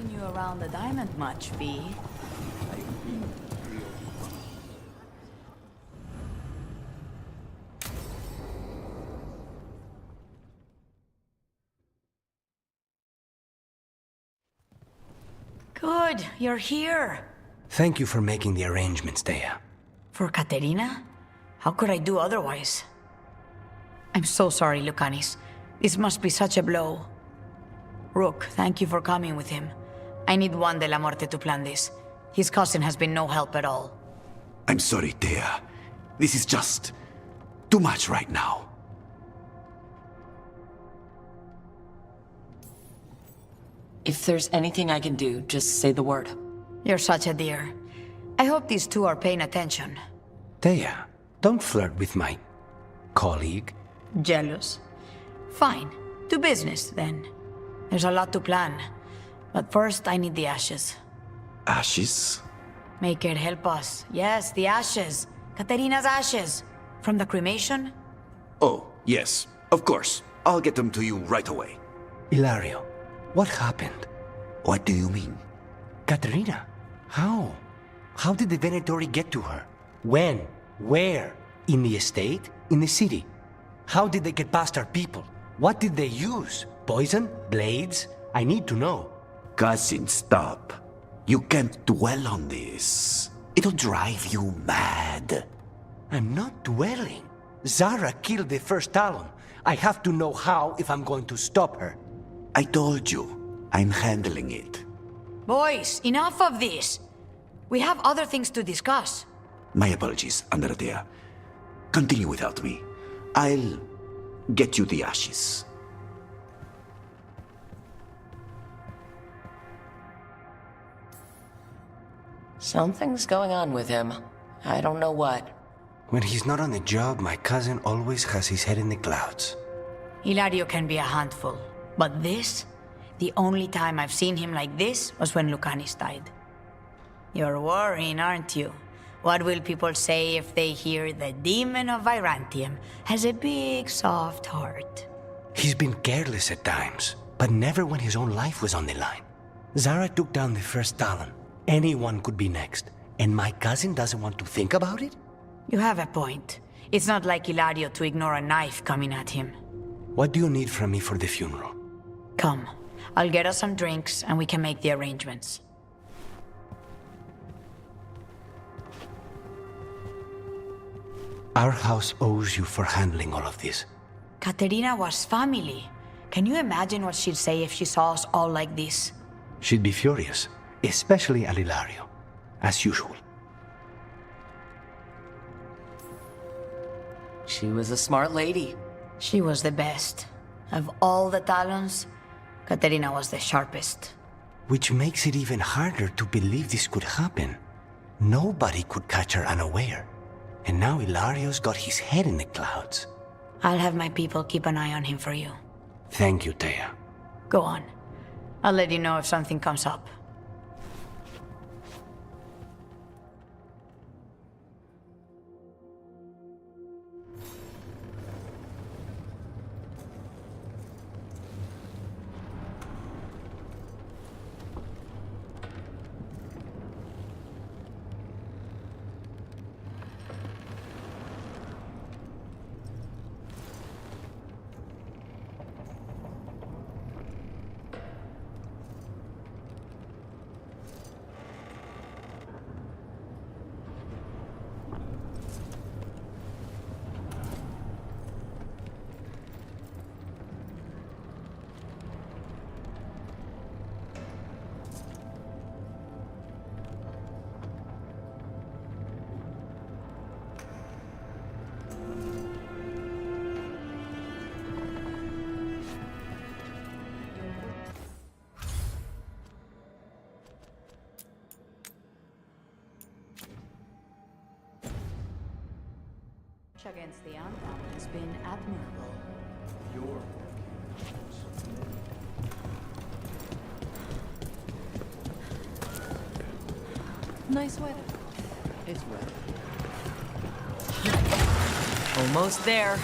seen you around the diamond much, V. Good, you're here. Thank you for making the arrangements, Dea. For Katerina? How could I do otherwise? I'm so sorry, Lucanis. This must be such a blow. Rook, thank you for coming with him. I need Juan de la Muerte to plan this. His cousin has been no help at all. I'm sorry, Dea. This is just too much right now. If there's anything I can do, just say the word. You're such a dear. I hope these two are paying attention. Dea, don't flirt with my colleague. Jealous? Fine. To business, then. There's a lot to plan. But first, I need the ashes. Ashes? Make it help us. Yes, the ashes. Katerina's ashes. From the cremation? Oh, yes, of course. I'll get them to you right away. Ilario, what happened? What do you mean? Katerina, how? How did the Venatori get to her? When? Where? In the estate? In the city? How did they get past our people? What did they use? Poison? Blades? I need to know. Cousin, stop. You can't dwell on this. It'll drive you mad. I'm not dwelling. Zara killed the first Talon. I have to know how if I'm going to stop her. I told you, I'm handling it. Boys, enough of this. We have other things to discuss. My apologies, Andradea. Continue without me. I'll get you the ashes. Something's going on with him. I don't know what. When he's not on the job, my cousin always has his head in the clouds. Hilario can be a handful. But this? The only time I've seen him like this was when Lucanis died. You're worrying, aren't you? What will people say if they hear the demon of Virantium has a big, soft heart? He's been careless at times, but never when his own life was on the line. Zara took down the first Talon. Anyone could be next, and my cousin doesn't want to think about it? You have a point. It's not like Hilario to ignore a knife coming at him. What do you need from me for the funeral? Come. I'll get us some drinks, and we can make the arrangements. Our house owes you for handling all of this. Katerina was family. Can you imagine what she'd say if she saw us all like this? She'd be furious, especially at Hilario, as usual. She was a smart lady. She was the best. Of all the Talons, Katerina was the sharpest. Which makes it even harder to believe this could happen. Nobody could catch her unaware. And now Hilario's got his head in the clouds. I'll have my people keep an eye on him for you. Thank you, Dea. Go on. I'll let you know if something comes up. Against the Antam has been admirable. Nice weather. It's wet. Almost there.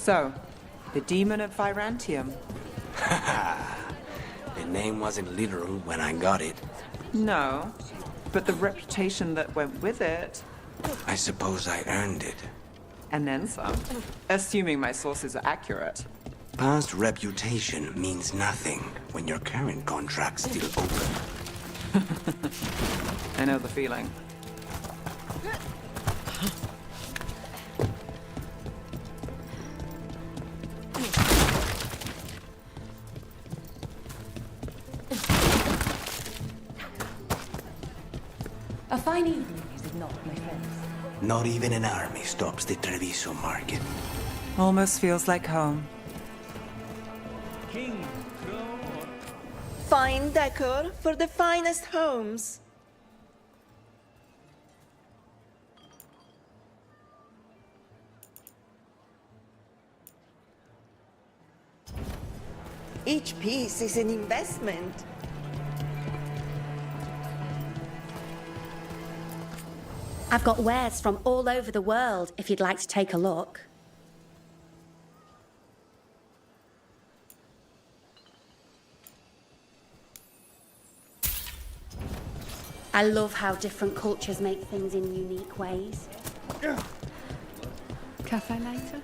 So, The demon of Virantium. The name wasn't literal when I got it. No, but the reputation that went with it, I suppose I earned it. and then some. Assuming my sources are accurate. Past reputation means nothing when your current contract's still open. I know the feeling. A fine evening, is it not, my friends? Not even an army stops the Treviso market. Almost feels like home. Fine decor for the finest homes. Each piece is an investment. I've got wares from all over the world, if you'd like to take a look. I love how different cultures make things in unique ways. Cafe later?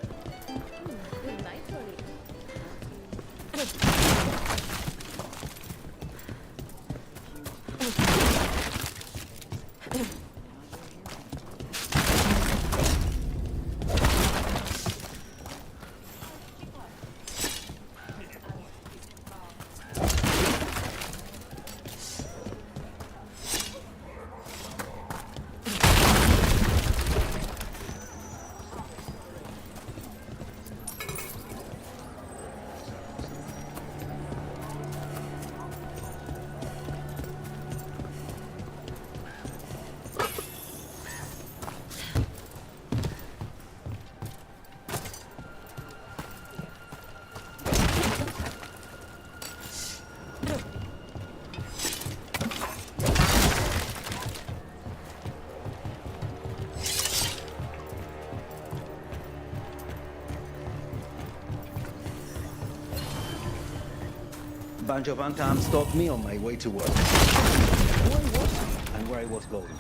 Bunch of unarmed stopped me on my way to work. Who I was and where I was going.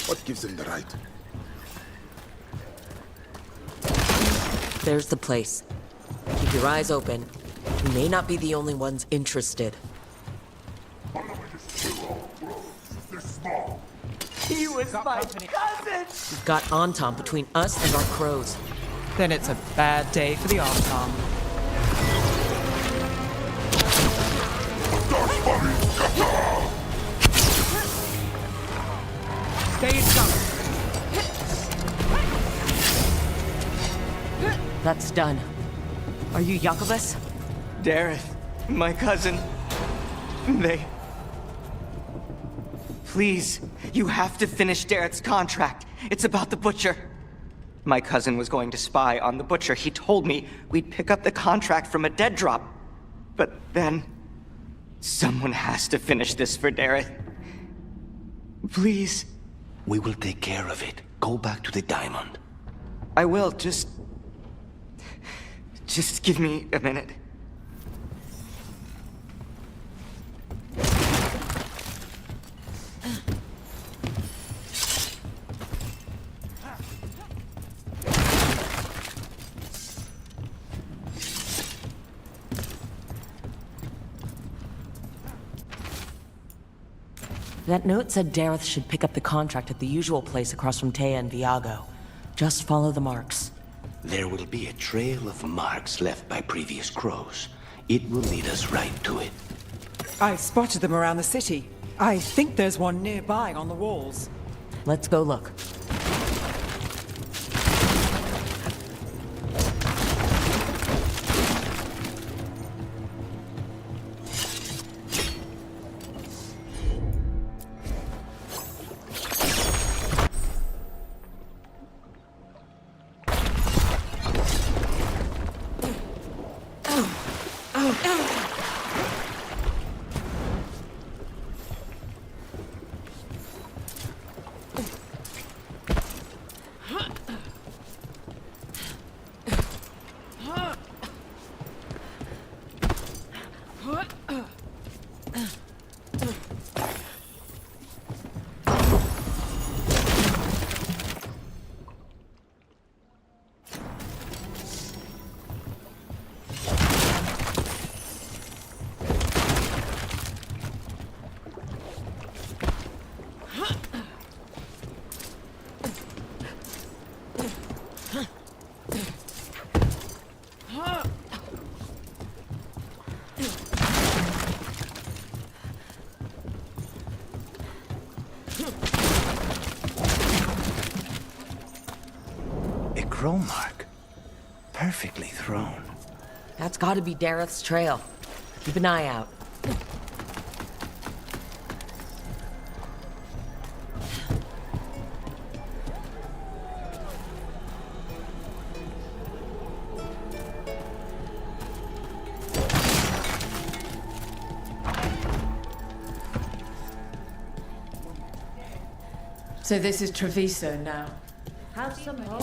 What gives them the right? There's the place. Keep your eyes open. We may not be the only ones interested. He was my cousin! We've got Anton between us and our crows. Then it's a bad day for the Archon. Stay stuck. That's done. Are you Jacobus? Dareth, my cousin. They... Please, you have to finish Dareth's contract. It's about the Butcher. My cousin was going to spy on the Butcher. He told me we'd pick up the contract from a dead drop. But then... someone has to finish this for Dareth. Please. We will take care of it. Go back to the diamond. I will, just give me a minute. That note said Dareth should pick up the contract at the usual place across from Taya and Viago. Just follow the marks. There will be a trail of marks left by previous crows. It will lead us right to it. I spotted them around the city. I think there's one nearby on the walls. Let's go look. A crow mark. Perfectly thrown. That's gotta be Dareth's trail. Keep an eye out. So this is Treviso now. Have some more.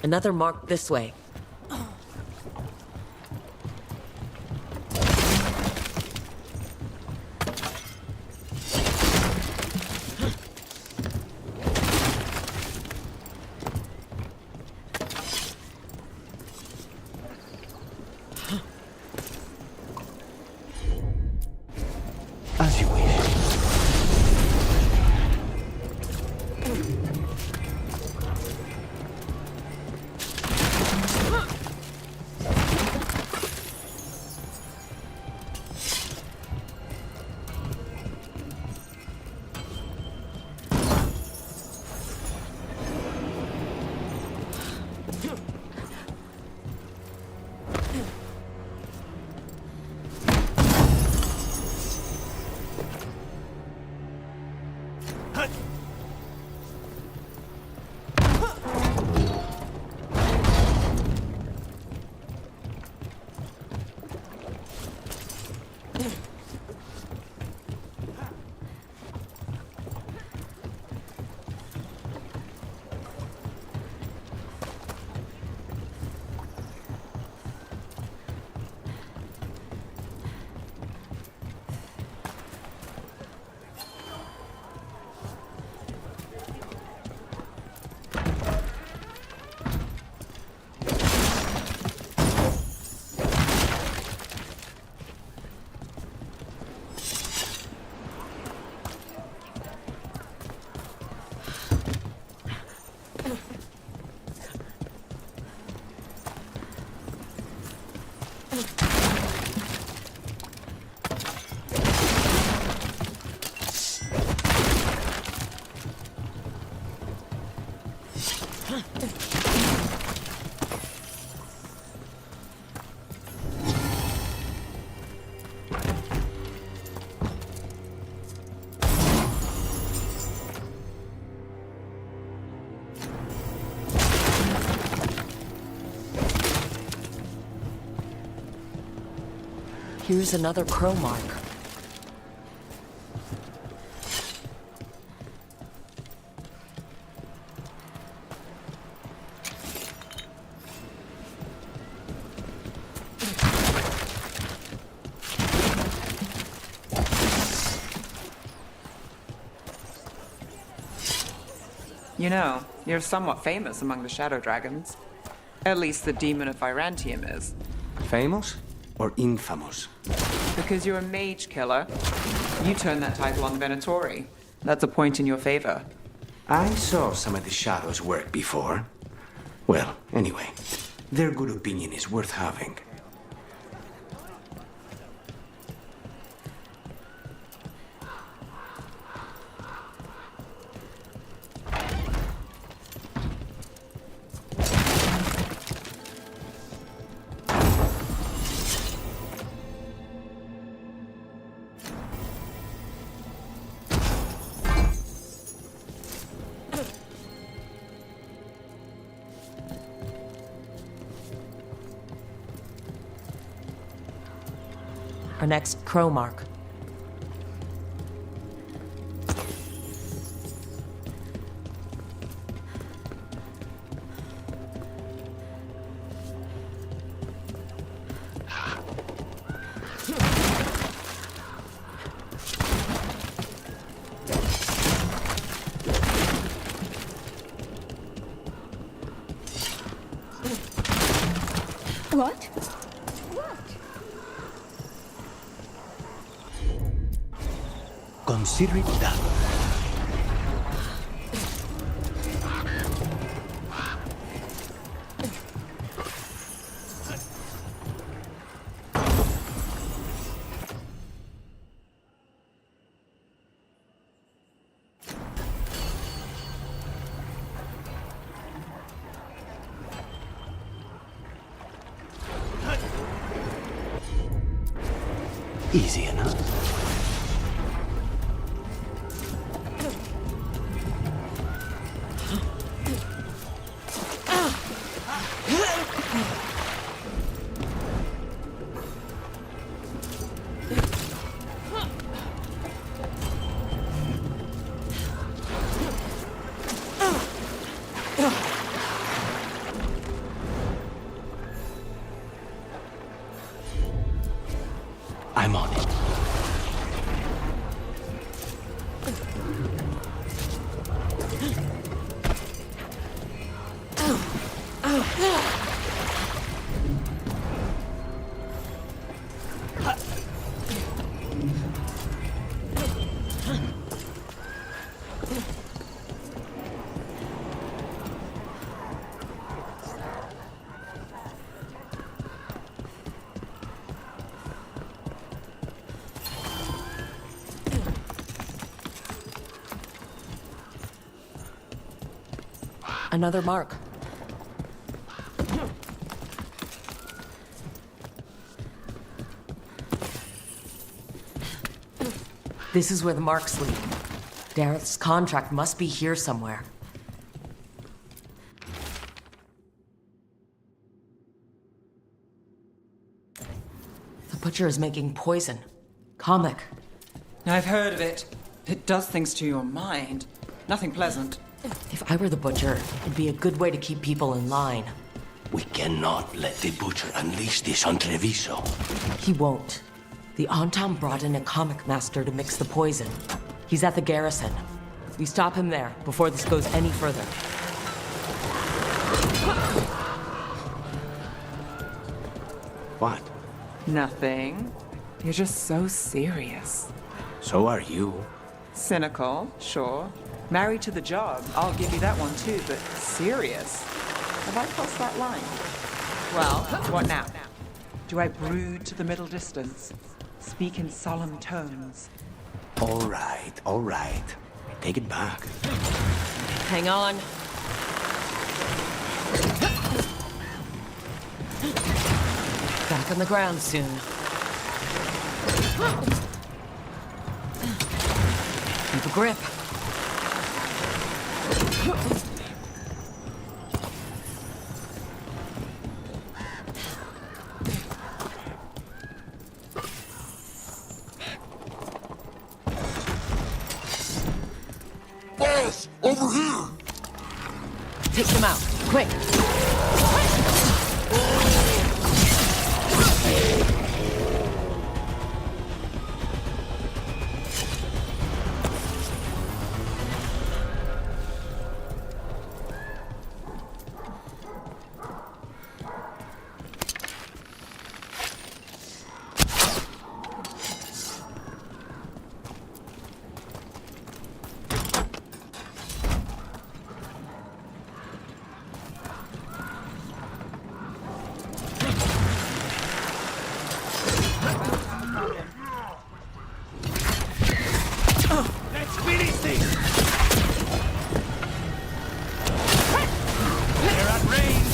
Another mark this way. As you wish. Here's another crow mark. You know, you're somewhat famous among the Shadow Dragons. At least the Demon of Virantium is. Famous or infamous? Because you're a mage killer. You turned that title on Venatori. That's a point in your favor. I saw some of the Shadows work before. Well, anyway, their good opinion is worth having. Our next crow mark. What? Consider it done. Easy enough. I'm on it. Another mark. This is where the marks lead. Dareth's contract must be here somewhere. The butcher is making poison. Comic. I've heard of it. It does things to your mind. Nothing pleasant. If I were the butcher, it'd be a good way to keep people in line. We cannot let the butcher unleash this on Treviso. He won't. The Antam brought in a comic master to mix the poison. He's at the garrison. We stop him there before this goes any further. What? Nothing. You're just so serious. So are you. Cynical, sure. Married to the job, I'll give you that one too, but serious? Have I crossed that line? Well, what now? Do I brood to the middle distance? Speak in solemn tones? All right, all right. Take it back. Hang on. Back on the ground soon. Keep a grip. Boss, over here! Take them out, quick! Let's finish this! They're at range!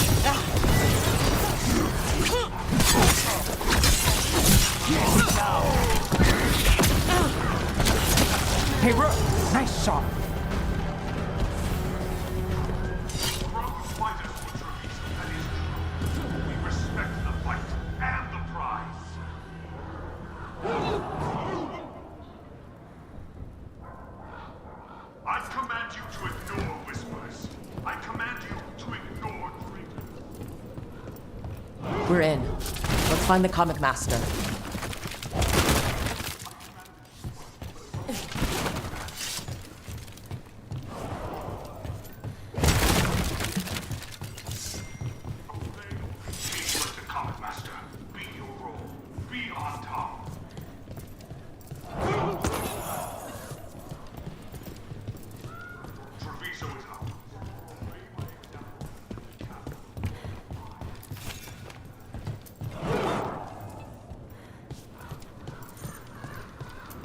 Hey, Rook! Nice shot! I command you to ignore whispers. I command you to ignore dreams. We're in. Let's find the comic master. Be with the comic master. Be your role. Be on top. Treviso is out.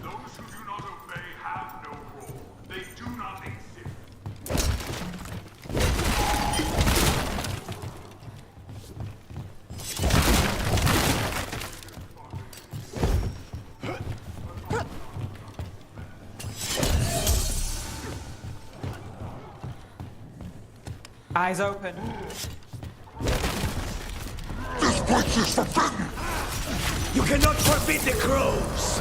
Those who do not obey have no role. They do not exist. Eyes open. This place is forbidden! You cannot forbid the crows!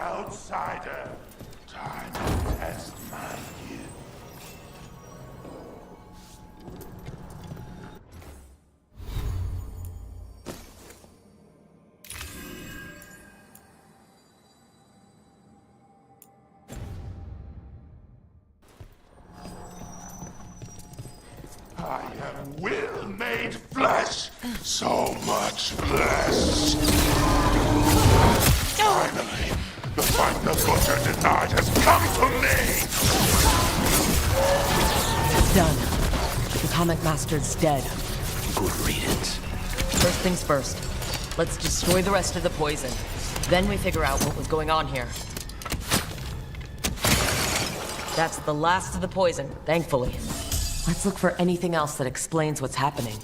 outsider. Time to test my gift. I am will made flesh. So much flesh. Finally, the fight the butcher denied has come to me! It's done. The Comic Master's dead. Good riddance. First things first. Let's destroy the rest of the poison. Then we figure out what was going on here. That's the last of the poison, thankfully. Let's look for anything else that explains what's happening.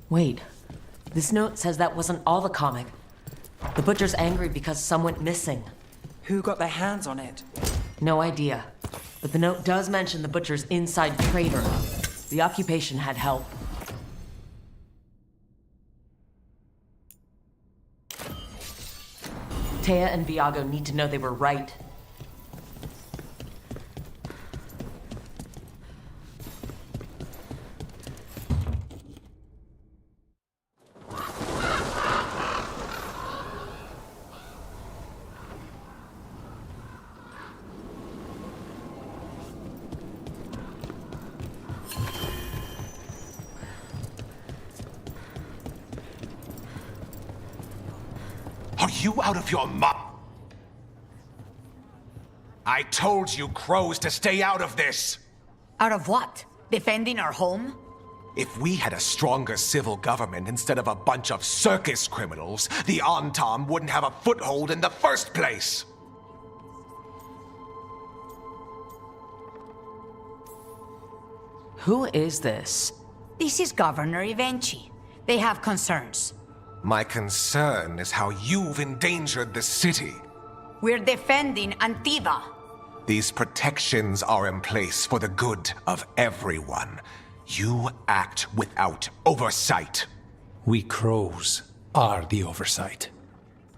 Wait, this note says that wasn't all the comic. The Butcher's angry because some went missing. Who got their hands on it? No idea. But the note does mention the Butcher's inside trader. The occupation had help. Taya and Viago need to know they were right. Are you out of your mind? I told you, crows, to stay out of this! Out of what? Defending our home? If we had a stronger civil government instead of a bunch of circus criminals, the Antam wouldn't have a foothold in the first place! Who is this? This is Governor Evenchi. They have concerns. My concern is how you've endangered the city. We're defending Antiva. These protections are in place for the good of everyone. You act without oversight. We crows are the oversight.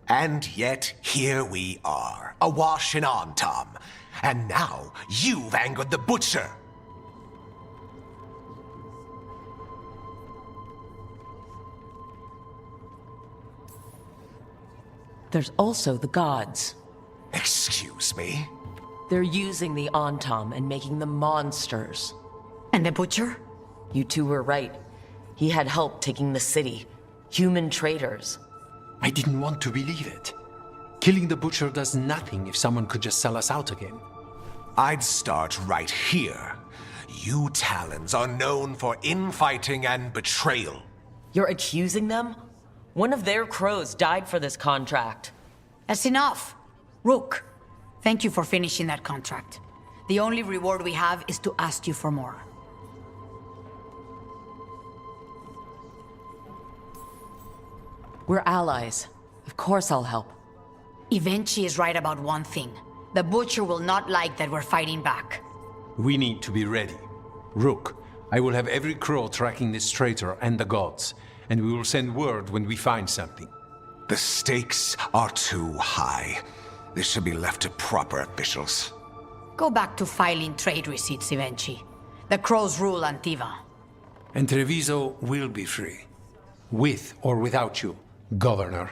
And yet, here we are, awash in Antam. And now, you've angered the Butcher. There's also the gods. Excuse me? They're using the Antam and making them monsters. And the Butcher? You two were right. He had help taking the city. Human traitors. I didn't want to believe it. Killing the Butcher does nothing if someone could just sell us out again. I'd start right here. You Talons are known for infighting and betrayal. You're accusing them? One of their crows died for this contract. That's enough. Rook, thank you for finishing that contract. The only reward we have is to ask you for more. We're allies. Of course I'll help. Evenchi is right about one thing. The Butcher will not like that we're fighting back. We need to be ready. Rook, I will have every crow tracking this traitor and the gods, and we will send word when we find something. The stakes are too high. This should be left to proper officials. Go back to filing trade receipts, Evenchi. The crows rule Antiva. And Treviso will be free. With or without you, Governor.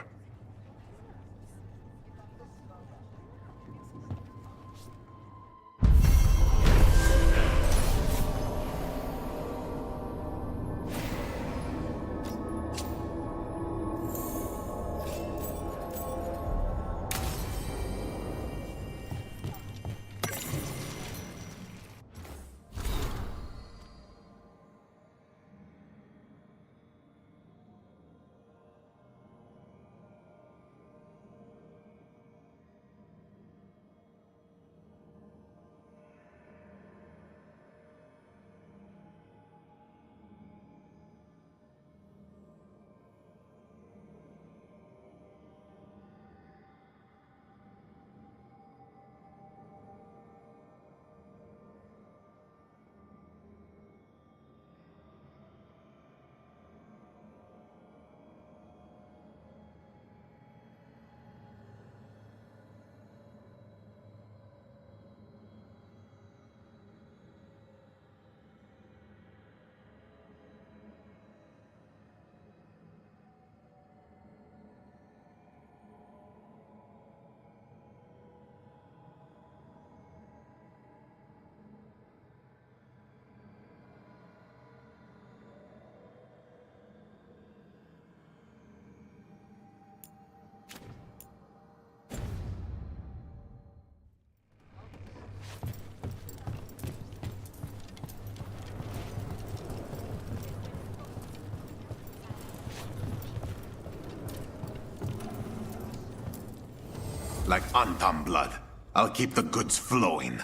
Like Antam blood. I'll keep the goods flowing.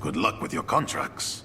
Good luck with your contracts.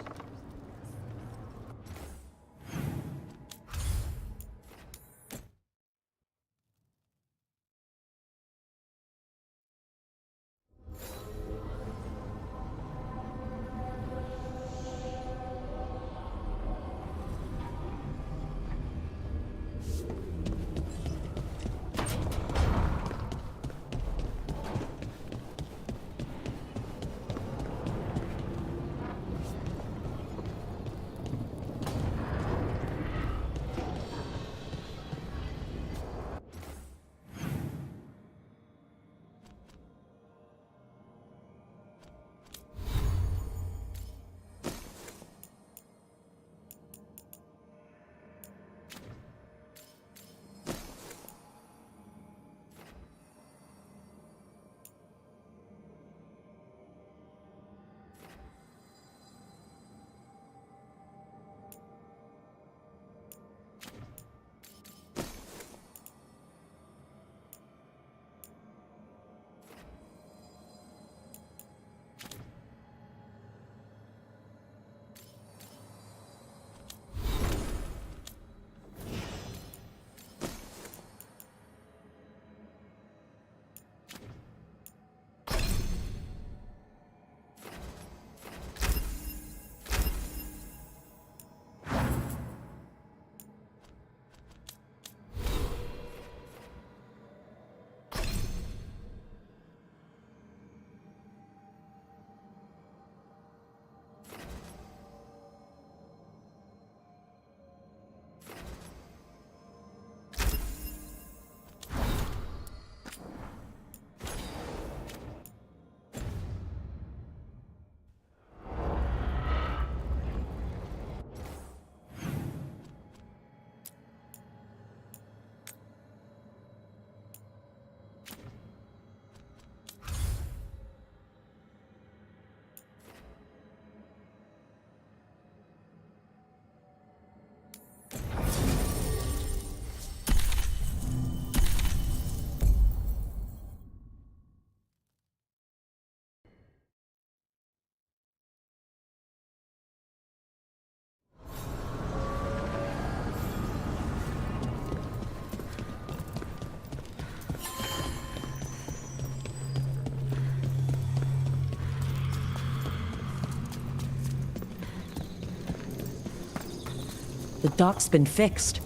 The dock's been fixed.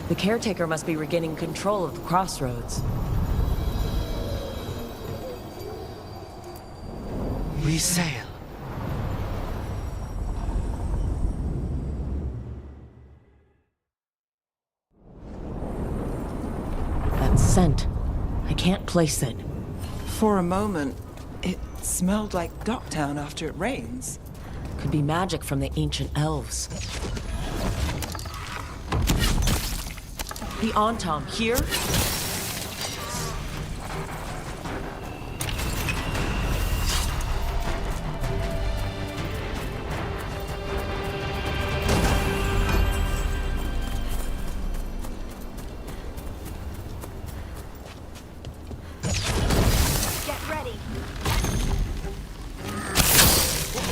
The caretaker must be regaining control of the crossroads. We sail. That scent. I can't place it. For a moment, it smelled like Docktown after it rains. Could be magic from the ancient elves. The Antom here? Get ready.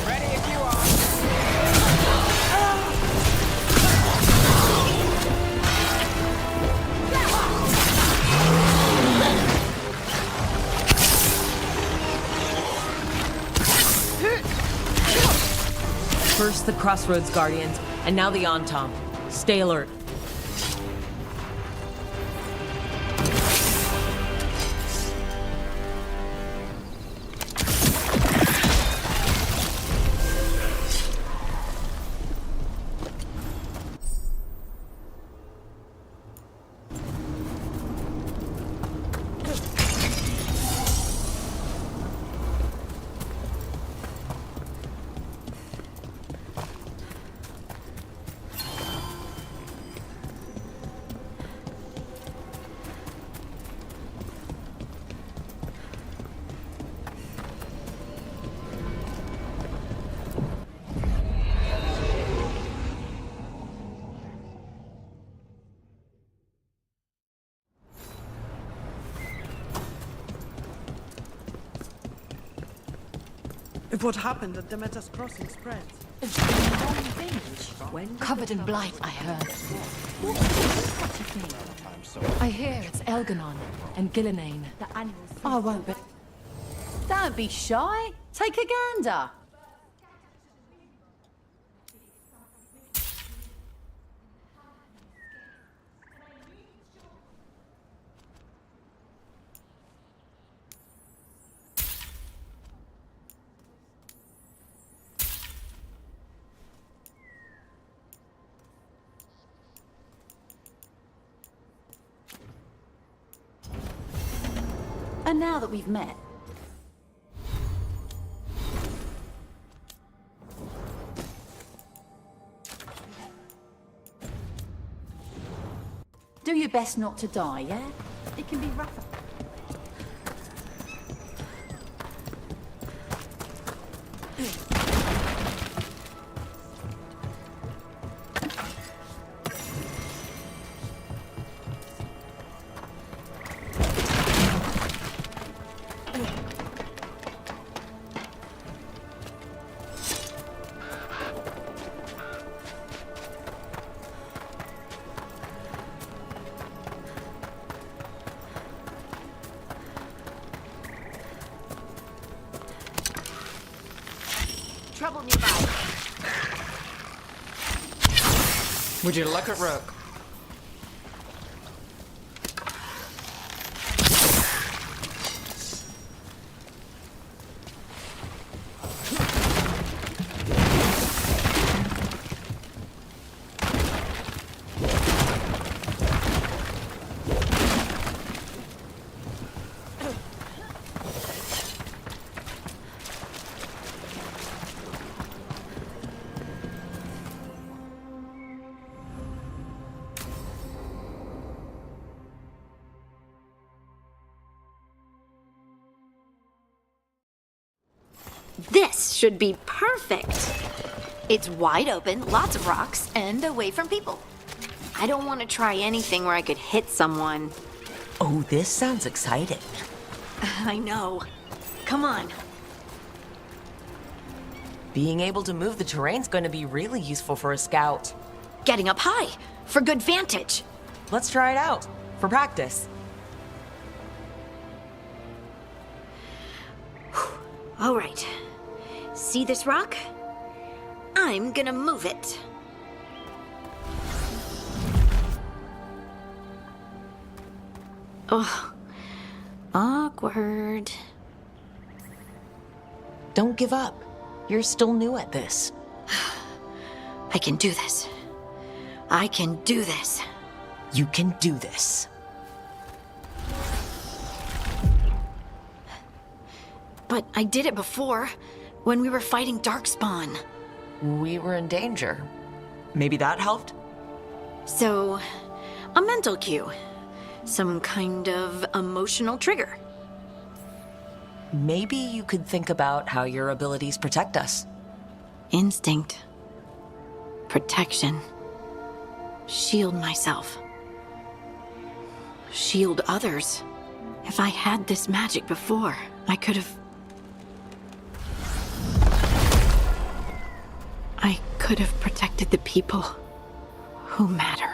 Ready if you are. First the Crossroads Guardians, and now the Antom. Stay alert. If what happened at Demeter's Crossing spreads. Covered in blight, I heard. I hear it's Elganon and Gillinane. I won't be. Don't be shy. Take a gander. And now that we've met, do your best not to die, yeah? It can be rough. Trouble nearby. Would you look at Rook? This should be perfect. It's wide open, lots of rocks, and away from people. I don't want to try anything where I could hit someone. Oh, this sounds exciting. I know. Come on. Being able to move the terrain's going to be really useful for a scout. Getting up high, for good vantage. Let's try it out, for practice. All right. See this rock? I'm gonna move it. Oh, awkward. Don't give up. You're still new at this. I can do this. I can do this. You can do this. But I did it before, when we were fighting Darkspawn. We were in danger. Maybe that helped? So, a mental cue. Some kind of emotional trigger. Maybe you could think about how your abilities protect us. Instinct. Protection. Shield myself. Shield others. If I had this magic before, I could have... I could have protected the people who matter.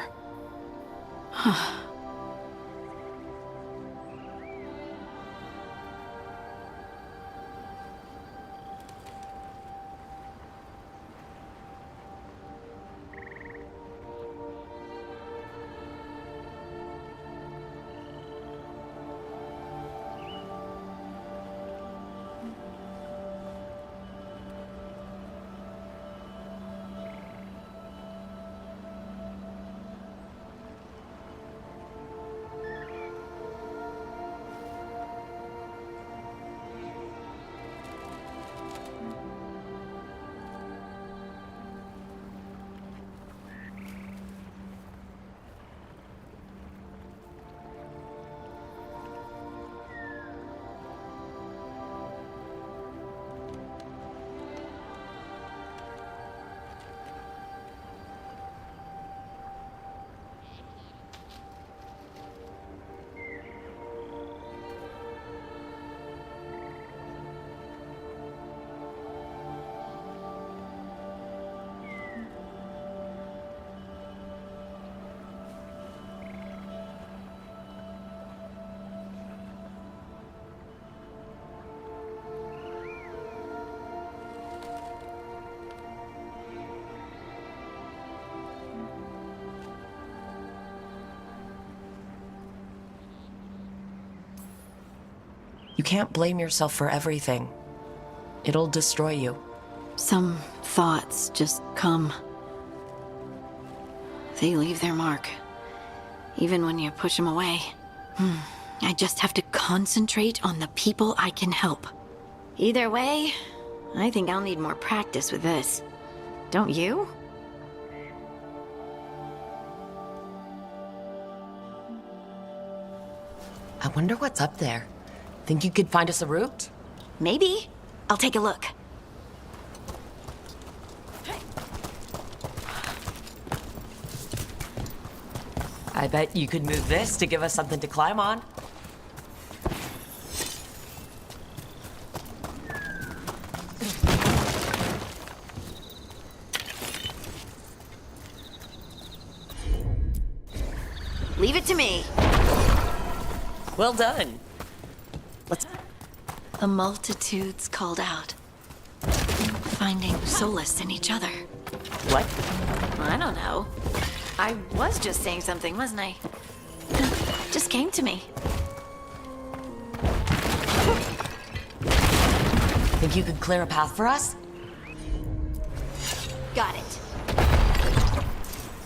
You can't blame yourself for everything. It'll destroy you. Some thoughts just come. They leave their mark. Even when you push them away. I just have to concentrate on the people I can help. Either way, I think I'll need more practice with this. Don't you? I wonder what's up there. Think you could find us a route? Maybe. I'll take a look. I bet you could move this to give us something to climb on. Leave it to me. Well done. Let's... The multitudes called out, finding solace in each other. What? I don't know. I was just saying something, wasn't I? Just came to me. Think you could clear a path for us? Got it.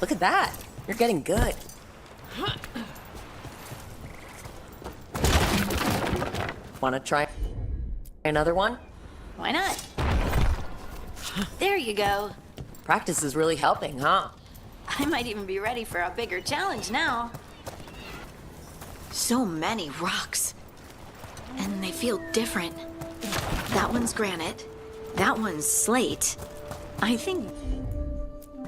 Look at that. You're getting good. Want to try another one? Why not? There you go. Practice is really helping, huh? I might even be ready for a bigger challenge now. So many rocks. And they feel different. That one's granite. That one's slate. I think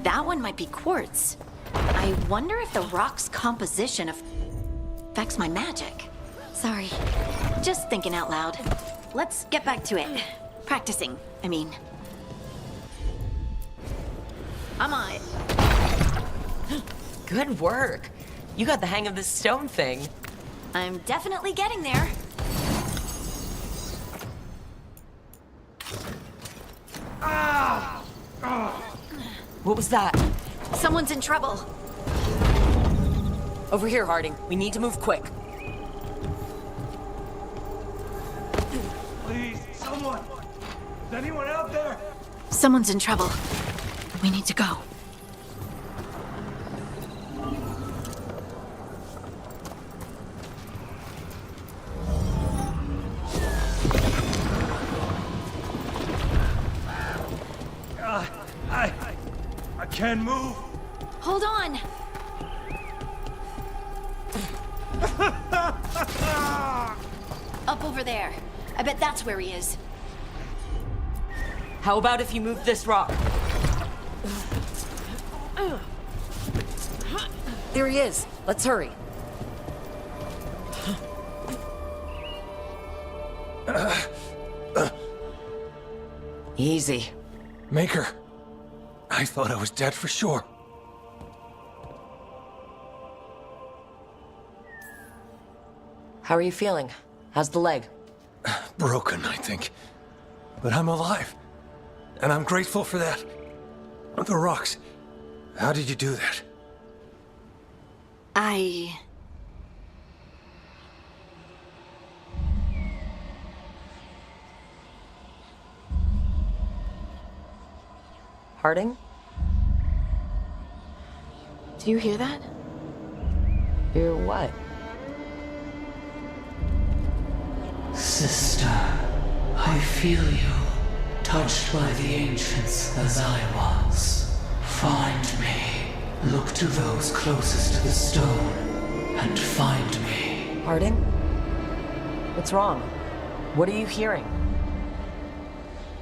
that one might be quartz. I wonder if the rock's composition affects my magic. Sorry, just thinking out loud. Let's get back to it. Practicing, I mean. I'm on it. Good work. You got the hang of this stone thing. I'm definitely getting there. What was that? Someone's in trouble. Over here, Harding. We need to move quick. Please, someone! Is anyone out there? Someone's in trouble. We need to go. I can't move. Hold on. Up over there. I bet that's where he is. How about if you move this rock? There he is. Let's hurry. Easy. Maker, I thought I was dead for sure. How are you feeling? How's the leg? Broken, I think. But I'm alive. And I'm grateful for that. The rocks. How did you do that? Harding? Do you hear that? Hear what? Sister, I feel you, touched by the ancients as I was. Find me. Look to those closest to the stone, and find me. Harding? What's wrong? What are you hearing?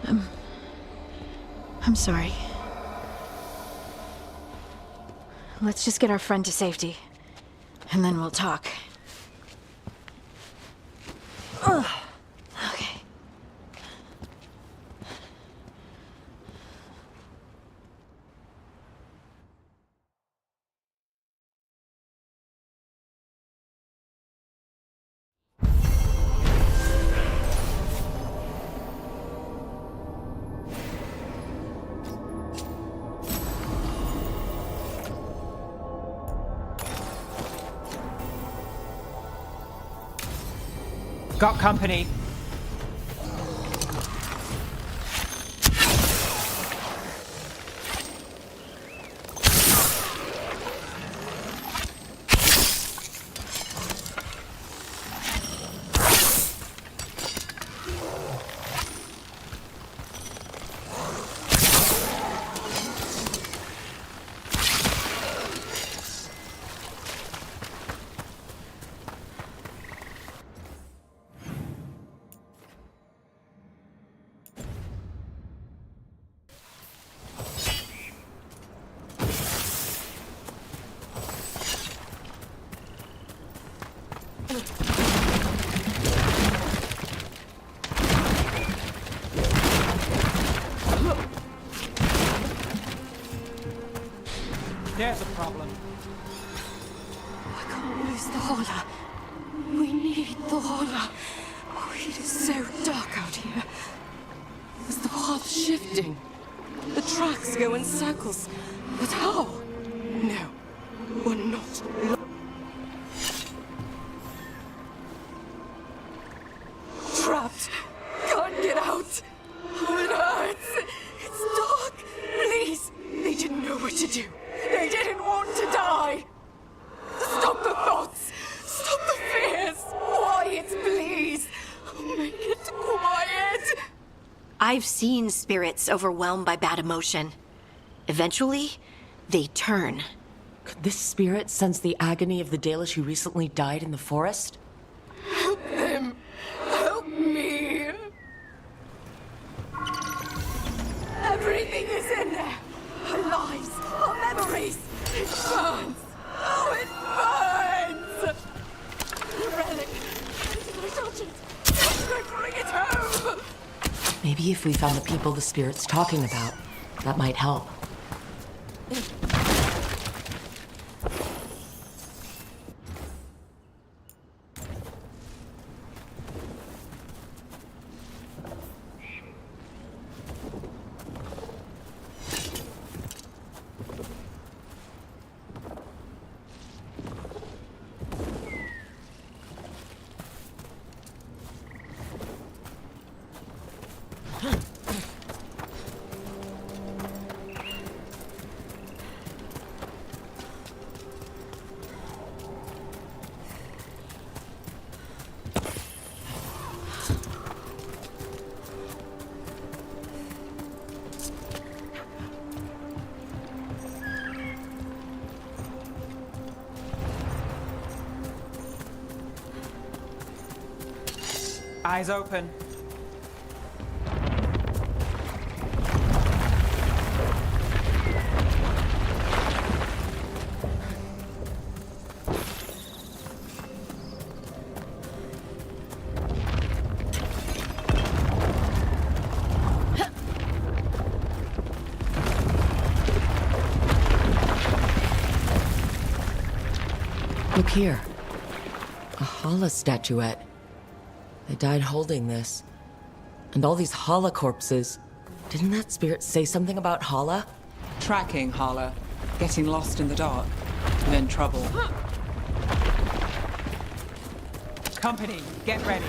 I'm sorry. Let's just get our friend to safety, and then we'll talk. Ugh. Okay. Got company. There's a problem. I can't lose the Horla. We need the Horla. Oh, it is so dark out here. Is the path shifting? The tracks go in circles. But how? No, we're not. Trapped. Can't get out. Oh, it hurts. It's dark. Please. They didn't know what to do. They didn't want to die. Stop the thoughts. Stop the fears. Quiet, please. Make it quiet. I've seen spirits overwhelmed by bad emotion. Eventually, they turn. Could this spirit sense the agony of the Dalish who recently died in the forest? Help them. Help me. Maybe if we found the people the spirit's talking about, that might help. Eyes open. Look here. A Hala statuette. They died holding this. And all these Hala corpses. Didn't that spirit say something about Hala? Tracking Hala. Getting lost in the dark. And in trouble. Company, get ready.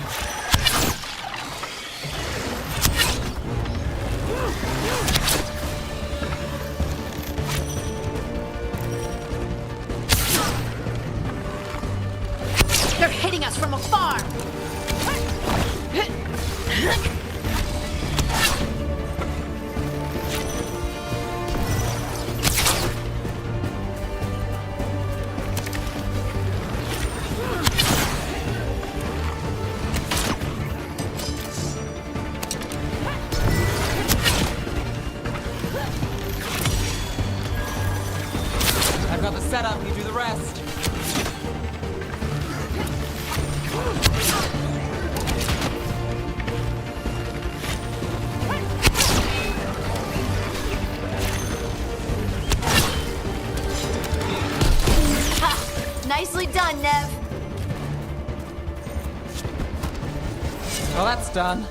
They're hitting us from afar! I've got the setup, you do the rest. Nicely done, Neve. Well, that's done.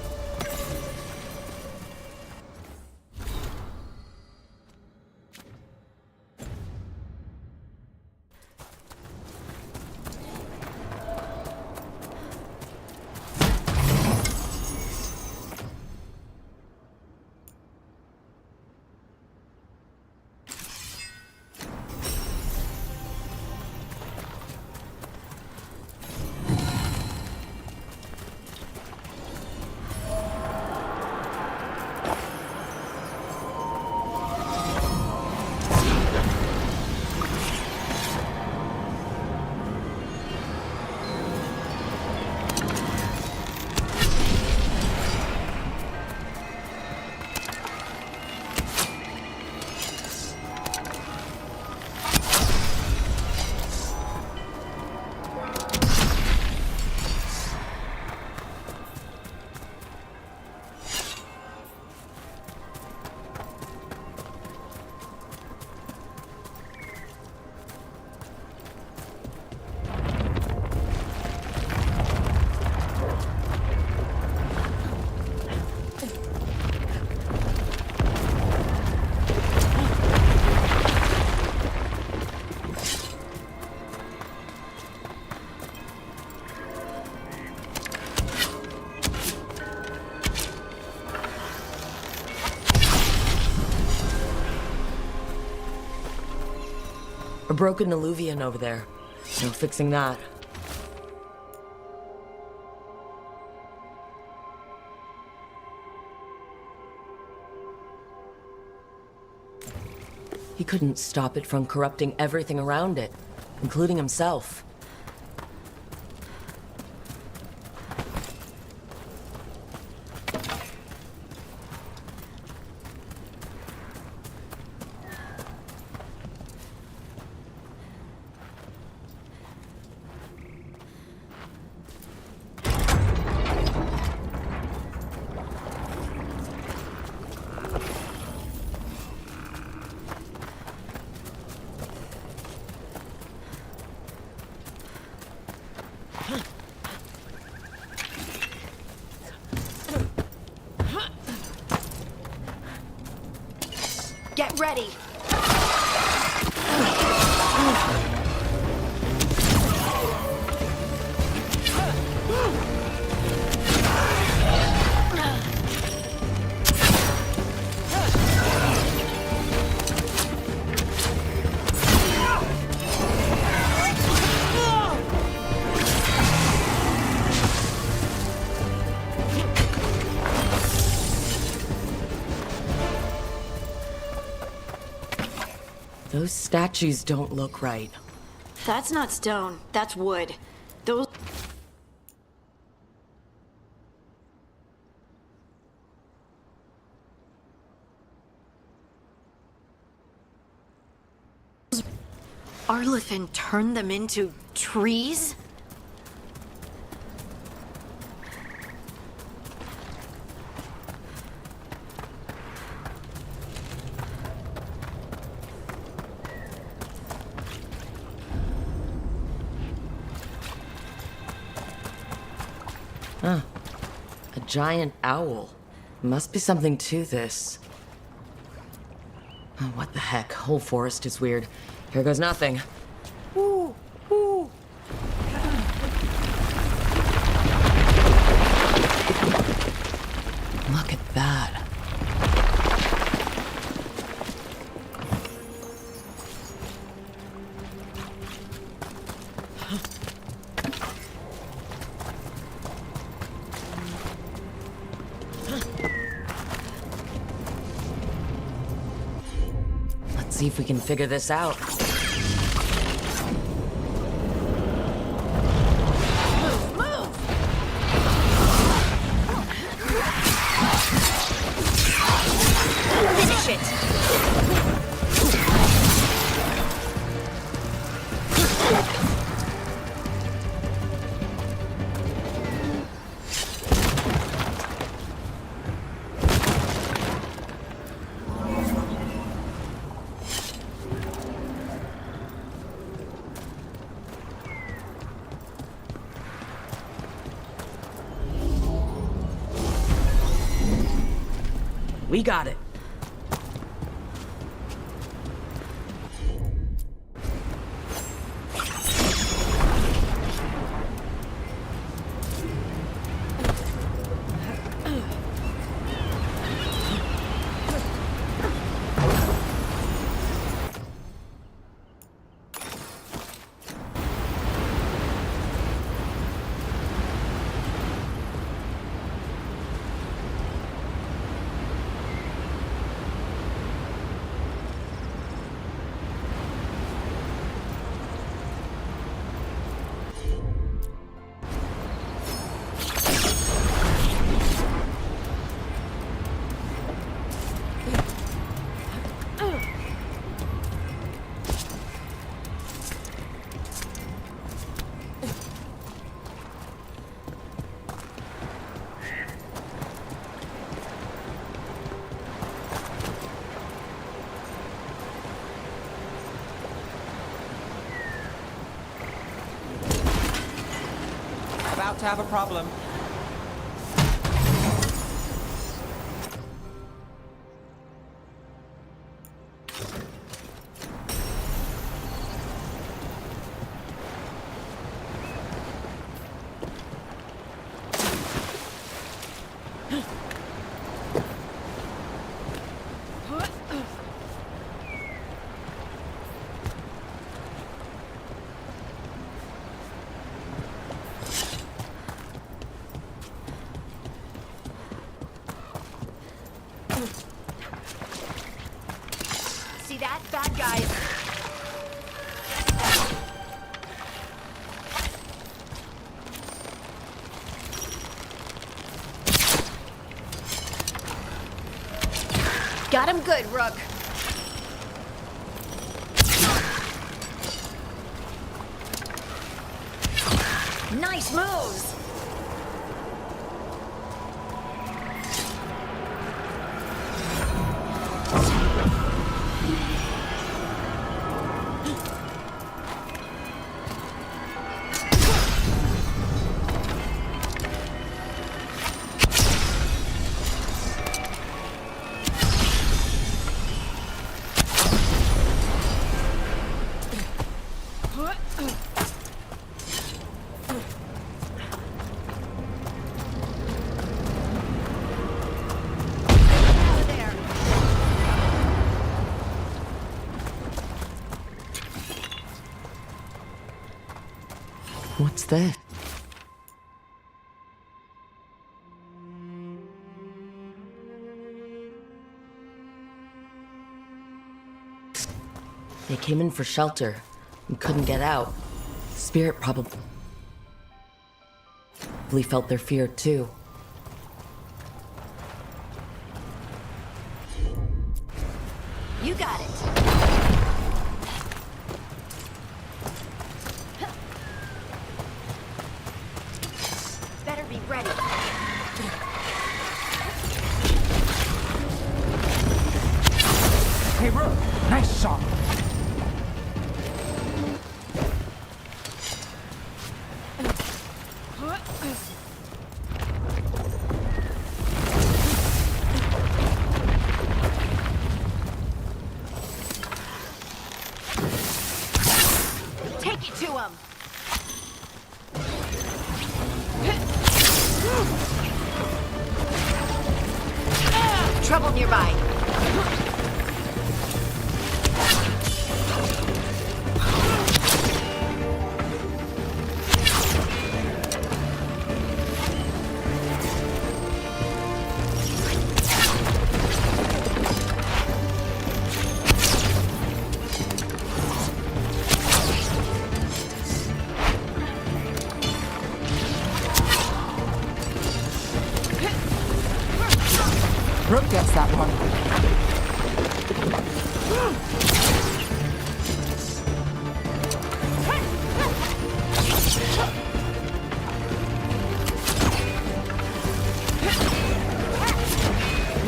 A broken alluvian over there. No fixing that. He couldn't stop it from corrupting everything around it, including himself. Get ready. Those statues don't look right. That's not stone. That's wood. Those Arlithin turned them into trees? Huh. A giant owl. Must be something to this. Oh, what the heck? Whole forest is weird. Here goes nothing. Ooh, ooh. Look at that. Let's see if we can figure this out. Finish it! We got it. About to have a problem. See that? Bad guys. Got him good, Rook. Nice moves. What's this? They came in for shelter and couldn't get out. Spirit probably felt their fear too. You got it. Better be ready. Hey, Rook, nice shot. Take it to him. Trouble nearby. Brooke gets that one.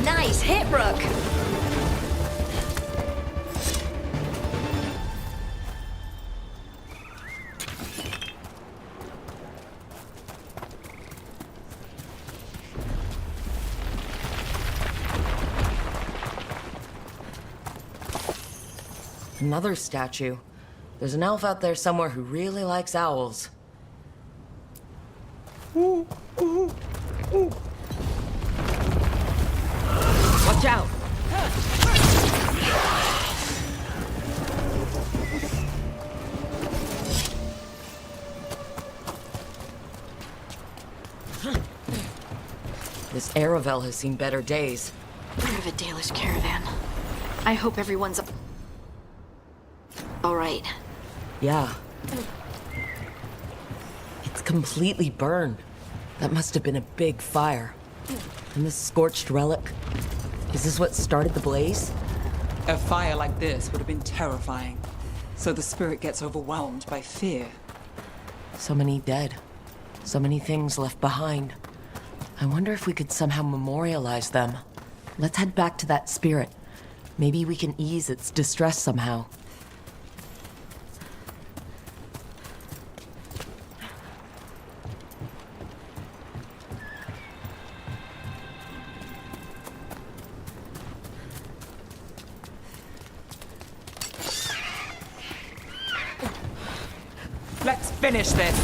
Nice hit, Rook. Another statue. There's an elf out there somewhere who really likes owls. Watch out! This Aravel has seen better days. Bit of a Dalish caravan. I hope everyone's all right. Yeah. It's completely burned. That must have been a big fire. And this scorched relic, is this what started the blaze? A fire like this would have been terrifying. So the spirit gets overwhelmed by fear. So many dead. So many things left behind. I wonder if we could somehow memorialize them. Let's head back to that spirit. Maybe we can ease its distress somehow. Let's finish this.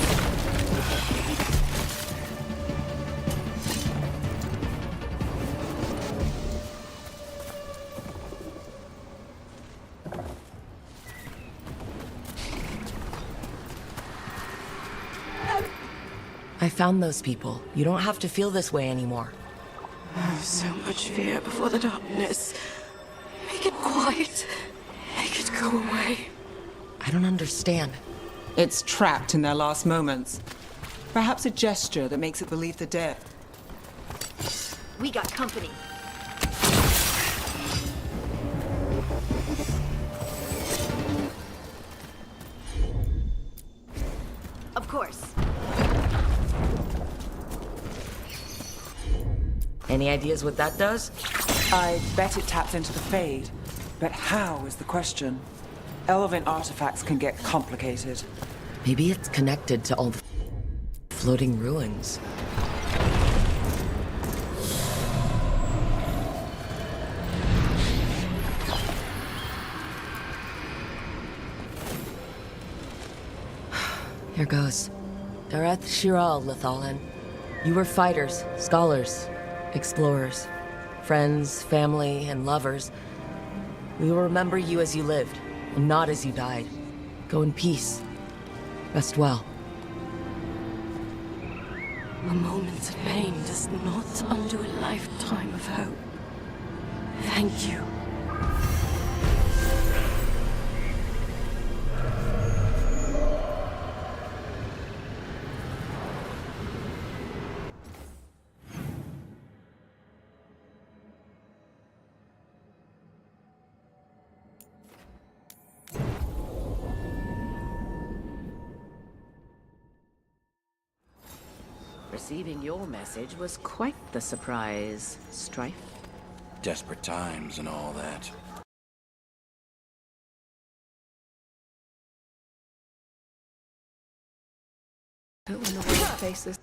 I found those people. You don't have to feel this way anymore. So much fear before the darkness. Make it quiet. Make it go away. I don't understand. It's trapped in their last moments. Perhaps a gesture that makes it believe the dead. We got company. Of course. Any ideas what that does? I bet it taps into the Fade. But how is the question? Elven artifacts can get complicated. Maybe it's connected to all the floating ruins. Here goes. Dareth Shiral, Lethalin. You were fighters, scholars, explorers, friends, family, and lovers. We will remember you as you lived, and not as you died. Go in peace. Rest well. A moment of pain does not undo a lifetime of hope. Thank you. Receiving your message was quite the surprise, Strife. Desperate times and all that. When the world faces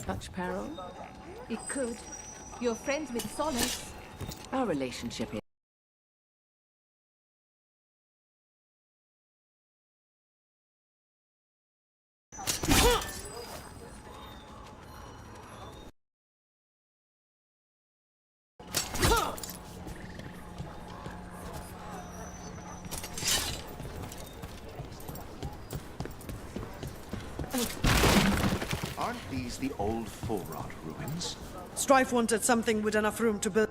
Such peril? It could. You're friends with Solace. Our relationship is... Aren't these the old Full-Rot ruins? Strife wanted something with enough room to build.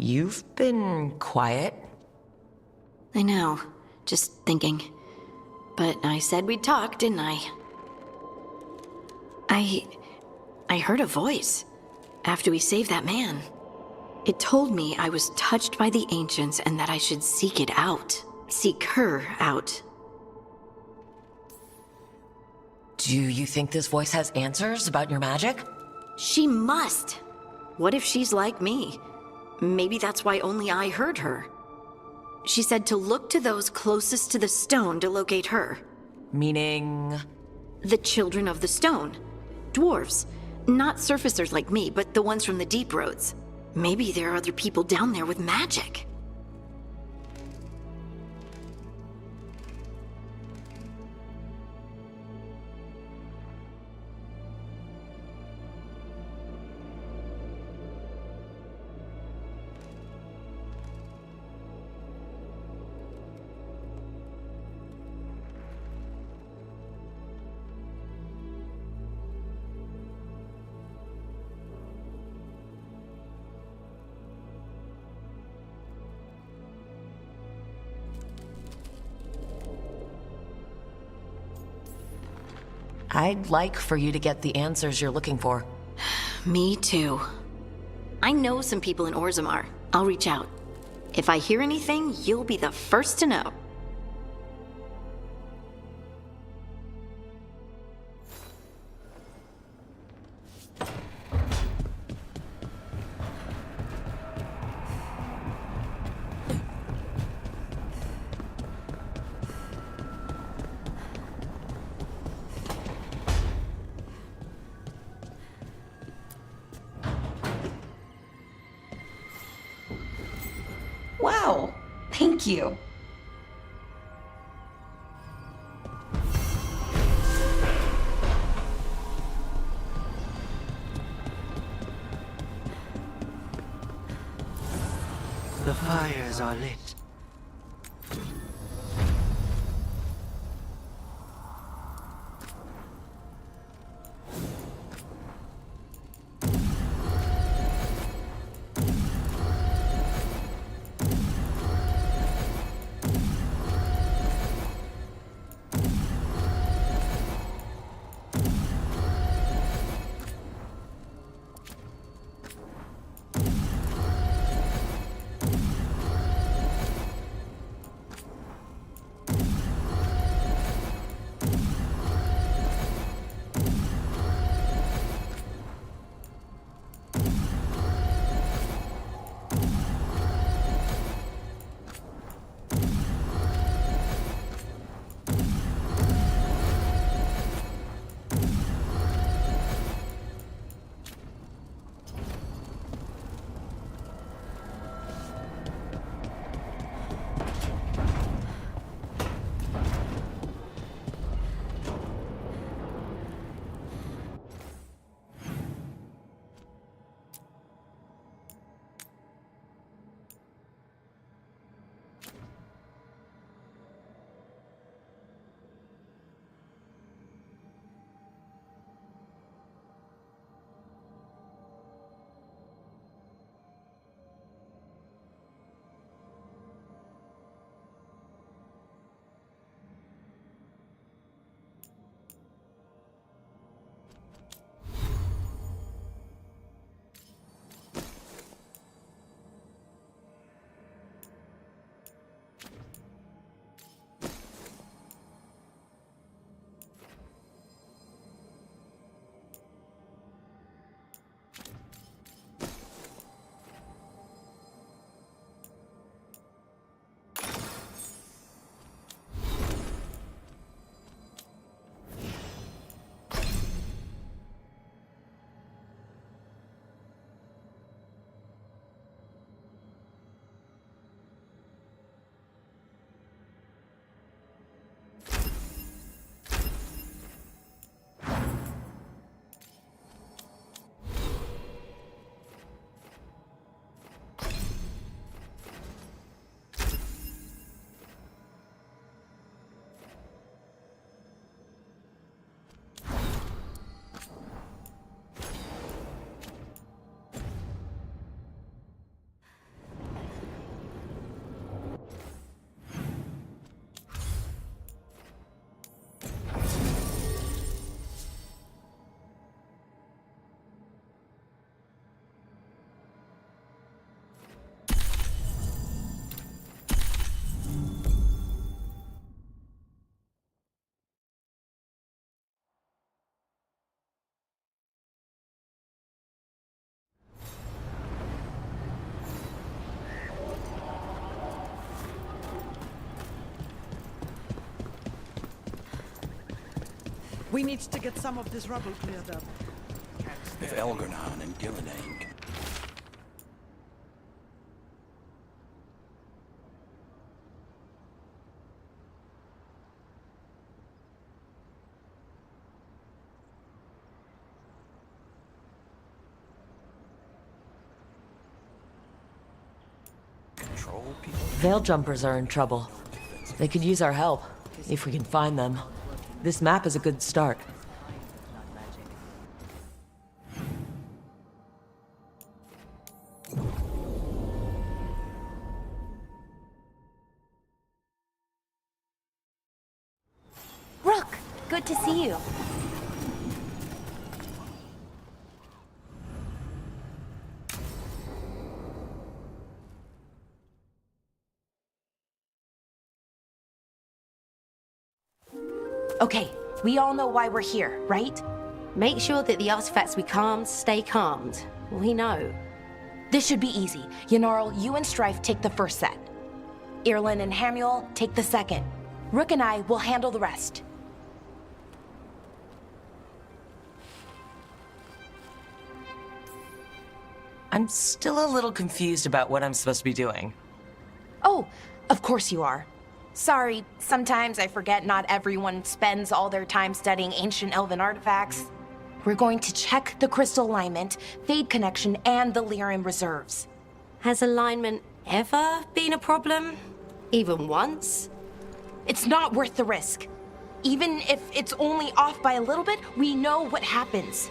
You've been quiet. I know. Just thinking. But I said we'd talk, didn't I? I heard a voice after we saved that man. It told me I was touched by the Ancients and that I should seek it out. Seek her out. Do you think this voice has answers about your magic? She must. What if she's like me? Maybe that's why only I heard her. She said to look to those closest to the stone to locate her. Meaning? The children of the stone. Dwarves. Not surfacers like me, but the ones from the deep roads. Maybe there are other people down there with magic. I'd like for you to get the answers you're looking for. Me too. I know some people in Orzammar. I'll reach out. If I hear anything, you'll be the first to know. Wow, thank you. The fires are lit. We need to get some of this rubble cleared up. If Elgarnon and Gillidan can... control people... Veil jumpers are in trouble. They could use our help, if we can find them. This map is a good start. Rook, good to see you. Okay, we all know why we're here, right? Make sure that the artifacts we calmed stay calmed. We know. This should be easy. Yanarl, you and Strife take the first set. Irlin and Hamuel take the second. Rook and I will handle the rest. I'm still a little confused about what I'm supposed to be doing. Oh, of course you are. Sorry, sometimes I forget not everyone spends all their time studying ancient elven artifacts. We're going to check the crystal alignment, fade connection, and the Lyran reserves. Has alignment ever been a problem? Even once? It's not worth the risk. Even if it's only off by a little bit, we know what happens.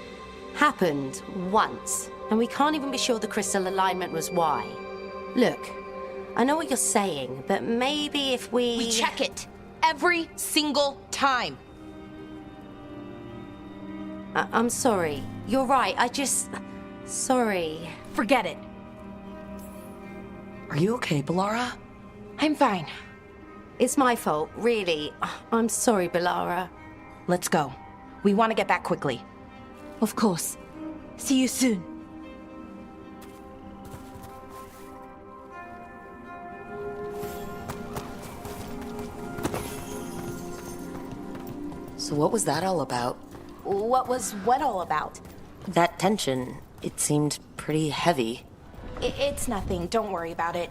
Happened once, and we can't even be sure the crystal alignment was why. Look, I know what you're saying, but maybe if We check it every single time. I'm sorry. You're right, Sorry. Forget it. Are you okay, Balara? I'm fine. It's my fault, really. I'm sorry, Balara. Let's go. We want to get back quickly. Of course. See you soon. So what was that all about? What was what all about? That tension, it seemed pretty heavy. It's nothing. Don't worry about it.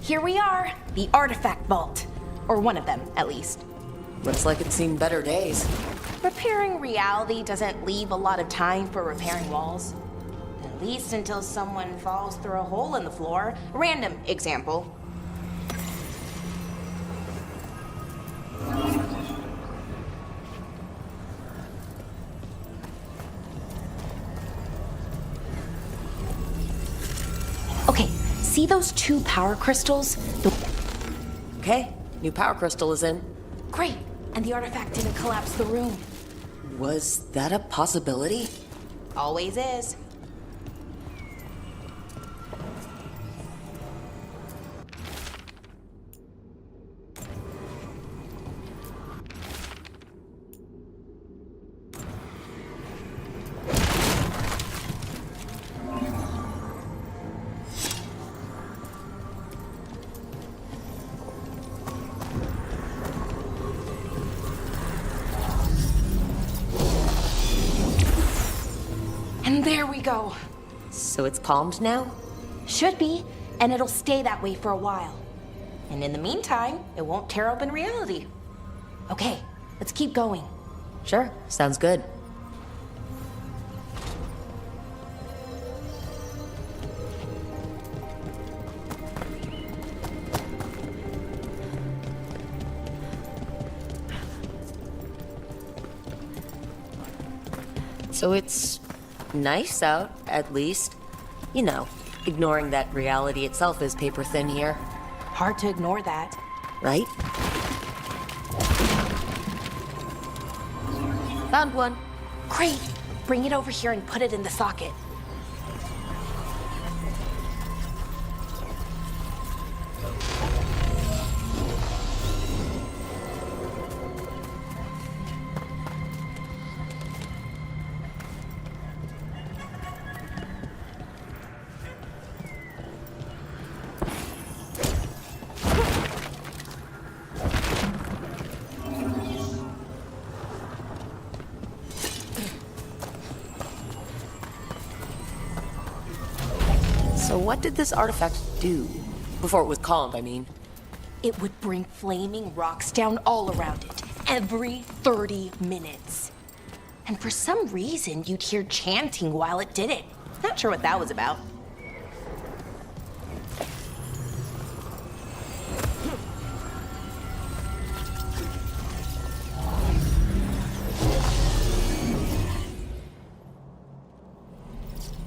Here we are, the artifact vault. Or one of them, at least. Looks like it's seen better days. Repairing reality doesn't leave a lot of time for repairing walls. At least until someone falls through a hole in the floor. Random example. Okay, see those two power crystals? Okay, new power crystal is in. Great, and the artifact didn't collapse the room. Was that a possibility? Always is. And there we go. So it's calmed now? Should be, and it'll stay that way for a while. And in the meantime, it won't tear open reality. Okay, let's keep going. Sure, sounds good. So it's nice out, at least. You know, ignoring that reality itself is paper thin here. Hard to ignore that. Right? Found one. Great! Bring it over here and put it in the socket. So what did this artifact do? Before it was calmed, I mean. It would bring flaming rocks down all around it, every 30 minutes. And for some reason, you'd hear chanting while it did it. Not sure what that was about.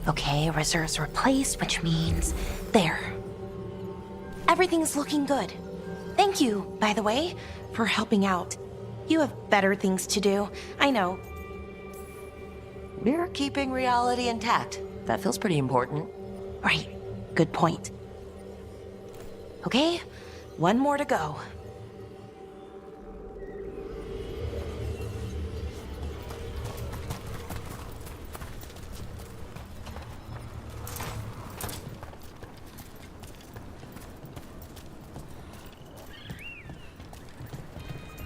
Okay, reserves replaced, which means there. Everything's looking good. Thank you, by the way, for helping out. You have better things to do, I know. We're keeping reality intact. That feels pretty important. Right, good point. Okay, one more to go.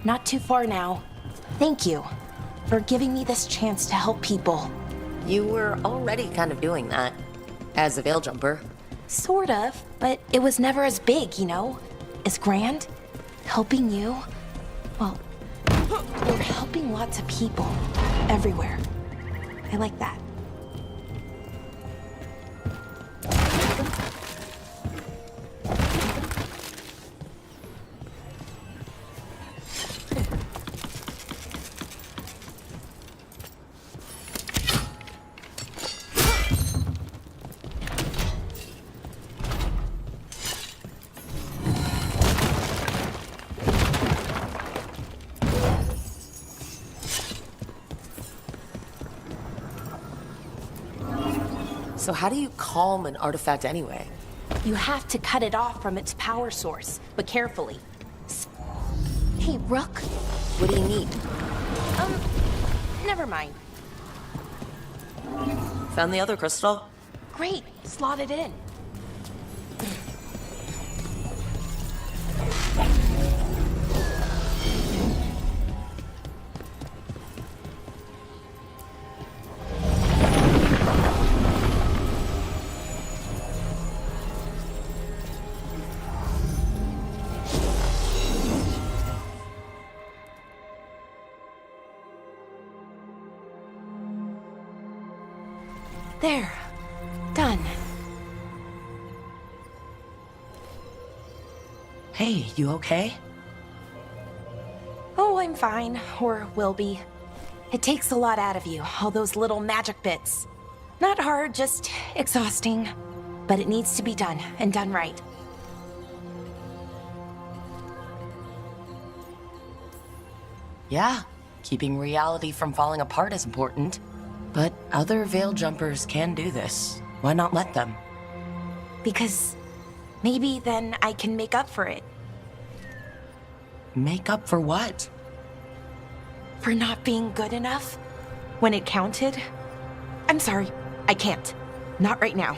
Not too far now. Thank you for giving me this chance to help people. You were already kind of doing that, as a veil jumper. Sort of, but it was never as big, you know? As grand. Helping you. Well, you're helping lots of people. Everywhere. I like that. So how do you calm an artifact anyway? You have to cut it off from its power source, but carefully. Hey, Rook. What do you need? Never mind. Found the other crystal? Great, slot it in. There. Done. Hey, you okay? Oh, I'm fine. Or will be. It takes a lot out of you, all those little magic bits. Not hard, just exhausting. But it needs to be done, and done right. Yeah, keeping reality from falling apart is important. But other veil jumpers can do this. Why not let them? Because maybe then I can make up for it. Make up for what? For not being good enough when it counted. I'm sorry, I can't. Not right now.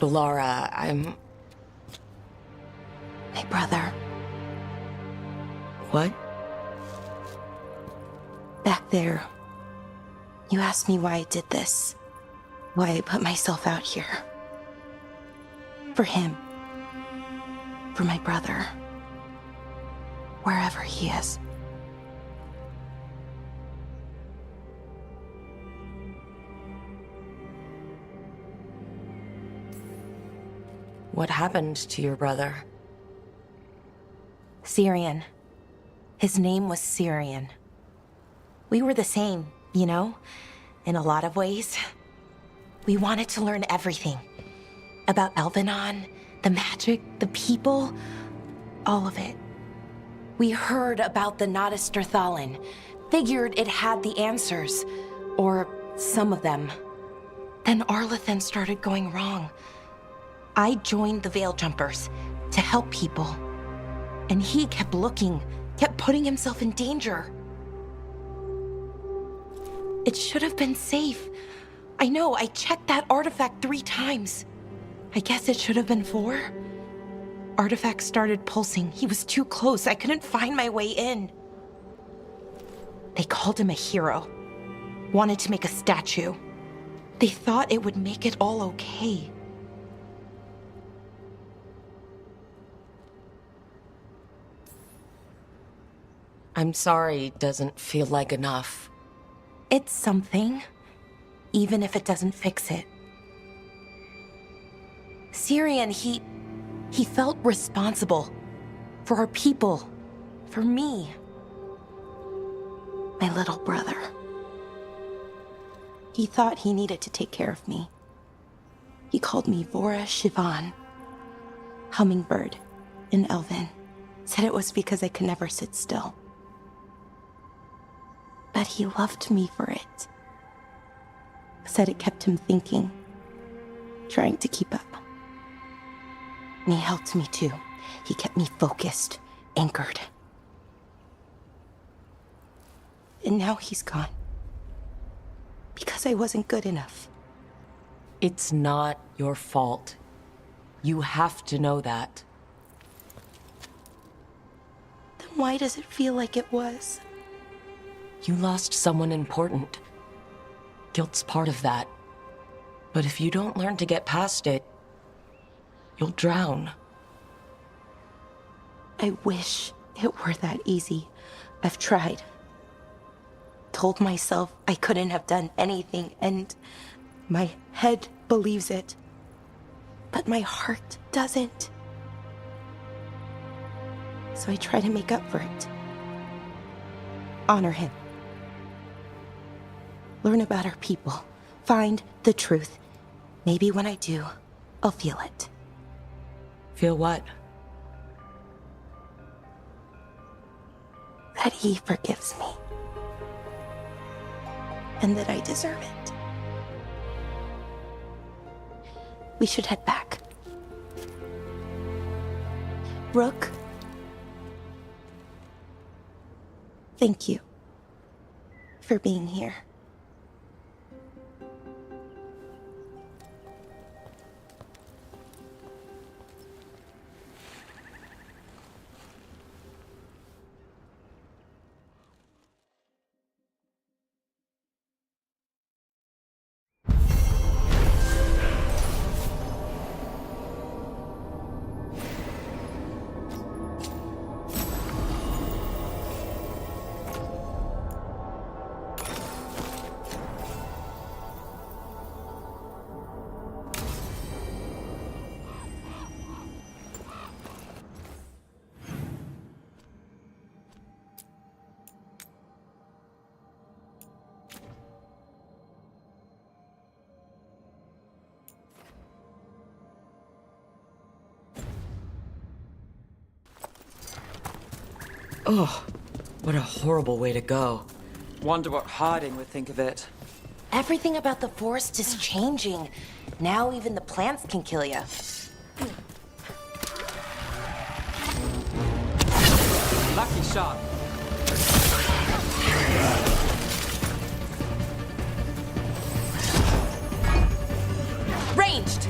Laura, I'm... My brother. What? Back there. You asked me why I did this. Why I put myself out here. For him. For my brother. Wherever he is. What happened to your brother? Syrian. His name was Syrian. We were the same, you know? In a lot of ways. We wanted to learn everything. About Elvenon, the magic, the people, all of it. We heard about the Notisterthalin, figured it had the answers, or some of them. Then Arlathan started going wrong. I joined the Veil Jumpers to help people. And he kept looking, kept putting himself in danger. It should have been safe. I know, I checked that artifact 3 times. I guess it should have been 4. Artifact started pulsing. He was too close. I couldn't find my way in. They called him a hero. Wanted to make a statue. They thought it would make it all okay. I'm sorry doesn't feel like enough. It's something, even if it doesn't fix it. Syrian, he felt responsible for our people, for me, my little brother. He thought he needed to take care of me. He called me Vora Shivan, hummingbird in Elven. Said it was because I could never sit still. But he loved me for it. Said it kept him thinking, trying to keep up. And he helped me too. He kept me focused, anchored. And now he's gone. Because I wasn't good enough. It's not your fault. You have to know that. Then why does it feel like it was? You lost someone important. Guilt's part of that. But if you don't learn to get past it, you'll drown. I wish it were that easy. I've tried. Told myself I couldn't have done anything, and my head believes it. But my heart doesn't. So I try to make up for it. Honor him. Learn about our people. Find the truth. Maybe when I do, I'll feel it. Feel what? That he forgives me. And that I deserve it. We should head back. Rook. Thank you for being here. Oh, what a horrible way to go. Wonder what Harding would think of it. Everything about the forest is changing. Now even the plants can kill you. Lucky shot. Ranged!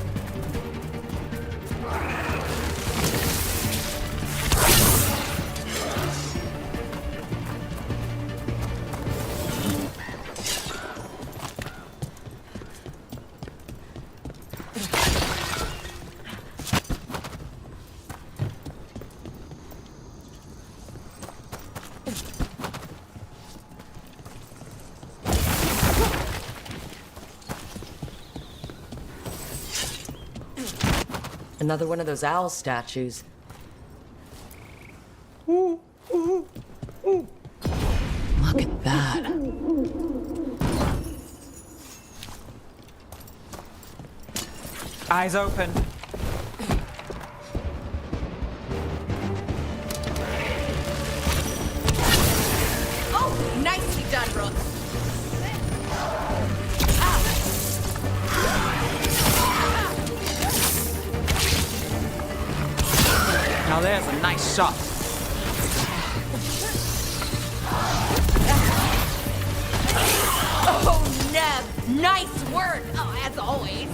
Another one of those owl statues. Look at that. Eyes open. Oh, nicely done, Rook. Now there's a nice shot. Nice work! Oh, as always.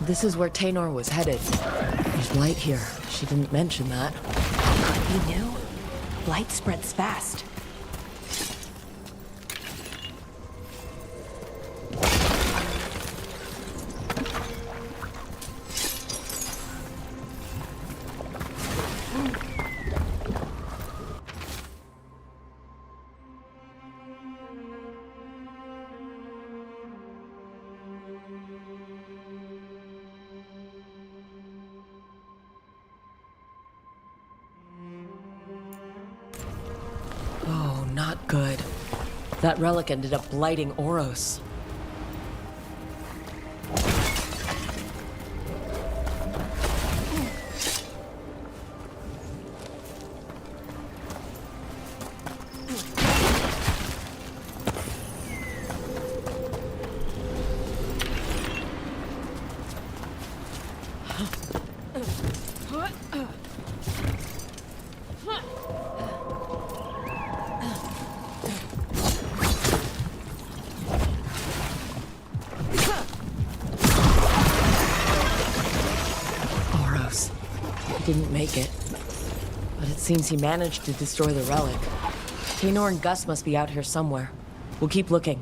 This is where Taynor was headed. There's light here. She didn't mention that. Could be new. Light spreads fast. Oh, not good. That relic ended up blighting Oros. Didn't make it. But it seems he managed to destroy the relic. Taynor and Gus must be out here somewhere. We'll keep looking.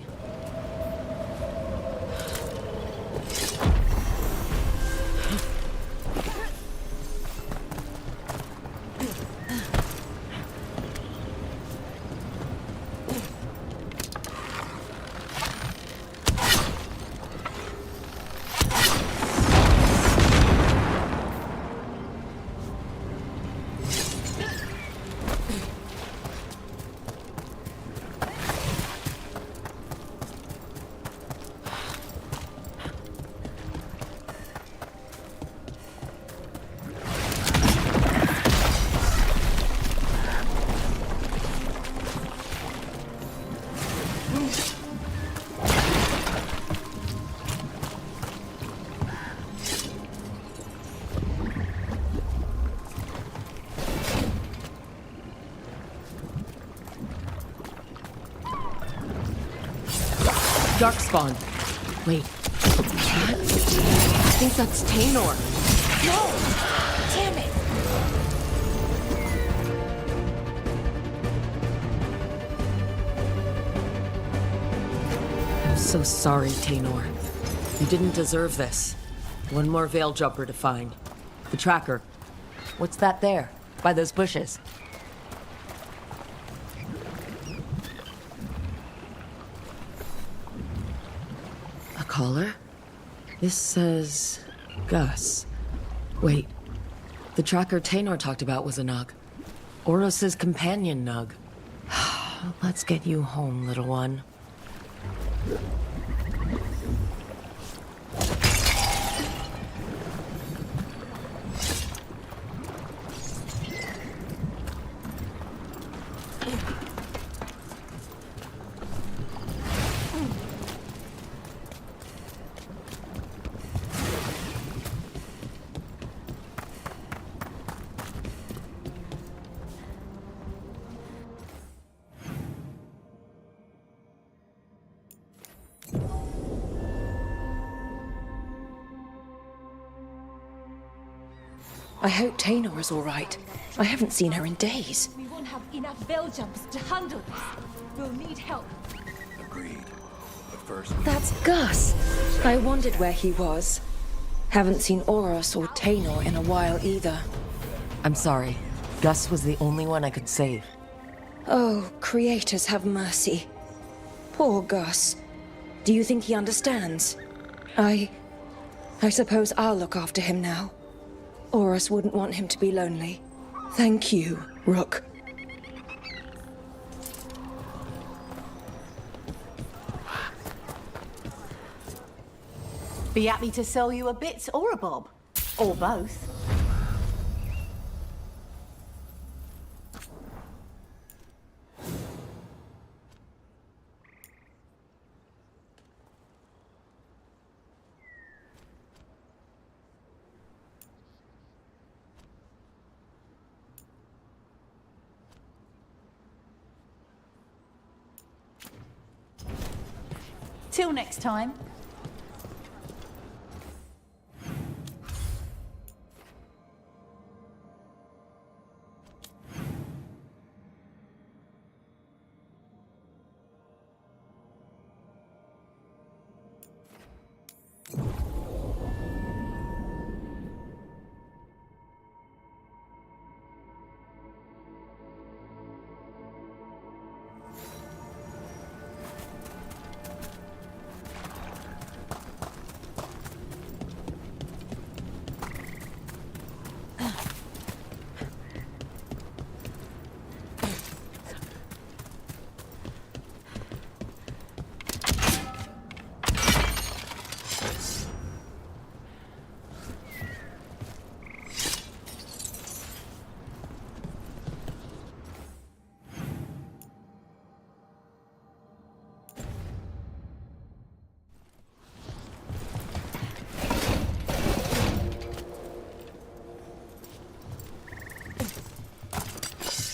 Darkspawn. Wait. I think that's Taynor. No! Damn it! I'm so sorry, Taynor. You didn't deserve this. One more Veil Jumper to find. The tracker. What's that there? By those bushes. Collar? This says Gus. Wait. The tracker Taynor talked about was a Nug. Oros' companion Nug. Let's get you home, little one. I hope Taynor is all right. I haven't seen her in days. We won't have enough Veil Jumpers to handle this. We'll need help. Agreed. But first... That's Gus. I wondered where he was. Haven't seen Oros or Taynor in a while either. I'm sorry. Gus was the only one I could save. Oh, creators have mercy. Poor Gus. Do you think he understands? I suppose I'll look after him now. Horus wouldn't want him to be lonely. Thank you, Rook. Be happy to sell you a bit or a bob. Or both. Till next time.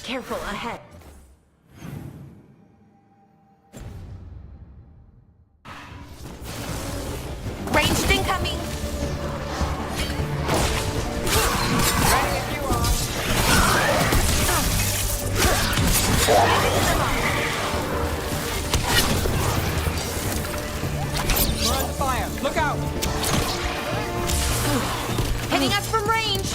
Careful ahead. Ranged incoming! We're on fire. Look out! Hitting us from range!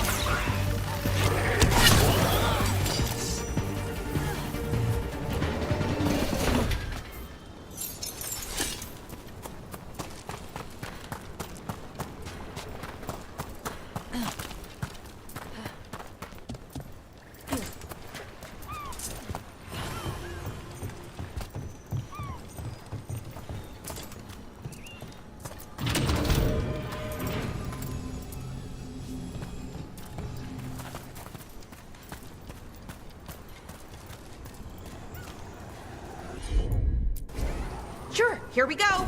Sure, here we go.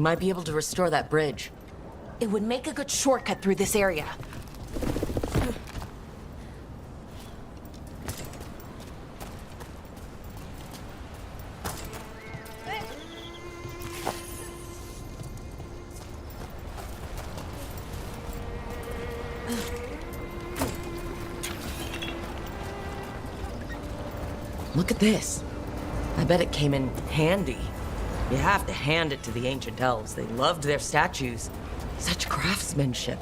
might be able to restore that bridge. It would make a good shortcut through this area. Look at this. I bet it came in handy. You have to hand it to the ancient elves. They loved their statues. Such craftsmanship.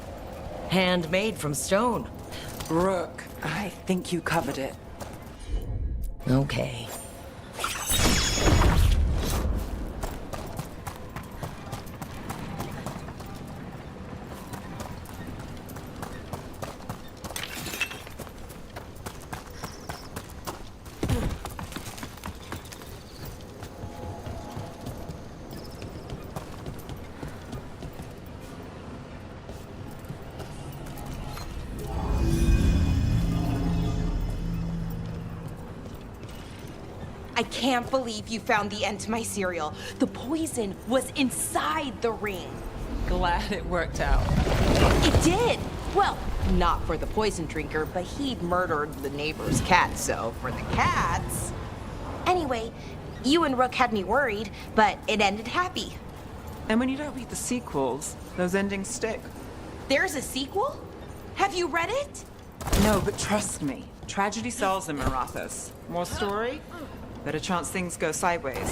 Handmade from stone. Rook, I think you covered it. Okay. I can't believe you found the end to my cereal. The poison was inside the ring. Glad it worked out. It did! Well, not for the poison drinker, but he'd murdered the neighbor's cat, so for the cats... Anyway, you and Rook had me worried, but it ended happy. And when you don't read the sequels, those endings stick. There's a sequel? Have you read it? No, but trust me. Tragedy sells in Marathas. More story? Better chance things go sideways.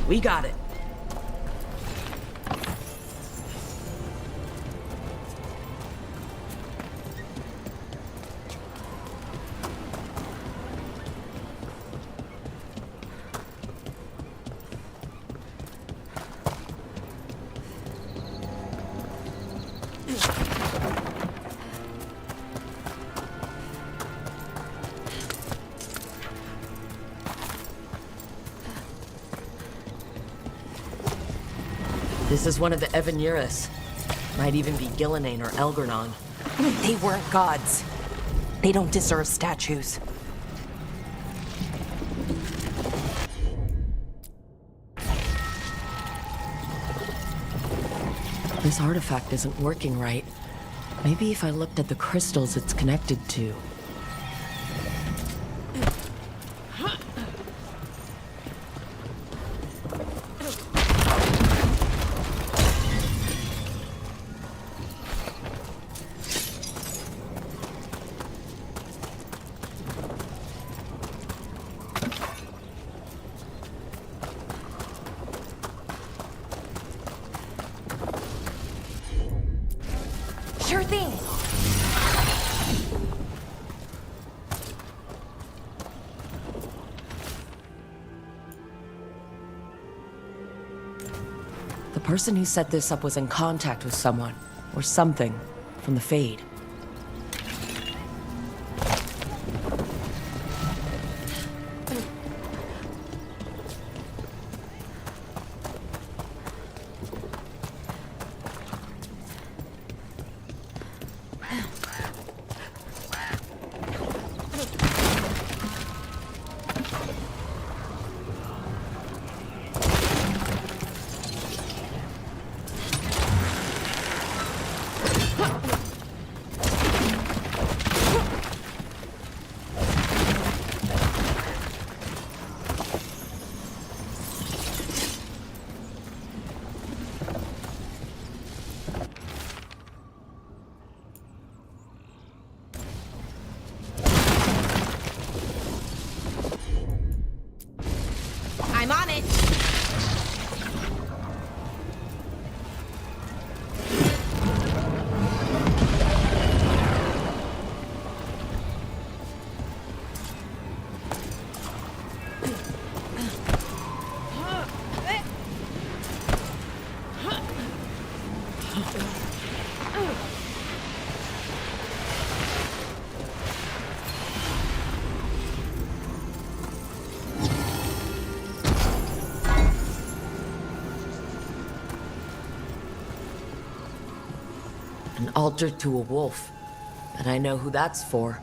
We got it. This is one of the Evanuris. Might even be Gillenane or Elgernon. They weren't gods. They don't deserve statues. This artifact isn't working right. Maybe if I looked at the crystals it's connected to. Sure thing. The person who set this up was in contact with someone, or something, from the Fade. I'm on it. An altar to a wolf. And I know who that's for.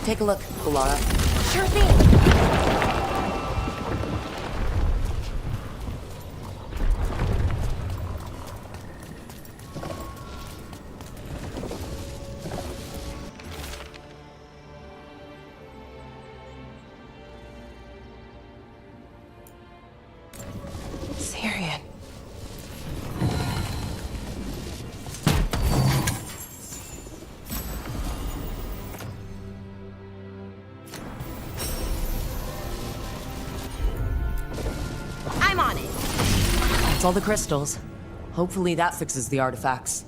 Take a look, Kulara. Sure thing. Syrian. I'm on it. That's all the crystals. Hopefully that fixes the artifacts.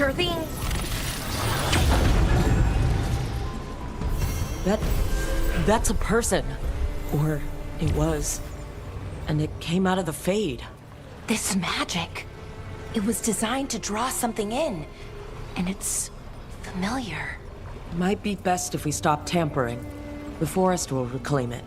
Sure thing. That's a person. Or it was. And it came out of the Fade. This magic. It was designed to draw something in. And it's familiar. Might be best if we stop tampering. The forest will reclaim it.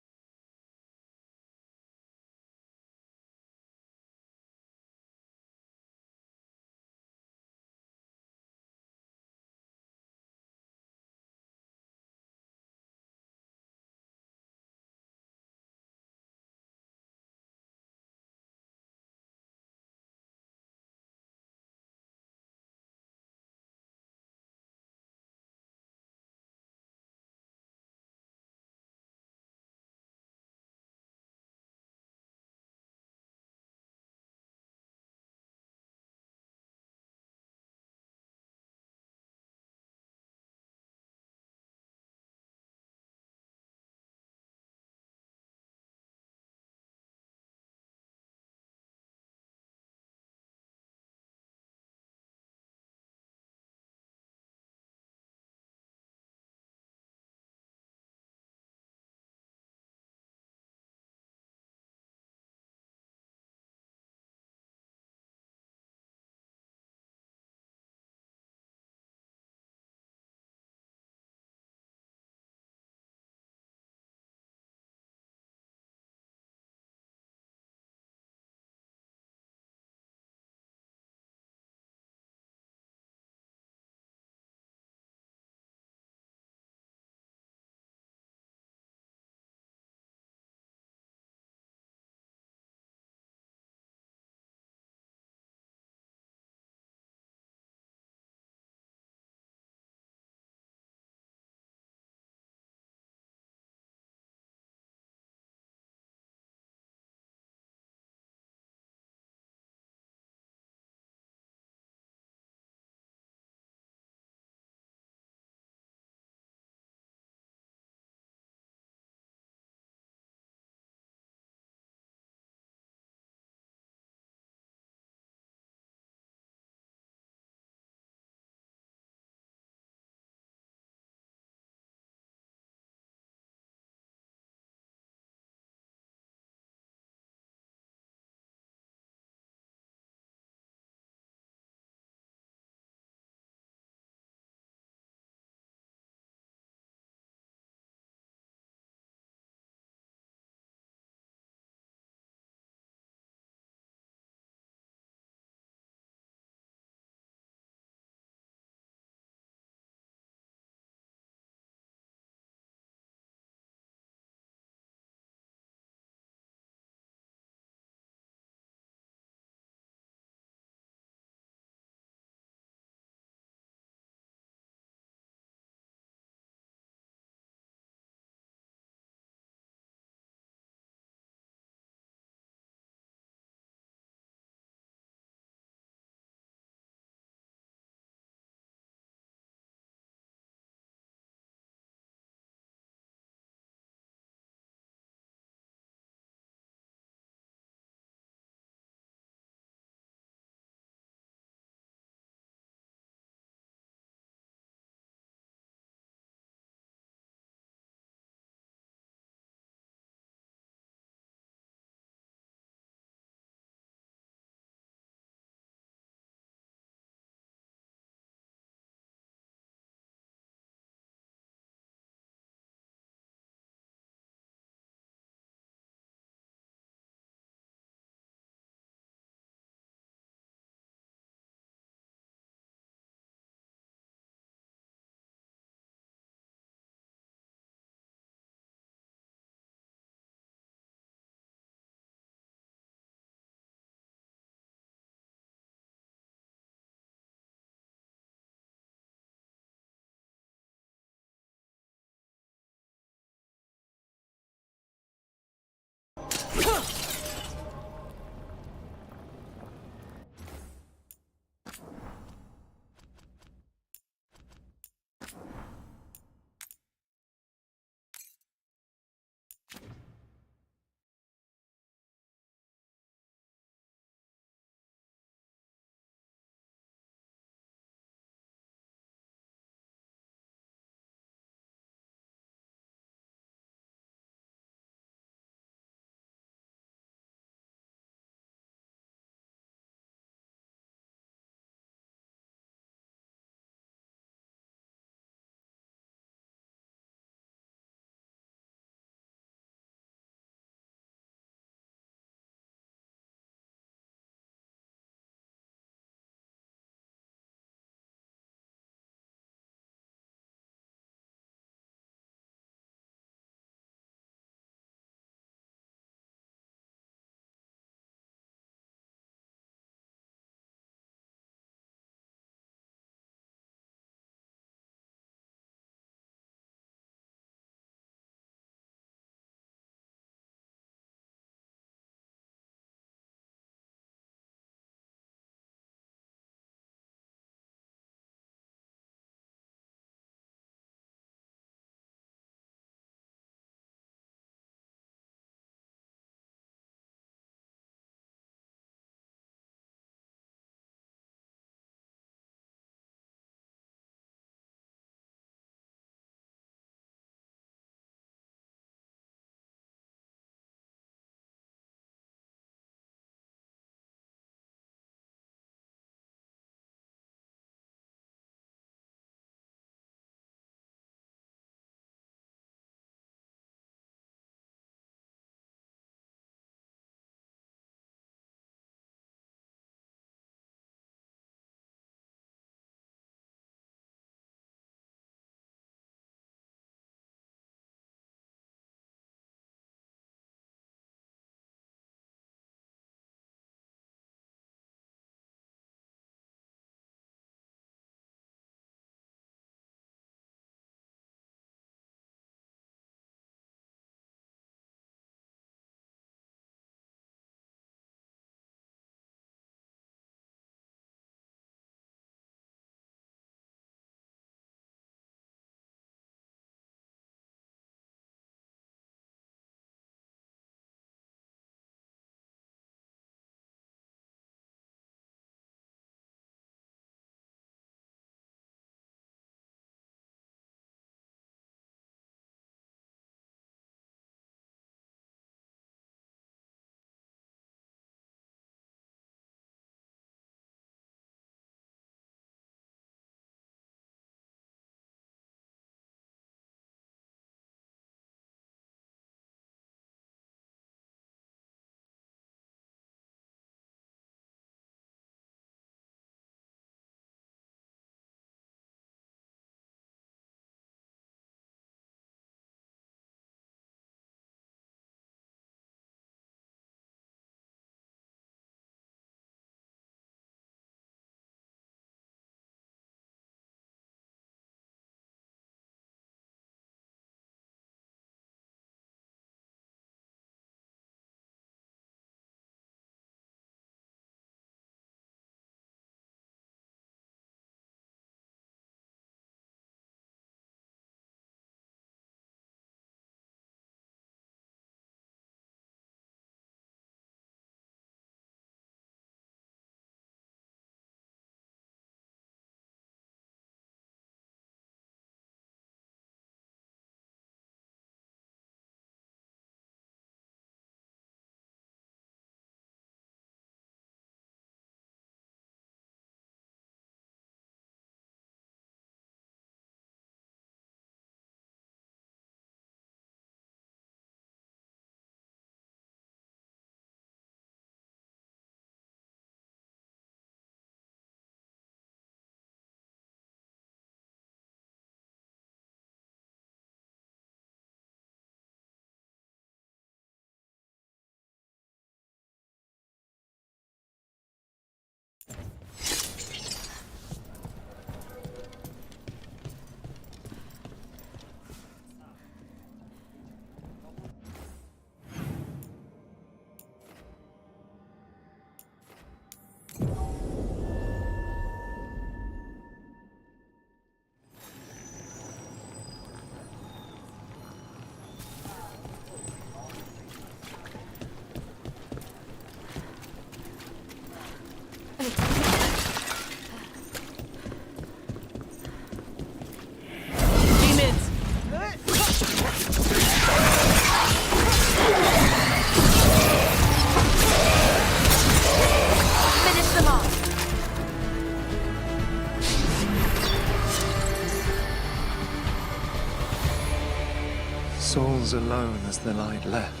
was alone as the light left.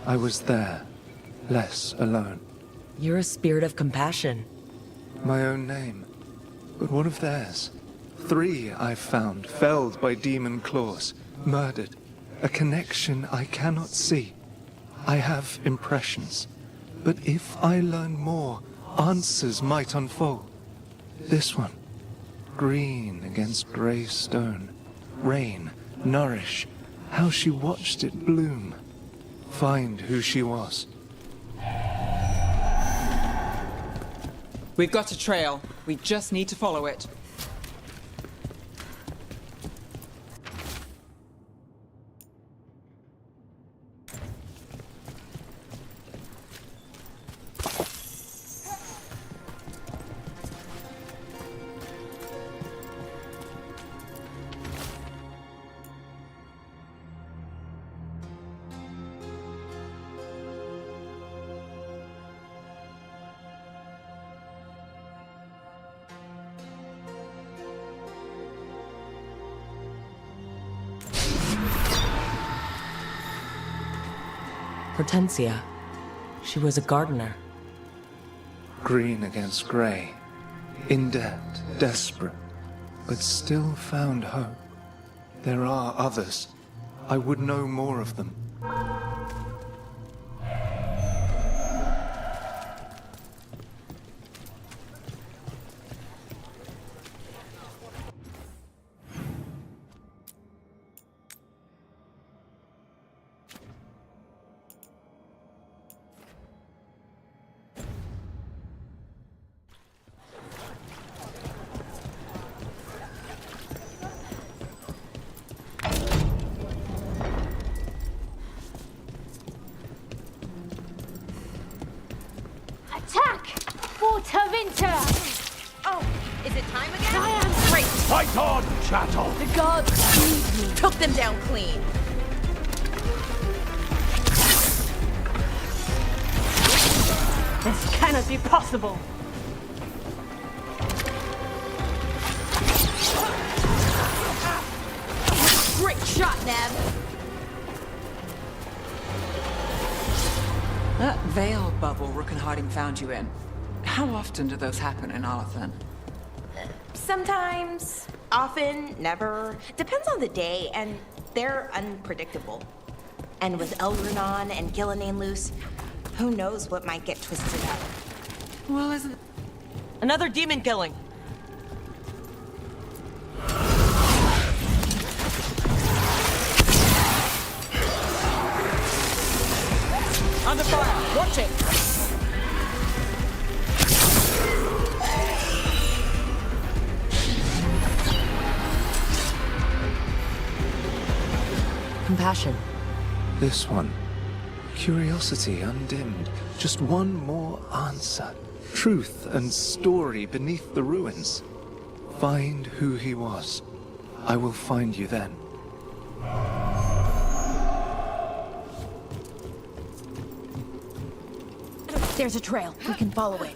I was there, less alone. You're a spirit of compassion. My own name. But what of theirs? 3 I've found, felled by demon claws, murdered. A connection I cannot see. I have impressions. But if I learn more, answers might unfold. This one, green against grey stone. Rain, nourish, how she watched it bloom. Find who she was. We've got a trail. We just need to follow it. Hortensia. She was a gardener. Green against grey. In debt, desperate, but still found hope. There are others. I would know more of them. Attack! Winter! Oh, is it time again? I am great! Fight on, chattel! The gods need me. Took them down clean. This cannot be possible! Great shot, Neve. That veil bubble Rook and Harding found you in. How often do those happen in Arthan? Sometimes, often, never. Depends on the day, and they're unpredictable. And with Elrenon and Gillenane loose, who knows what might get twisted up. Well, isn't... Another demon killing. Under fire! Watch it! Compassion. This one. Curiosity undimmed. Just one more answer. Truth and story beneath the ruins. Find who he was. I will find you then. There's a trail. We can follow it.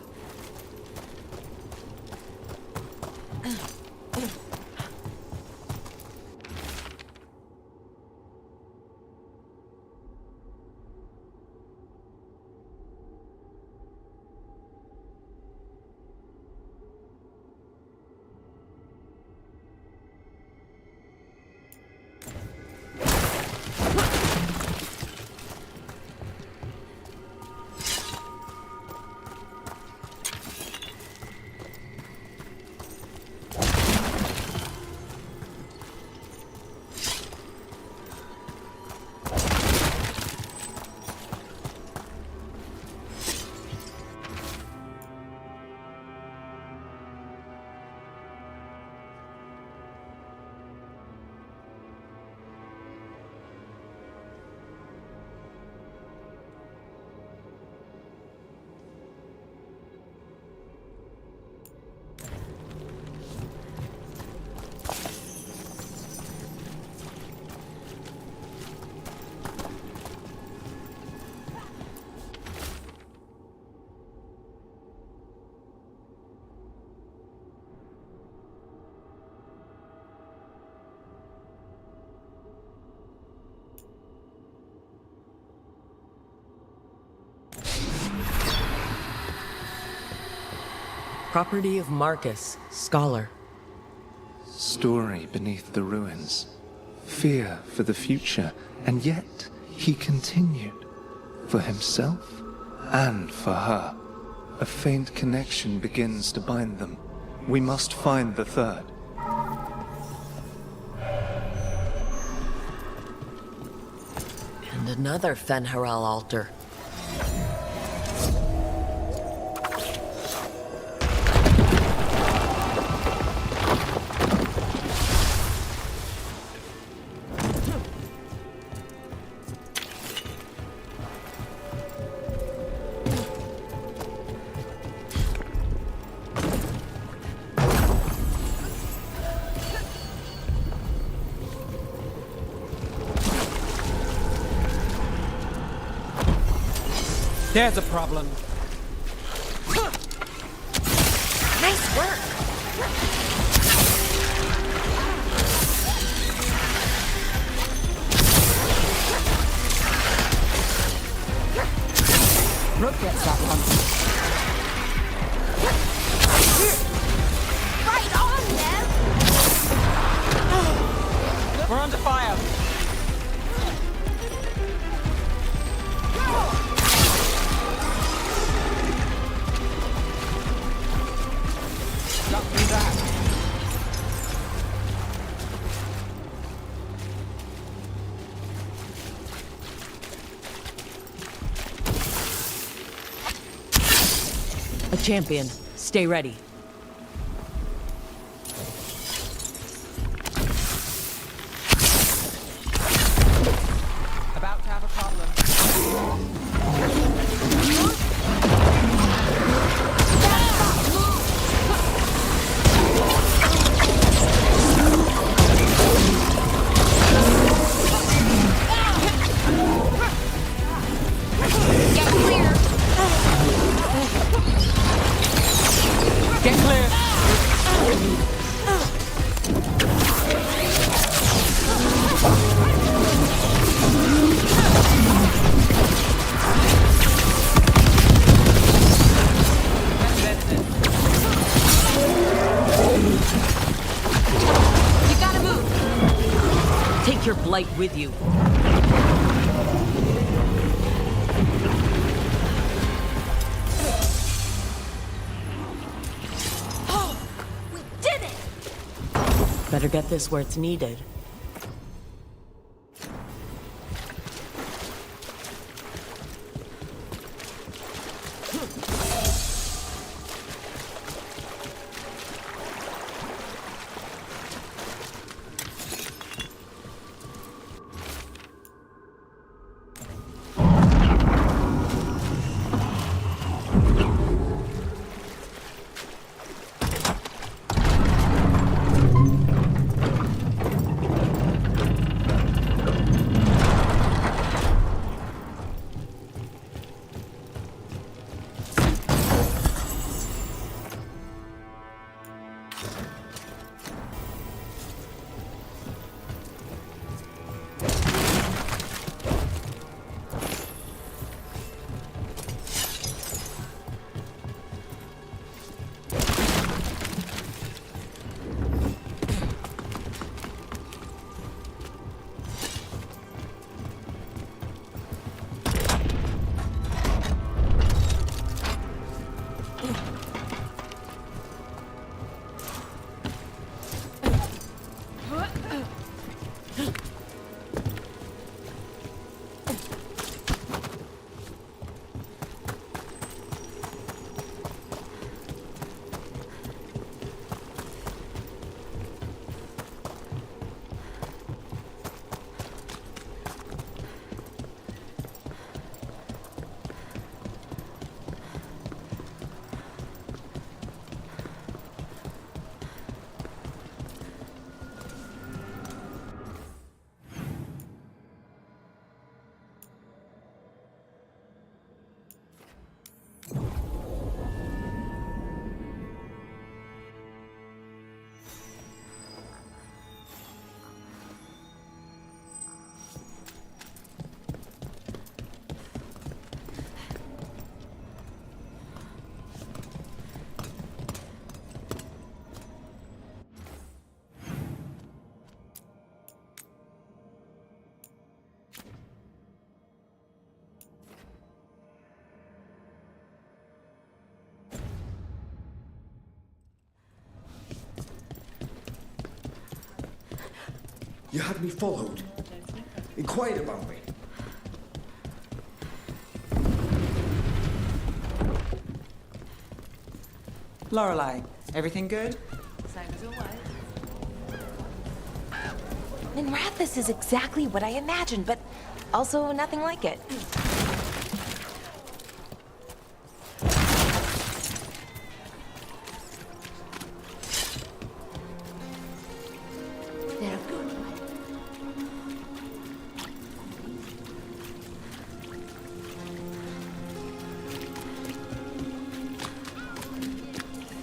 Property of Marcus, scholar. Story beneath the ruins. Fear for the future, and yet he continued. For himself and for her. A faint connection begins to bind them. We must find the third. And another Fen'Harel altar. There's a problem. Nice work. Rook gets that one. Right on, Neve! We're under fire. Got through that. A champion. Stay ready. About to have a problem. Get clear. Get clear. You gotta move. Take your blight with you. We did it. Better get this where it's needed. You had me followed. Inquired about me. Lorelei, everything good? Same as always. Minrathous is exactly what I imagined, but also nothing like it. They're good.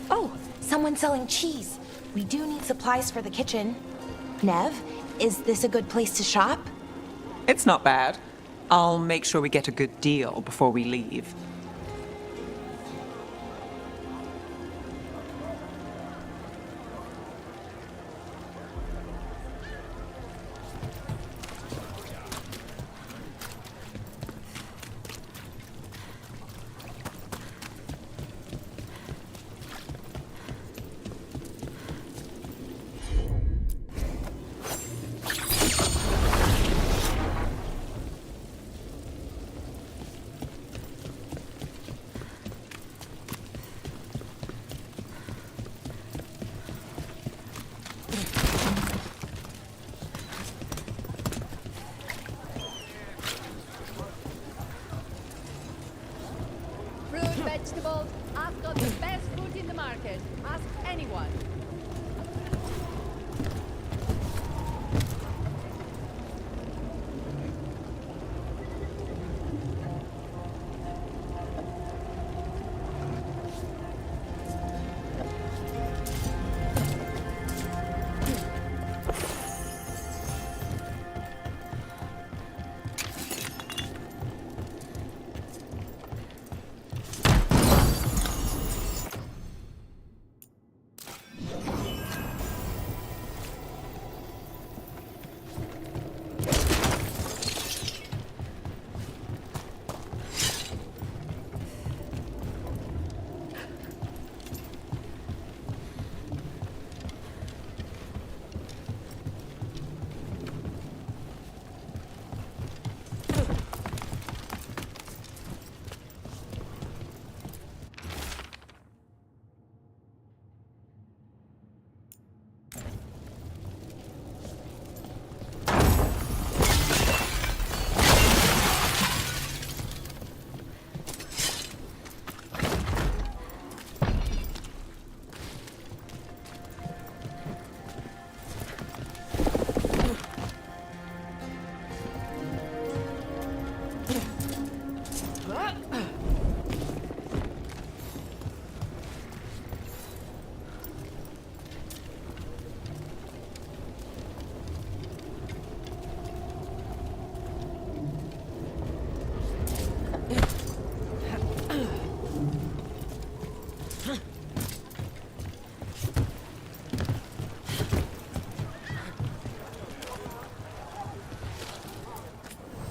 Oh, someone's selling cheese. We do need supplies for the kitchen. Neve, is this a good place to shop? It's not bad. I'll make sure we get a good deal before we leave. Vegetables. I've got the best fruit in the market. Ask anyone.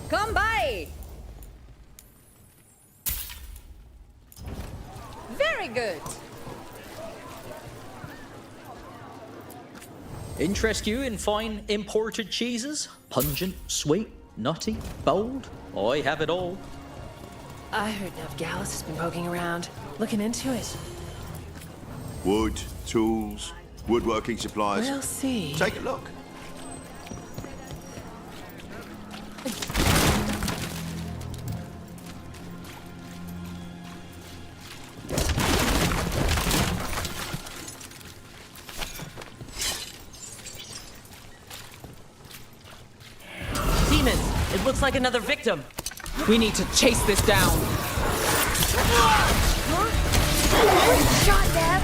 Come by! Very good. Interest you in fine imported cheeses? Pungent, sweet, nutty, bold? I have it all. I heard Neve Gallus has been poking around, looking into it. Wood, tools, woodworking supplies. We'll see. Take a look. Demons! It looks like another victim. We need to chase this down. Shot, Neve!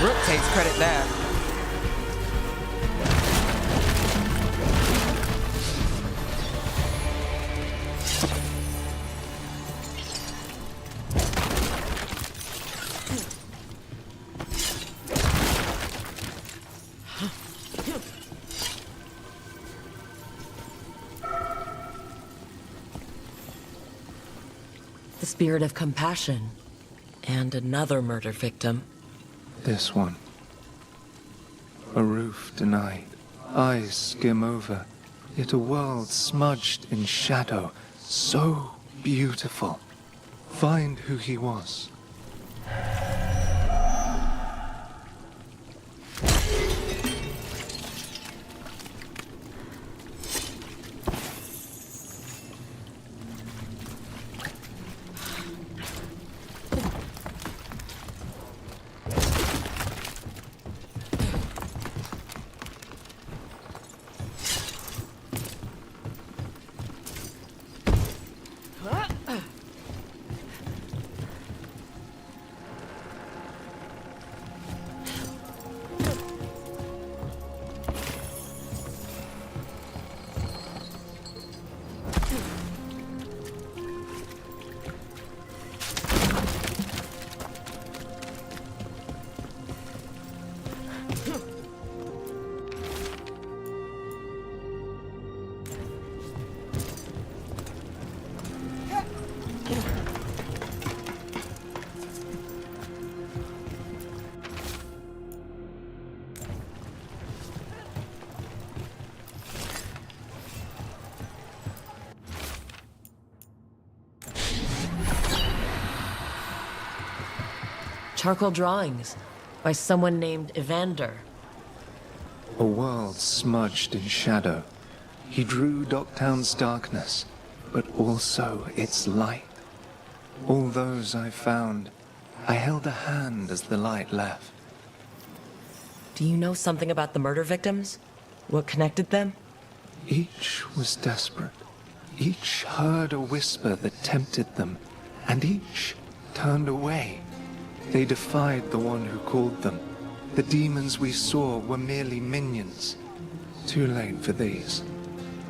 Rook takes credit there. The spirit of compassion. And another murder victim. This one. A roof denied, eyes skim over, yet a world smudged in shadow, so beautiful. Find who he was. Charcoal drawings by someone named Evander. A world smudged in shadow. He drew Docktown's darkness, but also its light. All those I found, I held a hand as the light left. Do you know something about the murder victims? What connected them? Each was desperate. Each heard a whisper that tempted them, and each turned away. They defied the one who called them. The demons we saw were merely minions. Too late for these.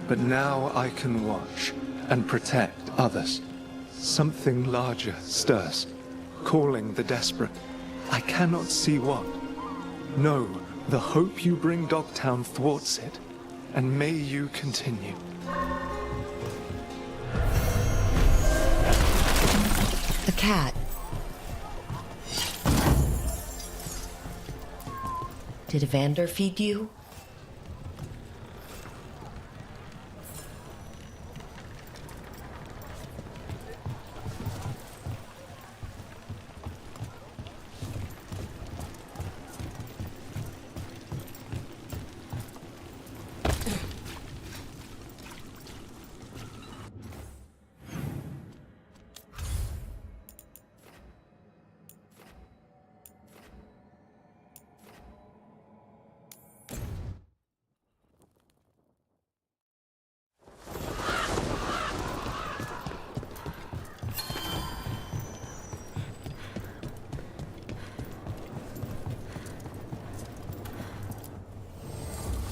But now I can watch and protect others. Something larger stirs, calling the desperate. I cannot see what. No, the hope you bring Dogtown thwarts it, and may you continue. The cat. Did Evander feed you?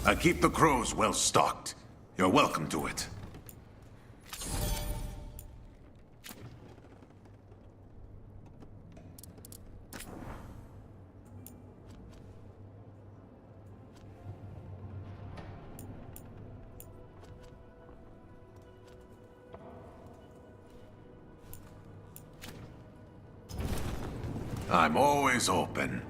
I keep the crows well stocked. You're welcome to it. I'm always open.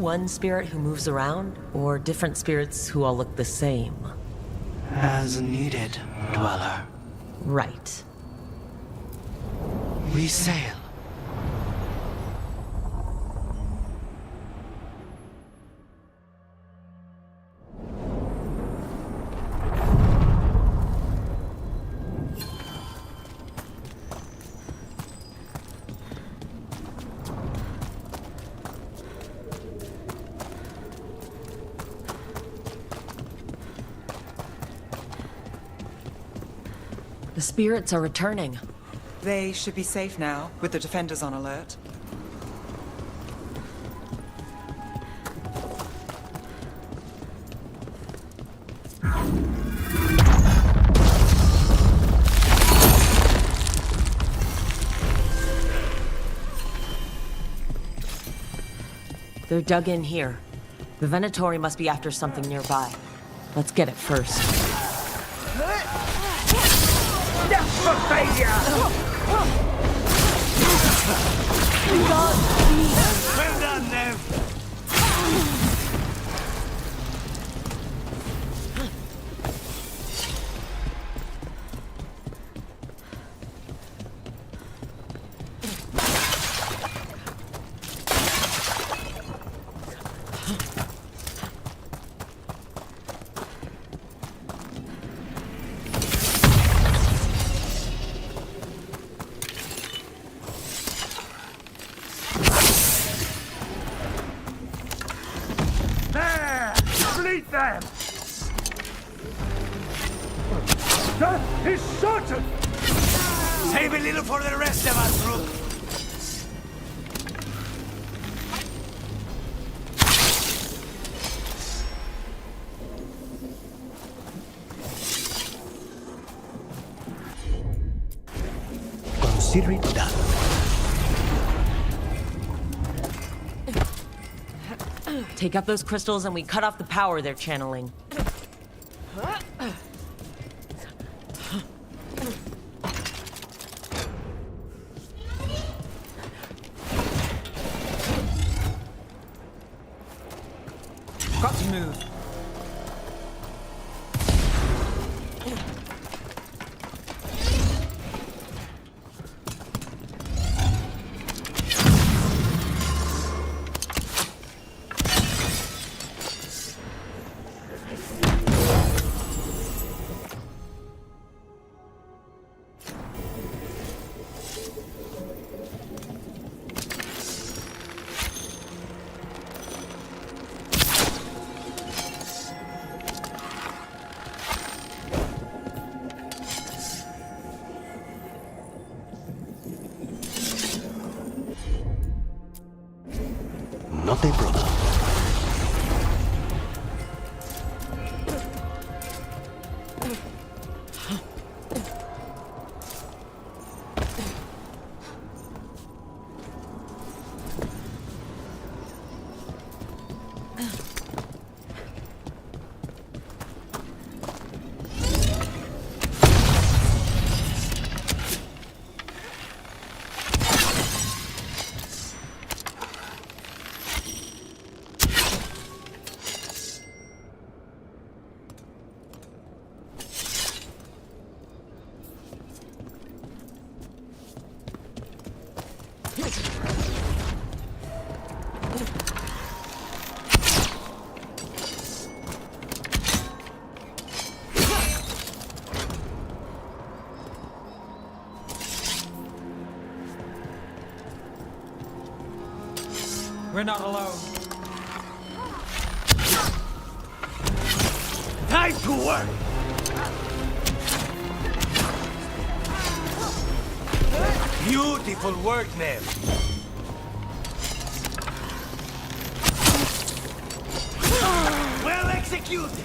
one spirit who moves around, or different spirits who all look the same? As needed, Dweller. Right. We sail. The spirits are returning. They should be safe now, with the defenders on alert. They're dug in here. The Venatori must be after something nearby. Let's get it first. Death for failure! Well done, Neve. Bleed them! That is certain! Save a little for the rest of us, Rook. Consider it done. Take out those crystals and we cut off the power they're channeling. Got to move. Not a problem. We're not alone. Time to work! Beautiful work, Neve. Well executed!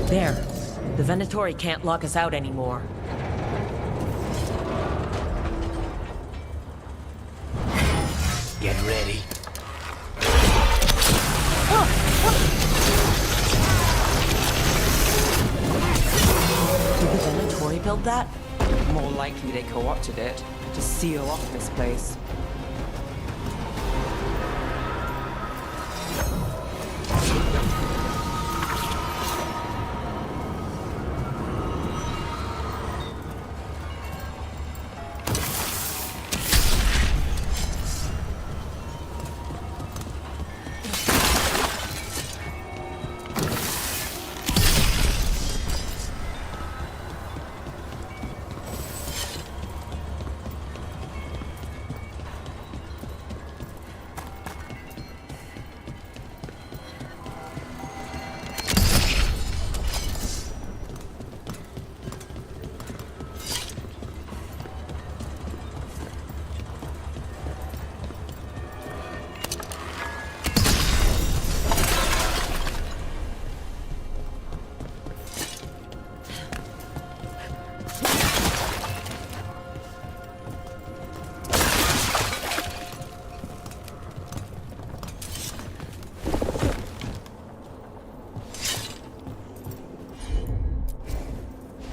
There. The Venatori can't lock us out anymore. Get ready. that? More likely they co-opted it to seal off this place.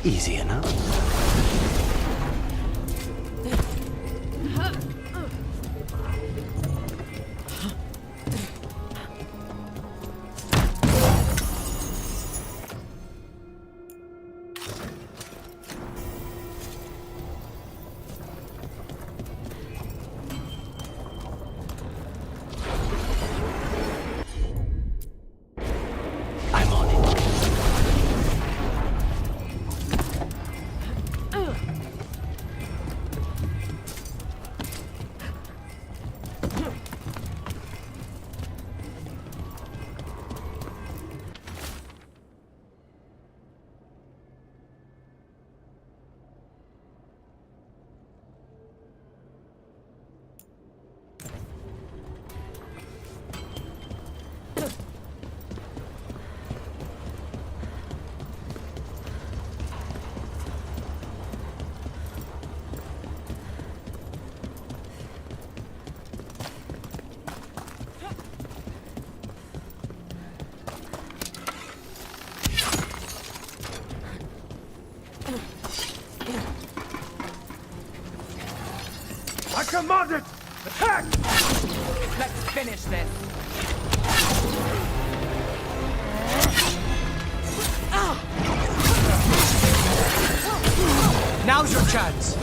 Easy enough. I command it! Attack! Let's finish this. Now's your chance!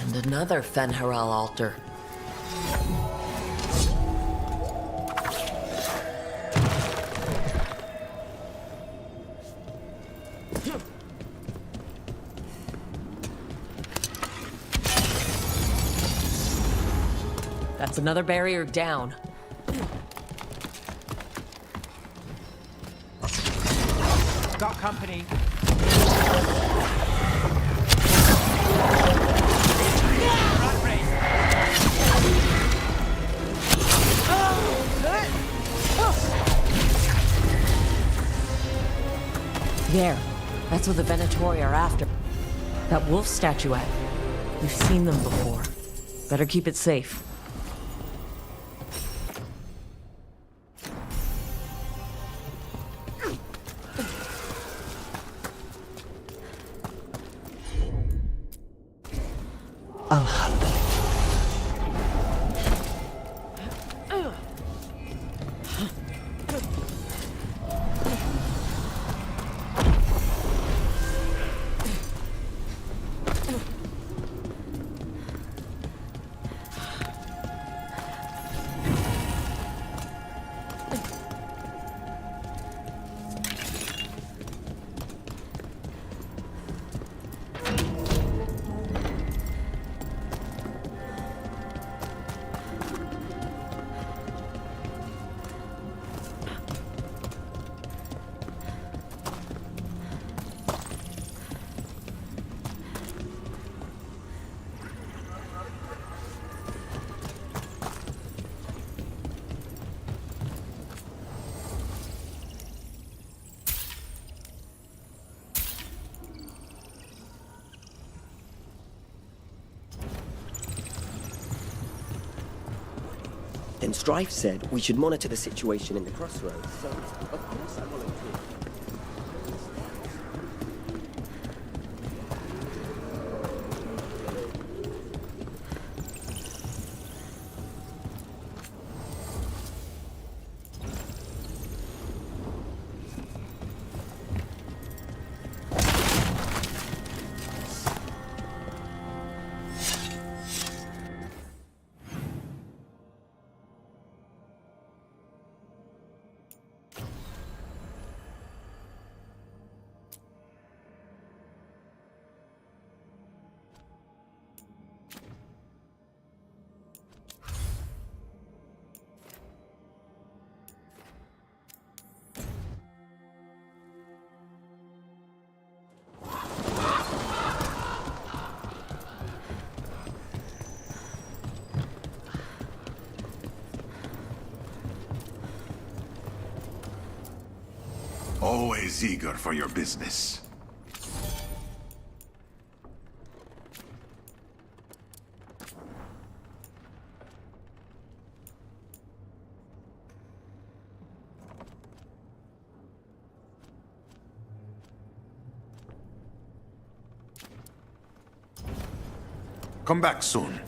And another Fen'Harel altar. That's another barrier down. Got company. There. That's what the Venatori are after. That wolf statuette. We've seen them before. Better keep it safe. Then Strife said we should monitor the situation in the crossroads, so of course I volunteered. Always eager for your business. Come back soon.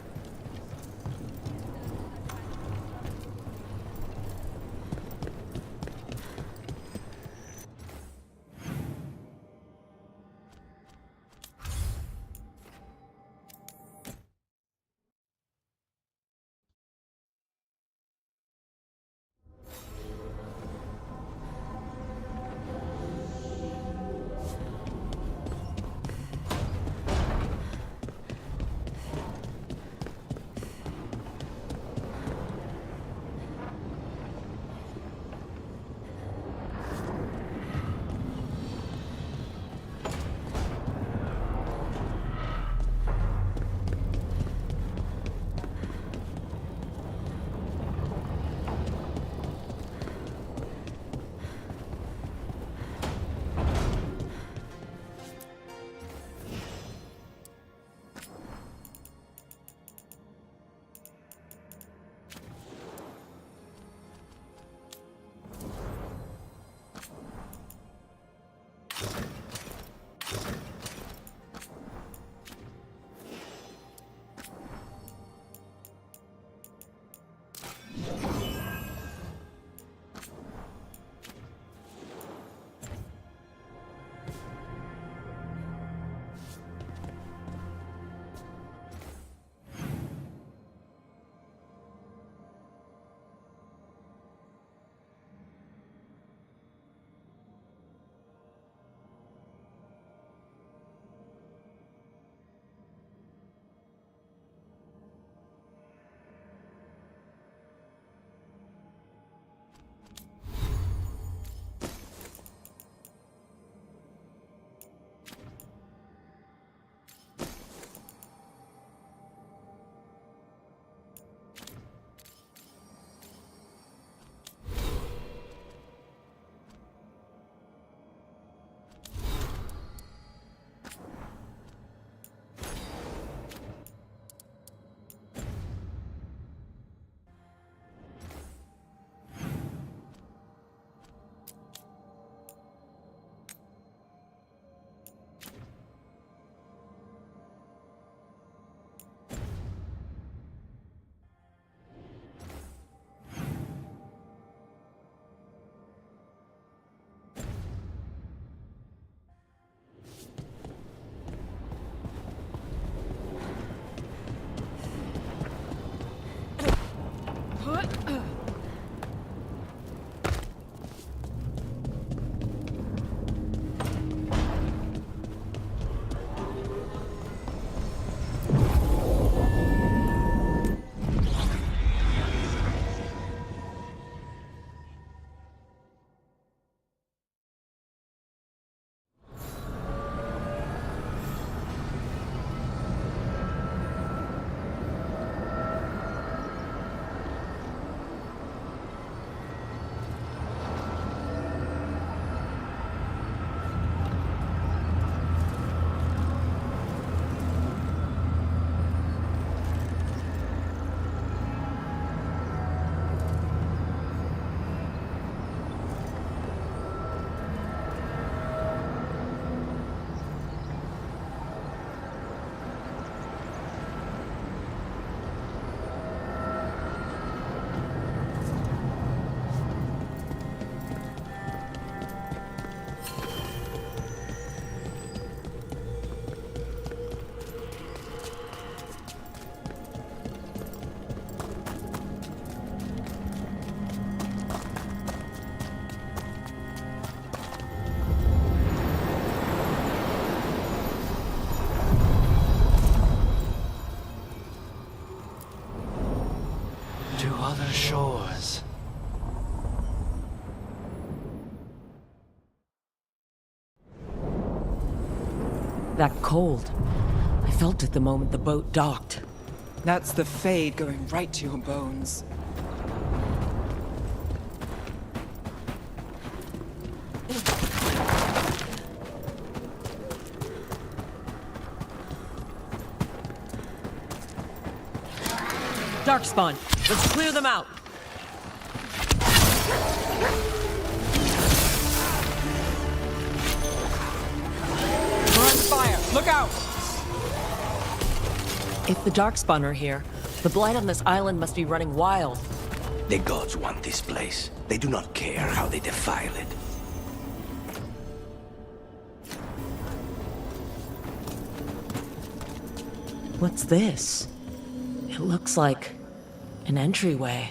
shores. That cold. I felt it the moment the boat docked. That's the Fade going right to your bones. Darkspawn, let's clear them out. We're on fire! Look out! If the Darkspawn are here, the blight on this island must be running wild. The gods want this place. They do not care how they defile it. What's this? It looks like an entryway.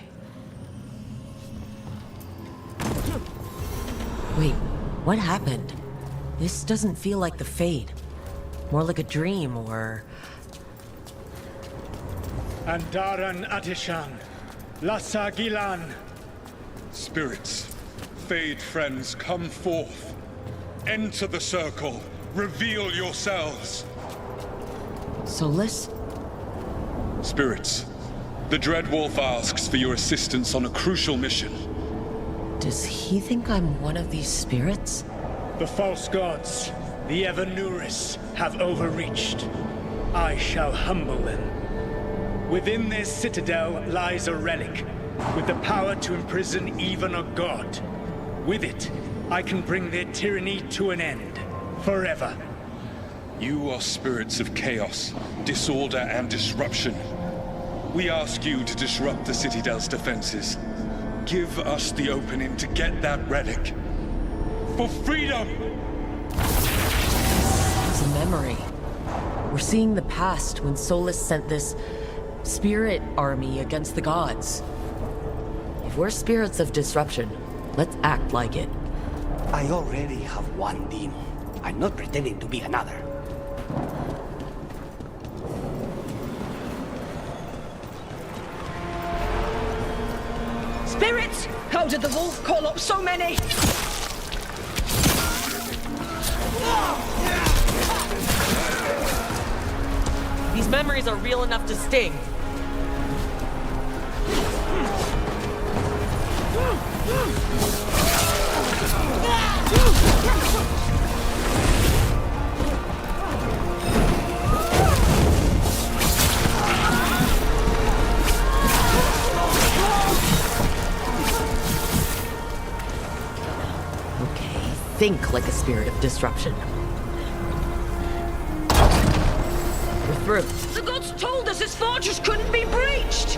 Wait, what happened? This doesn't feel like the Fade. More like a dream, or... Andaran Atishan, Lassa Gilan. Spirits, Fade friends, come forth. Enter the circle. Reveal yourselves. Soulless? Spirits, the Dread Wolf asks for your assistance on a crucial mission. Does he think I'm one of these spirits? The false gods, the Evanuris, have overreached. I shall humble them. Within this citadel lies a relic, with the power to imprison even a god. With it, I can bring their tyranny to an end, forever. You are spirits of chaos, disorder, and disruption. We ask you to disrupt the Citadel's defenses. Give us the opening to get that relic. For freedom! It's a memory. We're seeing the past when Solus sent this spirit army against the gods. If we're spirits of disruption, let's act like it. I already have one demon. I'm not pretending to be another. Spirits! How did the wolf call up so many? These memories are real enough to sting. Think like a spirit of disruption. We're through. The gods told us this fortress couldn't be breached!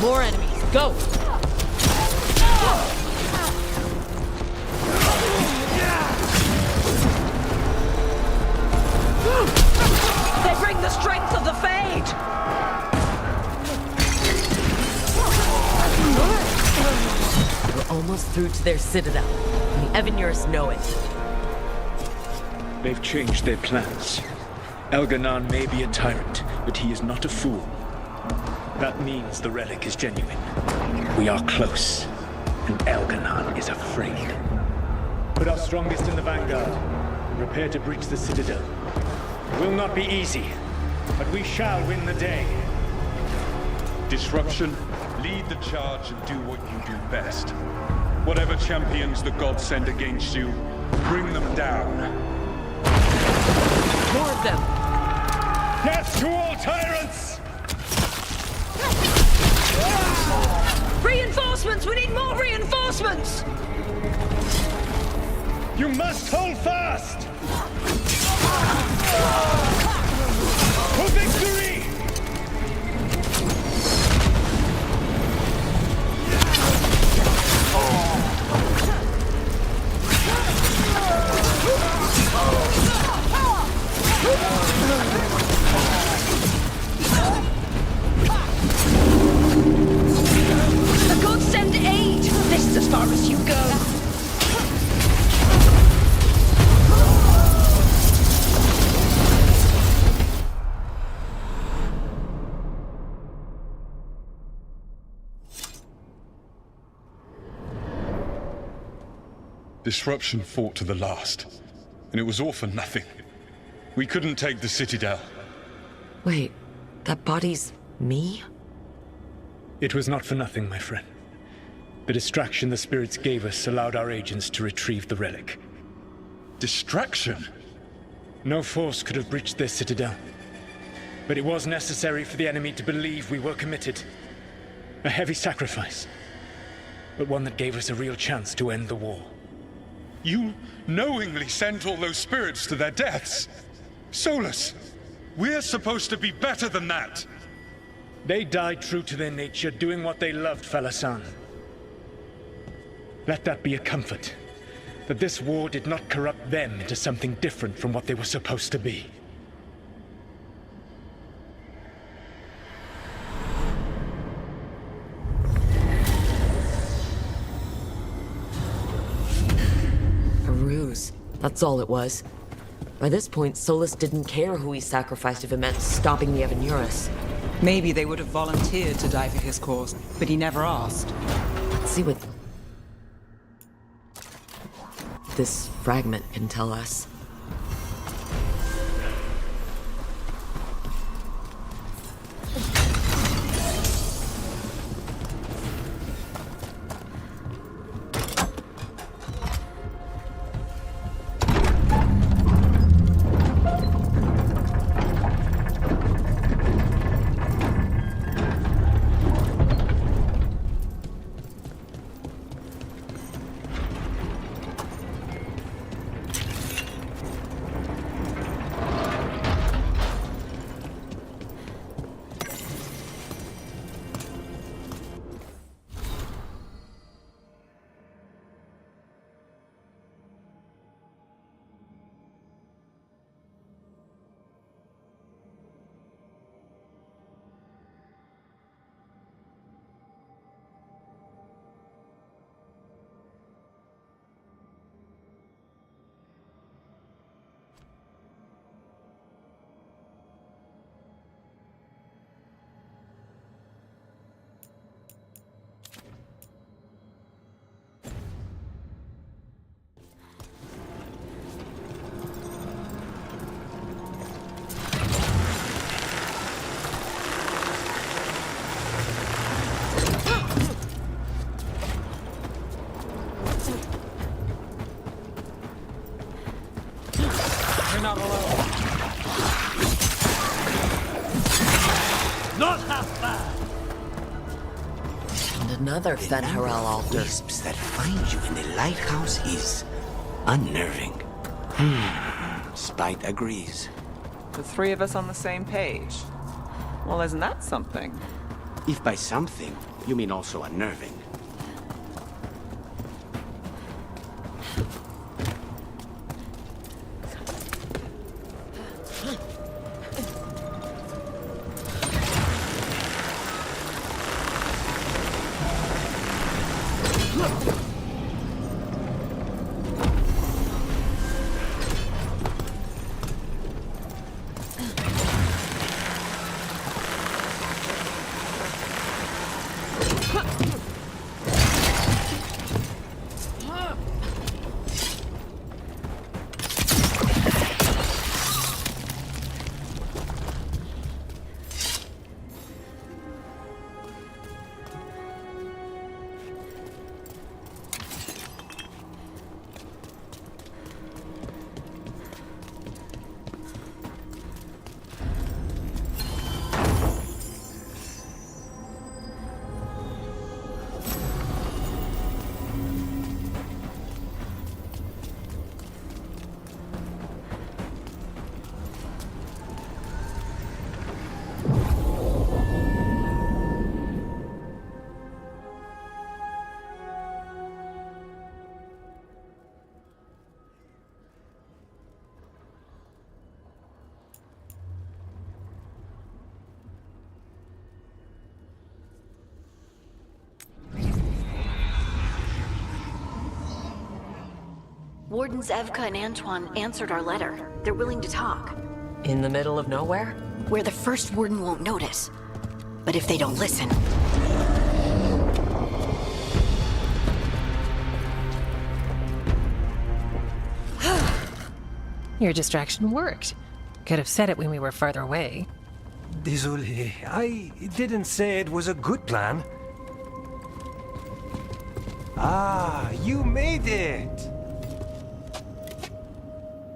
More enemies, go! They bring the strength of the Fade! We're almost through to their citadel, and the Evanuris know it. They've changed their plans. Elganon may be a tyrant, but he is not a fool. That means the relic is genuine. We are close, and Elganon is afraid. Put our strongest in the vanguard, and prepare to breach the citadel. It will not be easy, but we shall win the day. Disruption, lead the charge and do what you do best. Whatever champions the gods send against you, bring them down. More of them! Death to all tyrants! Reinforcements! We need more reinforcements! You must hold fast! For victory! Disruption fought to the last, and it was all for nothing. We couldn't take the Citadel. Wait, that body's me? It was not for nothing, my friend. The distraction the spirits gave us allowed our agents to retrieve the relic. Distraction? No force could have breached this Citadel. But it was necessary for the enemy to believe we were committed. A heavy sacrifice, but one that gave us a real chance to end the war. You knowingly sent all those spirits to their deaths? Solus, we're supposed to be better than that! They died true to their nature, doing what they loved, Falasan. Let that be a comfort, that this war did not corrupt them into something different from what they were supposed to be. That's all it was. By this point, Solus didn't care who he sacrificed if it meant stopping the Evanurus. Maybe they would have volunteered to die for his cause, but he never asked. Let's see what this fragment can tell us. Not alone. Not half bad. And another Fen'Harel altar. Wisps that find you in the lighthouse is unnerving. Spite agrees. The three of us on the same page. Well, isn't that something? If by something, you mean also unnerving. Wardens Evka and Antoine answered our letter. They're willing to talk. In the middle of nowhere? Where the first warden won't notice. But if they don't listen... Your distraction worked. Could have said it when we were farther away. Désolé, I didn't say it was a good plan. Ah, you made it!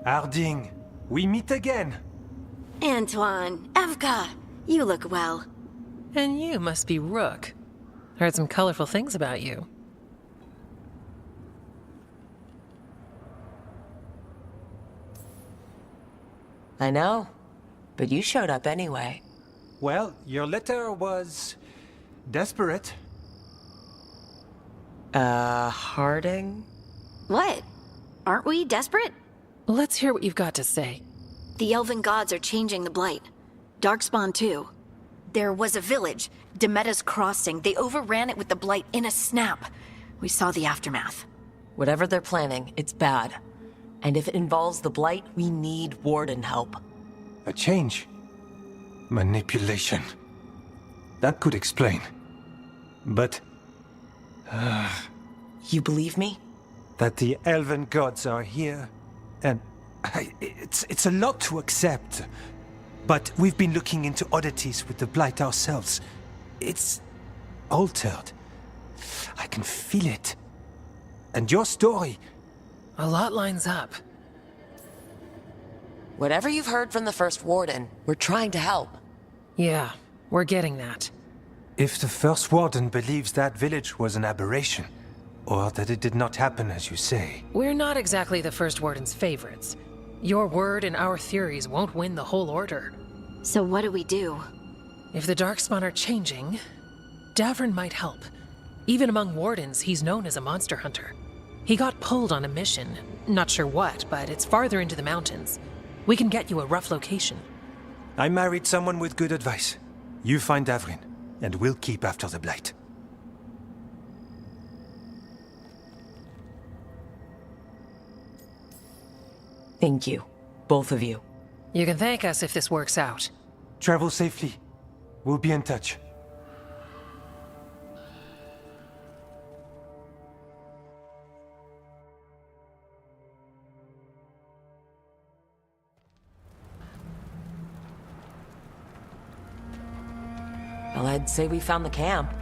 Harding, we meet again. Antoine, Evka, you look well. And you must be Rook. Heard some colorful things about you. I know, but you showed up anyway. Well, your letter was... desperate. Harding? What? Aren't we desperate? Let's hear what you've got to say. The Elven gods are changing the Blight. Darkspawn too. There was a village, Demeta's Crossing. They overran it with the Blight in a snap. We saw the aftermath. Whatever they're planning, it's bad. And if it involves the Blight, we need Warden help. A change. Manipulation. That could explain. But... You believe me? That the Elven gods are here, and... it's a lot to accept. But we've been looking into oddities with the Blight ourselves. It's... altered. I can feel it. And your story... A lot lines up. Whatever you've heard from the First Warden, we're trying to help. Yeah, we're getting that. If the First Warden believes that village was an aberration, or that it did not happen as you say... We're not exactly the First Warden's favorites. Your word and our theories won't win the whole order. So what do we do? If the Darkspawn are changing, Davrin might help. Even among Wardens, he's known as a monster hunter. He got pulled on a mission. Not sure what, but it's farther into the mountains. We can get you a rough location. I married someone with good advice. You find Davrin, and we'll keep after the Blight. Thank you. Both of you. You can thank us if this works out. Travel safely. We'll be in touch. Well, I'd say we found the camp.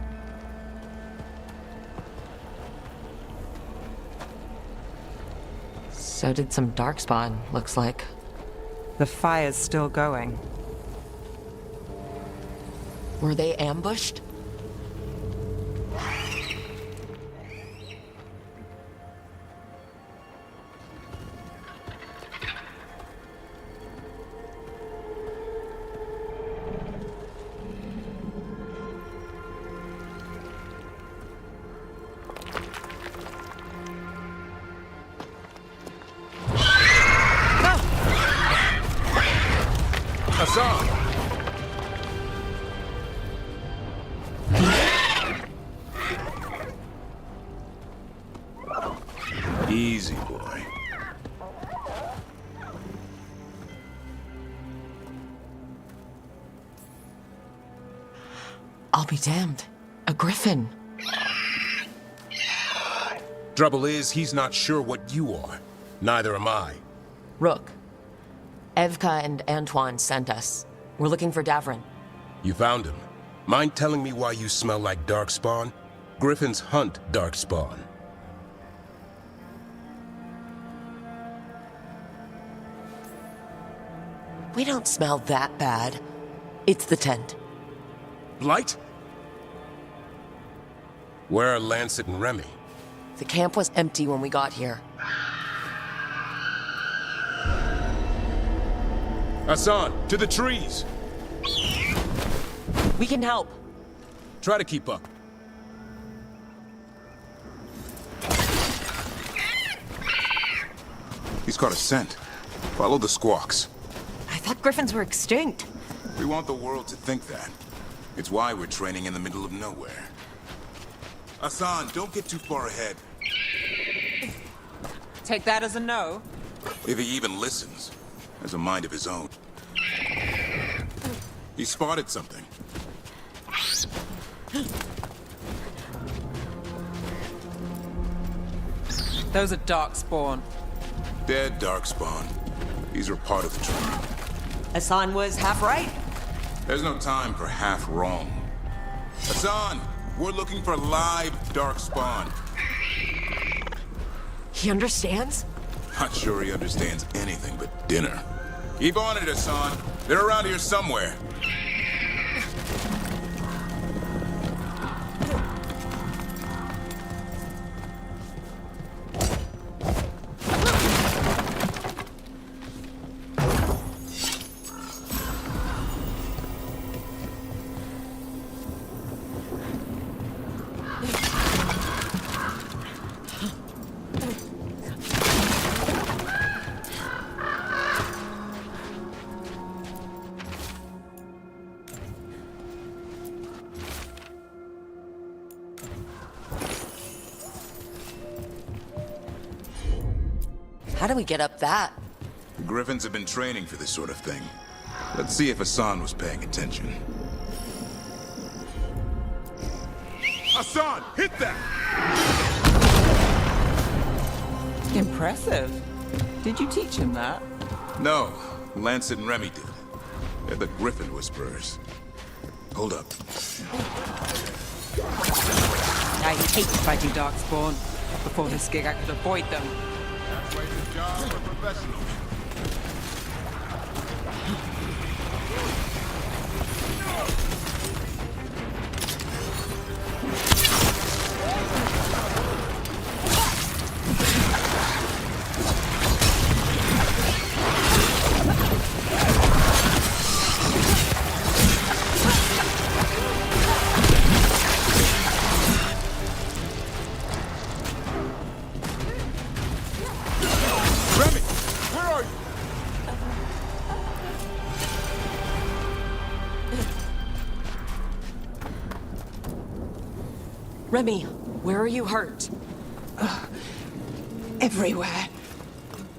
So did some Darkspawn, looks like. The fire's still going. Were they ambushed? Easy, boy. I'll be damned. A griffin. Trouble is, he's not sure what you are. Neither am I. Rook. Evka and Antoine sent us. We're looking for Davrin. You found him. Mind telling me why you smell like Darkspawn? Griffins hunt Darkspawn. We don't smell that bad. It's the tent. Blight? Where are Lancet and Remy? The camp was empty when we got here. Hassan, to the trees! We can help. Try to keep up. He's got a scent. Follow the squawks. I thought griffins were extinct. We want the world to think that. It's why we're training in the middle of nowhere. Hassan, don't get too far ahead. Take that as a no. If he even listens, has a mind of his own. He spotted something. Those are Darkspawn. Dead Darkspawn. These are part of the training. Hassan was half right. There's no time for half wrong. Hassan, we're looking for live Darkspawn. He understands? Not sure he understands anything but dinner. Keep on it, Hassan. They're around here somewhere. How do we get up that? The Griffins have been training for this sort of thing. Let's see if Hassan was paying attention. Hassan, hit that! Impressive. Did you teach him that? No, Lancet and Remy did. They're the Griffin Whisperers. Hold up. I hate fighting Darkspawn. Before this gig, I could avoid them. That's why it's a job for professionals. Remy, where are you hurt? Everywhere.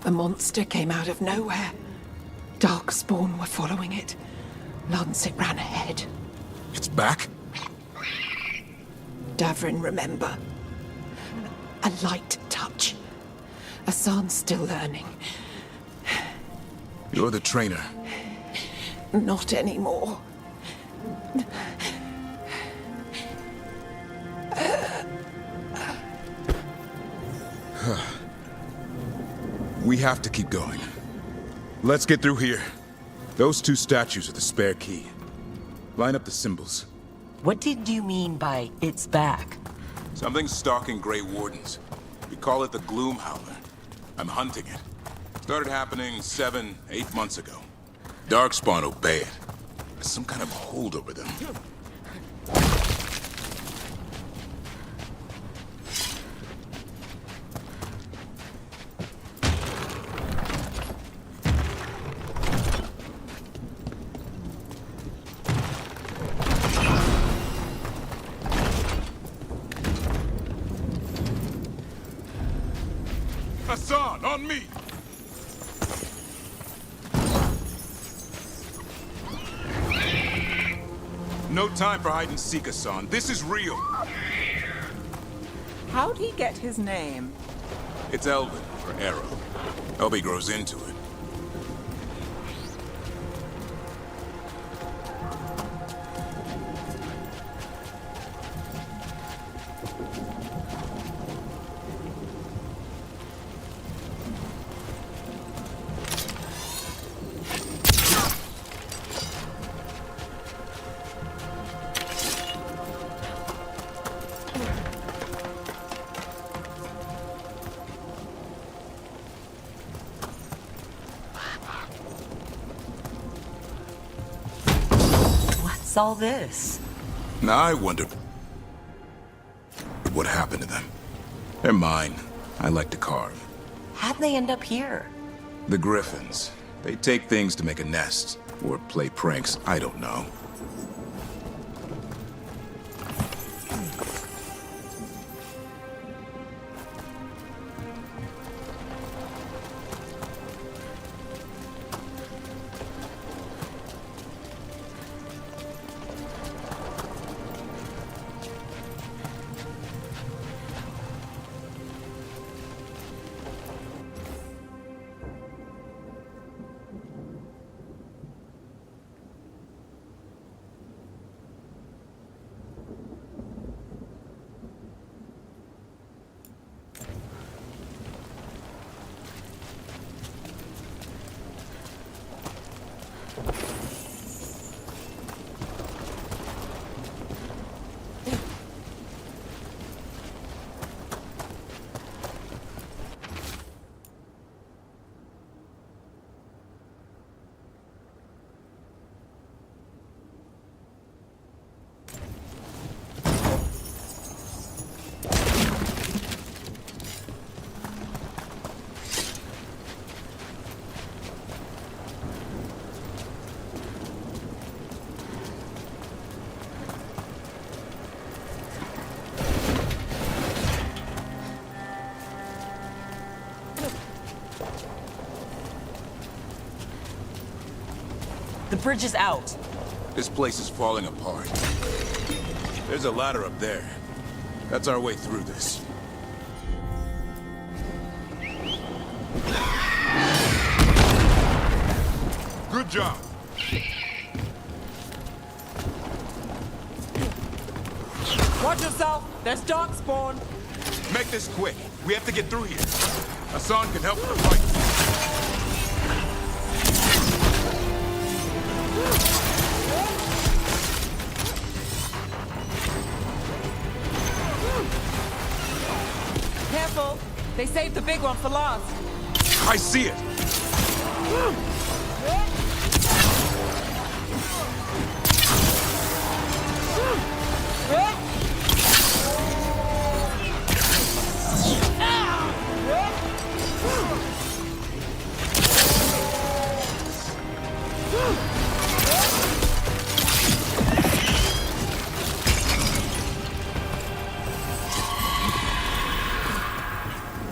The monster came out of nowhere. Darkspawn were following it. Lancet ran ahead. It's back? Davrin, remember. A light touch. Hassan's still learning. You're the trainer. Not anymore. We have to keep going. Let's get through here. Those two statues are the spare key. Line up the symbols. What did you mean by it's back? Something's stalking Grey Wardens. We call it the Gloom Howler. I'm hunting it. Started happening 7, 8 months ago. Darkspawn obey it. There's some kind of hold over them. Hassan, on me! No time for hide and seek, Hassan. This is real. How'd he get his name? It's Elvin, for Arrow. Hope he grows into it. What's all this? Now I wonder what happened to them. They're mine. I like to carve. How'd they end up here? The Griffins. They take things to make a nest. Or play pranks, I don't know. The bridge is out. This place is falling apart. There's a ladder up there. That's our way through this. Good job. Watch yourself! There's darkspawn! Make this quick. We have to get through here. Hassan can help with the fight. Careful! They saved the big one for last. I see it.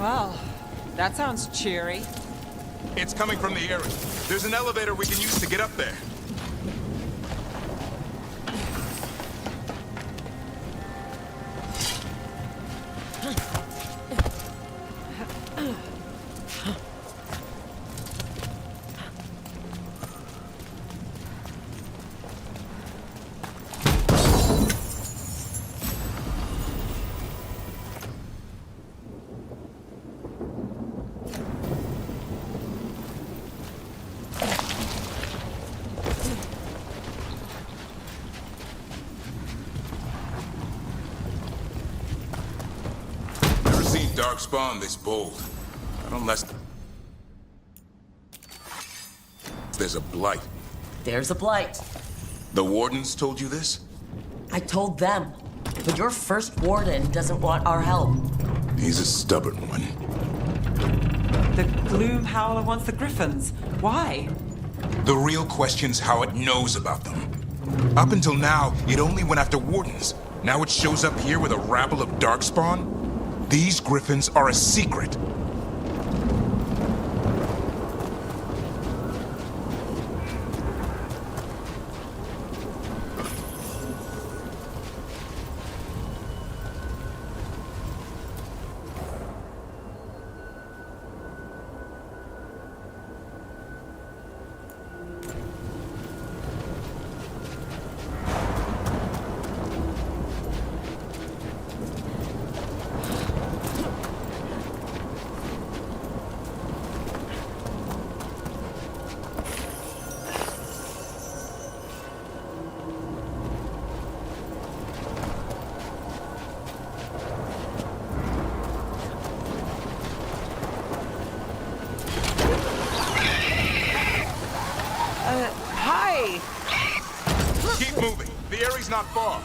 Well, that sounds cheery. It's coming from the area. There's an elevator we can use to get up there. Darkspawn this bold. Not unless there's a blight. There's a blight. The wardens told you this? I told them. But your first warden doesn't want our help. He's a stubborn one. The Gloom Howler wants the Griffins. Why? The real question's how it knows about them. Up until now, it only went after wardens. Now it shows up here with a rabble of Darkspawn? These Griffins are a secret. Hi! Keep moving. The area's not far.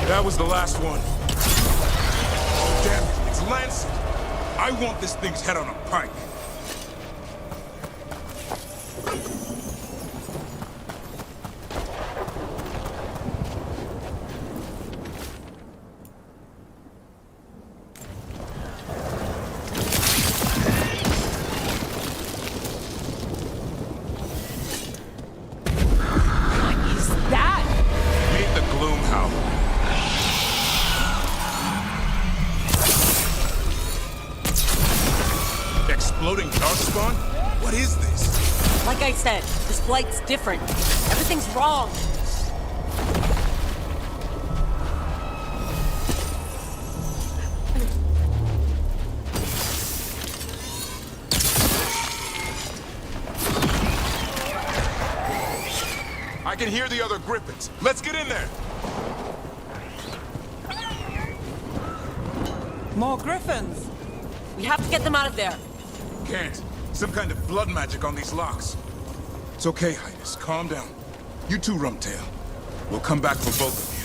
That was the last one. Damn it, it's Lancet. I want this thing's head on a pike. Exploding darkspawn? What is this? Like I said, this blight's different. Everything's wrong. I can hear the other griffins. Let's get in there. More griffins. We have to get them out of there. Can't. Some kind of blood magic on these locks. It's okay, Highness. Calm down. You too, Rumtail. We'll come back for both of you.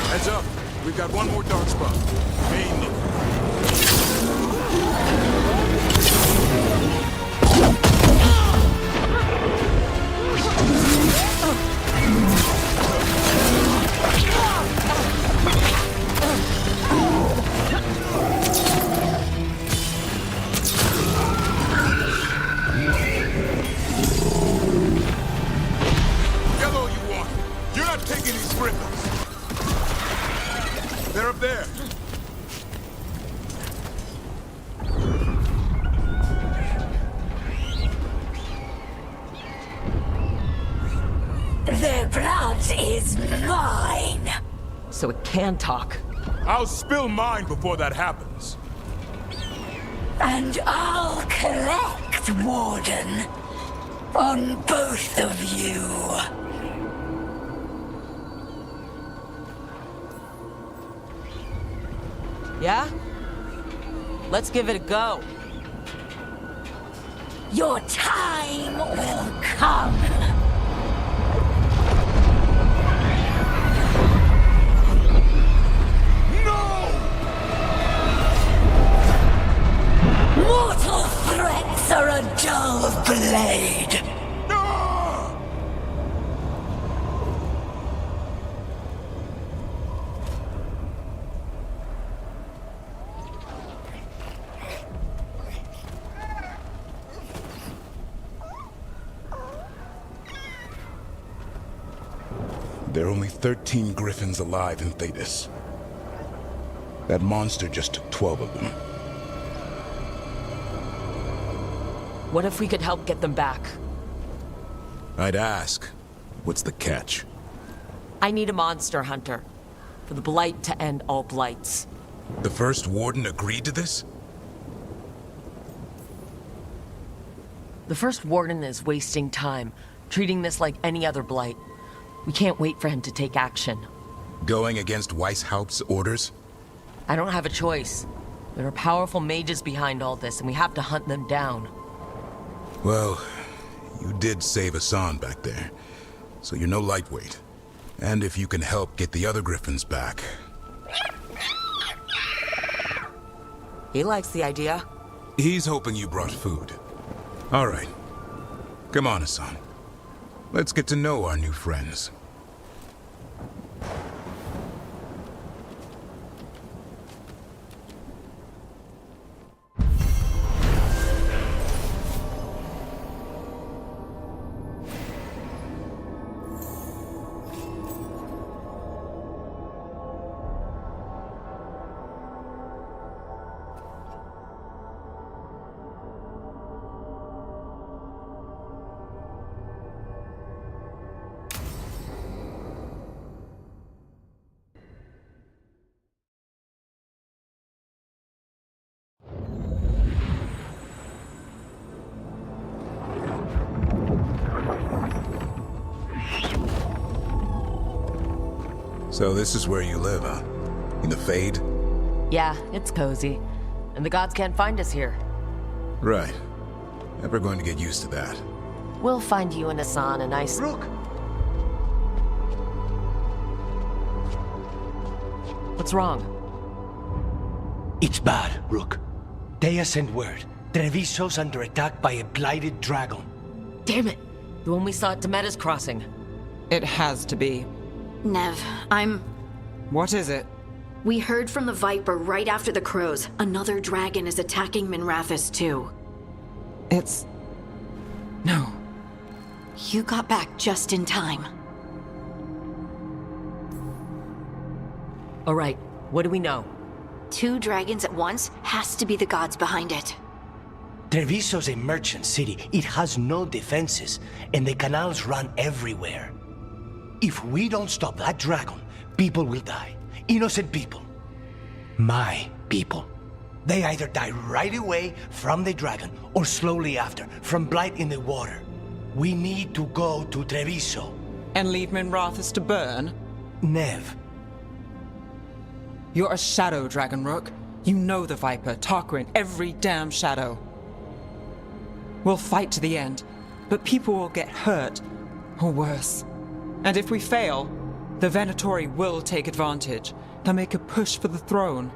Heads up. We've got one more dark spot. Main look. Yellow you want. You're not taking these griffins. They're up there. Their blood is mine. So it can talk. I'll spill mine before that happens. And I'll collect, Warden, on both of you. Yeah? Let's give it a go. Your time will come. Mortal threats are a dull blade. There are only 13 griffins alive in Thetis. That monster just took 12 of them. What if we could help get them back? I'd ask, what's the catch? I need a monster hunter. For the Blight to end all blights. The first warden agreed to this? The first warden is wasting time, treating this like any other blight. We can't wait for him to take action. Going against Weishaupt's orders? I don't have a choice. There are powerful mages behind all this, and we have to hunt them down. Well, you did save Hassan back there, so you're no lightweight. And if you can help get the other griffins back... He likes the idea. He's hoping you brought food. All right. Come on, Hassan. Let's get to know our new friends. So this is where you live, huh? In the Fade? Yeah, it's cozy. And the gods can't find us here. Right. Never going to get used to that. We'll find you and Hassan a nice... Rook! What's wrong? It's bad, Rook. Dea sent word. Treviso's under attack by a blighted dragon. Damn it! The one we saw at Demeter's crossing. It has to be. Neve, What is it? We heard from the Viper right after the crows. Another dragon is attacking Minrathous too. It's... No. You got back just in time. All right, what do we know? 2 dragons at once has to be the gods behind it. Treviso's a merchant city. It has no defenses, and the canals run everywhere. If we don't stop that dragon, people will die. Innocent people. My people. They either die right away from the dragon, or slowly after, from blight in the water. We need to go to Treviso. And leave Minrathous to burn? Neve. You're a shadow dragon, Rook. You know the Viper, Tarquin, every damn shadow. We'll fight to the end, but people will get hurt, or worse. And if we fail, the Venatori will take advantage. They'll make a push for the throne,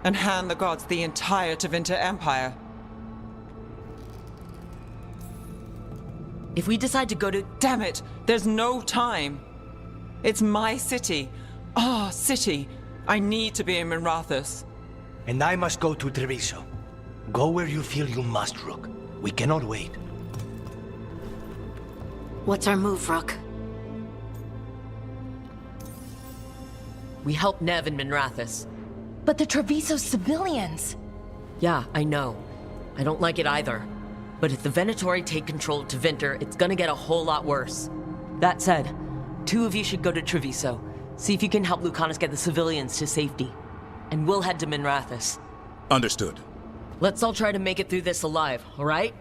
and hand the gods the entire Tevinter Empire. If we decide to go to... Damn it! There's no time! It's my city. Our city. I need to be in Minrathous. And I must go to Treviso. Go where you feel you must, Rook. We cannot wait. What's our move, Rook? We help Neve and Minrathous. But the Treviso civilians... Yeah, I know. I don't like it either. But if the Venatori take control of Tevinter, it's gonna get a whole lot worse. That said, 2 of you should go to Treviso. See if you can help Lucanus get the civilians to safety. And we'll head to Minrathous. Understood. Let's all try to make it through this alive, all right?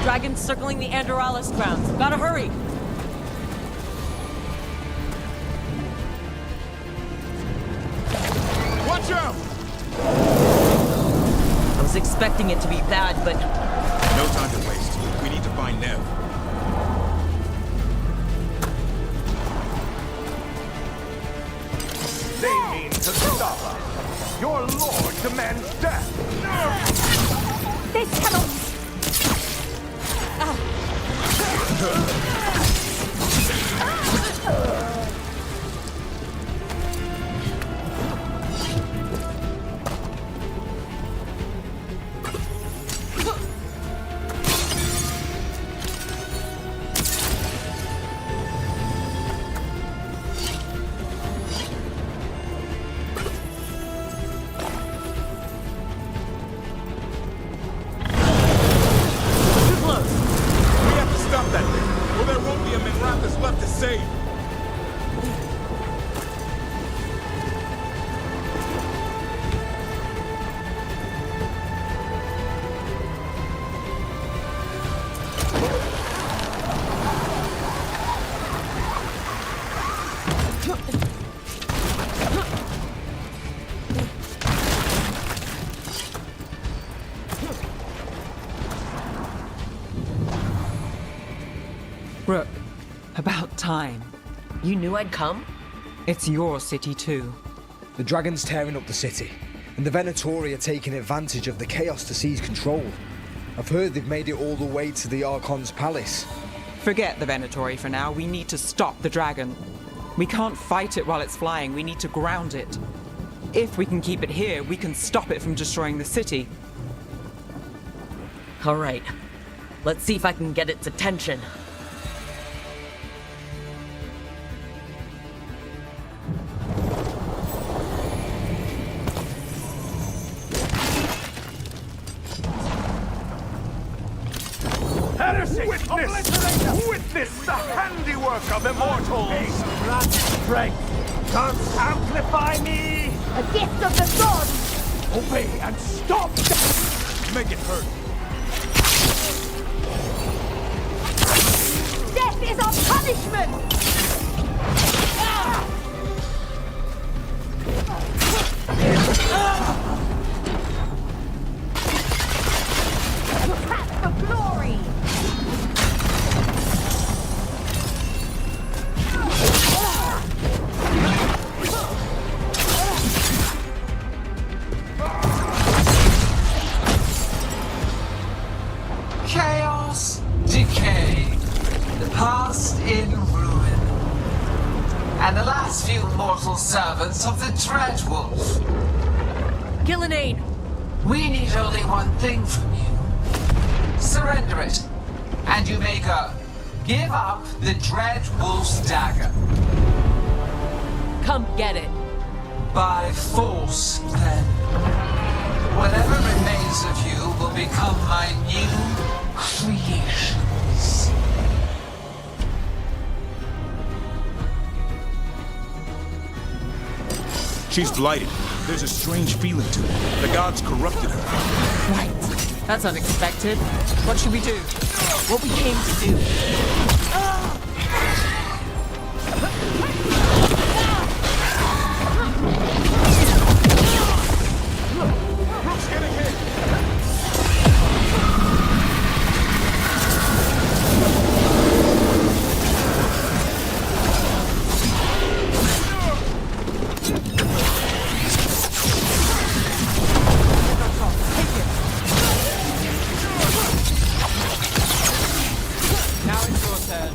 Dragons circling the Andorralis grounds. Gotta hurry! Watch out! I was expecting it to be bad, but... No time to waste. We need to find Neve. They mean to stop us. Your lord demands death. This cannot... Rook, about time. You knew I'd come? It's your city too. The dragon's tearing up the city, and the Venatori are taking advantage of the chaos to seize control. I've heard they've made it all the way to the Archon's palace. Forget the Venatori for now. We need to stop the dragon. We can't fight it while it's flying. We need to ground it. If we can keep it here, we can stop it from destroying the city. All right. Let's see if I can get its attention. heresy! Witness the handiwork of immortals! Grant strength! Gods amplify me! A gift of the gods! Obey and stop! Make it hurt. Death is our punishment! Attack for glory! Chaos, decay, the past in ruin, and the last few mortal servants of the Dreadwolf. Gillenane! We need only one thing from you. Surrender it, and you may go. Give up the Dreadwolf's dagger. Come get it. By force, then. Whatever remains of you will become my new creations. She's blighted. There's a strange feeling to her. The gods corrupted her. Right. That's unexpected. What should we do? What we came to do. Now it's your turn.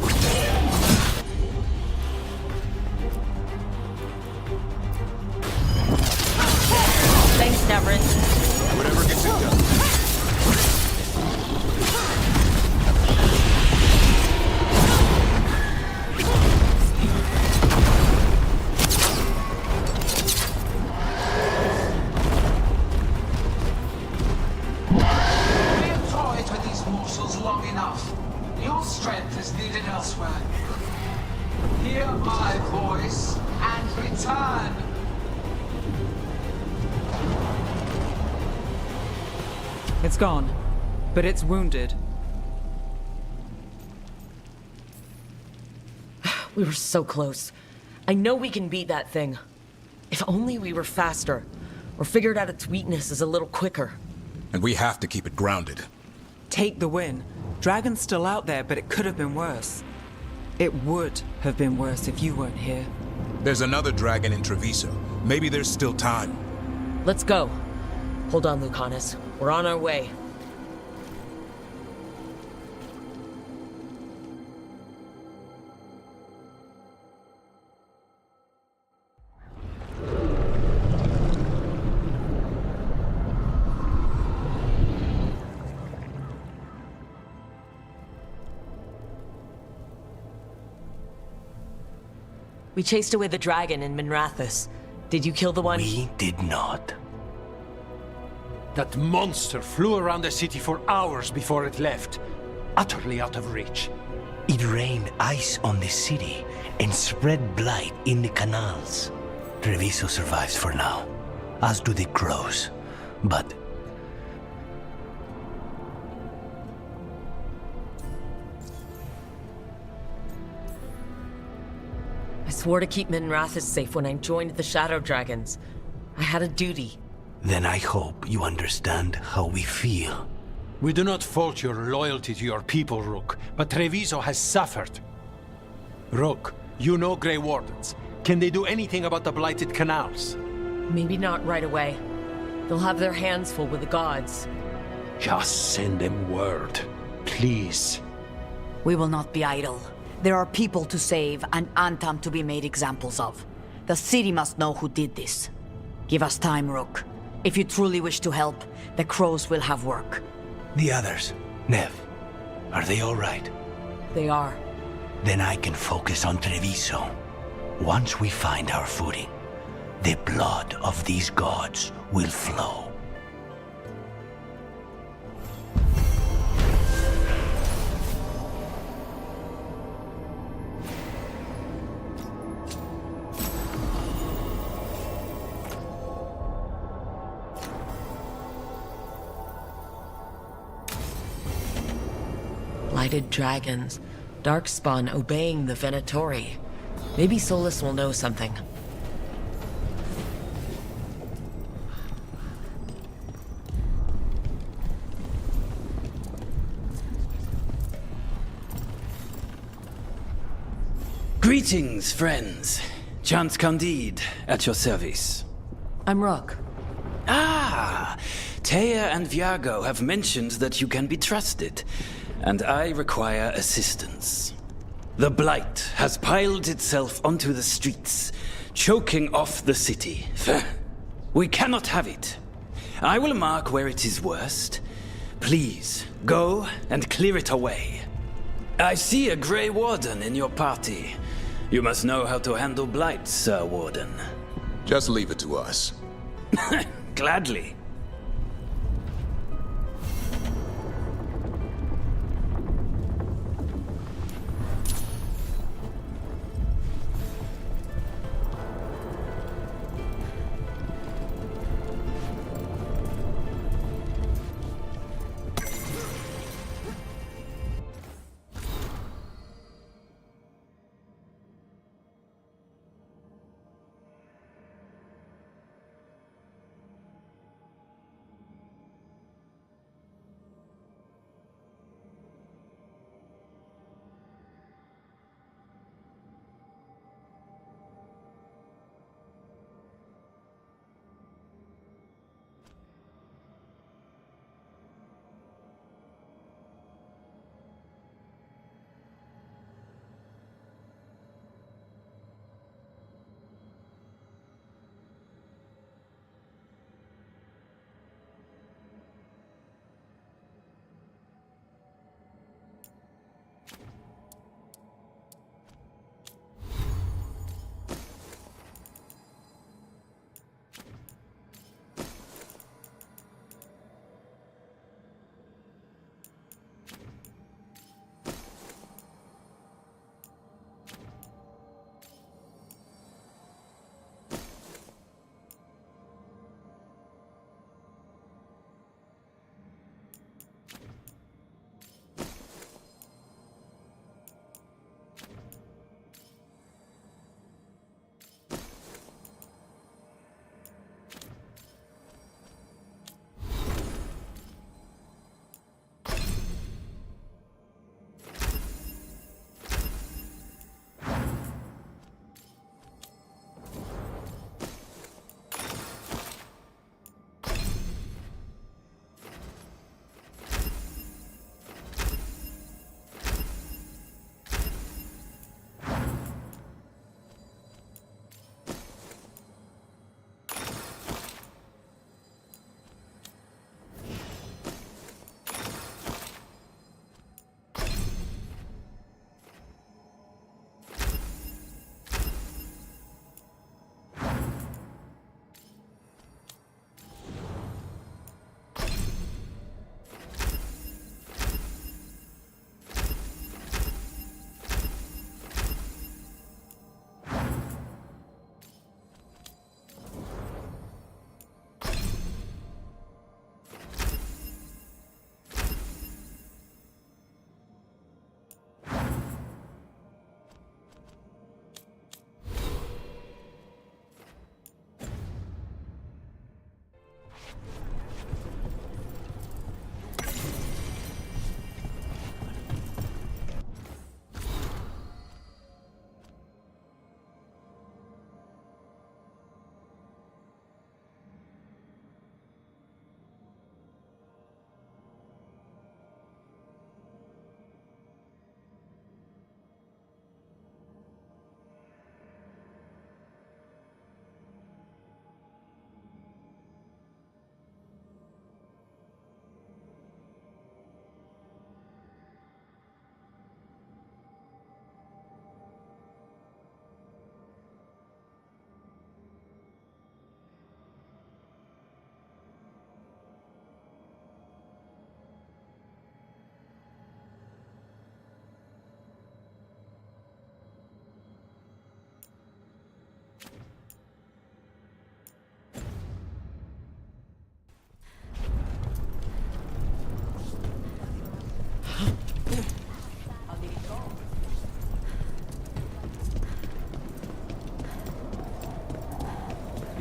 Thanks, Devrin. Whatever gets it done. We have toyed with these morsels long enough. Your strength is needed elsewhere. Hear my voice and return. It's gone, but it's wounded. We were so close. I know we can beat that thing. If only we were faster, or figured out its weaknesses a little quicker. And we have to keep it grounded. Take the win. Dragon's still out there, but it could have been worse. It would have been worse if you weren't here. There's another dragon in Treviso. Maybe there's still time. Let's go. Hold on, Lucanus. We're on our way. We chased away the dragon in Minrathous. Did you kill the one? We did not. That monster flew around the city for hours before it left, utterly out of reach. It rained ice on the city and spread blight in the canals. Treviso survives for now, as do the crows. But I swore to keep Minrathous safe when I joined the Shadow Dragons. I had a duty. then I hope you understand how we feel. We do not fault your loyalty to your people, Rook, but Treviso has suffered. Rook, you know Grey Wardens. Can they do anything about the blighted canals? Maybe not right away. They'll have their hands full with the gods. Just send them word, please. We will not be idle. There are people to save and Antam to be made examples of. The city must know who did this. Give us time, Rook. If you truly wish to help, the crows will have work. The others, Neve, are they all right? They are. Then I can focus on Treviso. Once we find our footing, the blood of these gods will flow. blighted dragons, Darkspawn obeying the Venatori. Maybe Solus will know something. Greetings, friends. Chance Candide, at your service. I'm Rook. Ah! Taya and Viago have mentioned that you can be trusted, and I require assistance. The Blight has piled itself onto the streets, choking off the city. We cannot have it. I will mark where it is worst. Please, go and clear it away. I see a Grey Warden in your party. You must know how to handle Blight, Sir Warden. Just leave it to us. Gladly.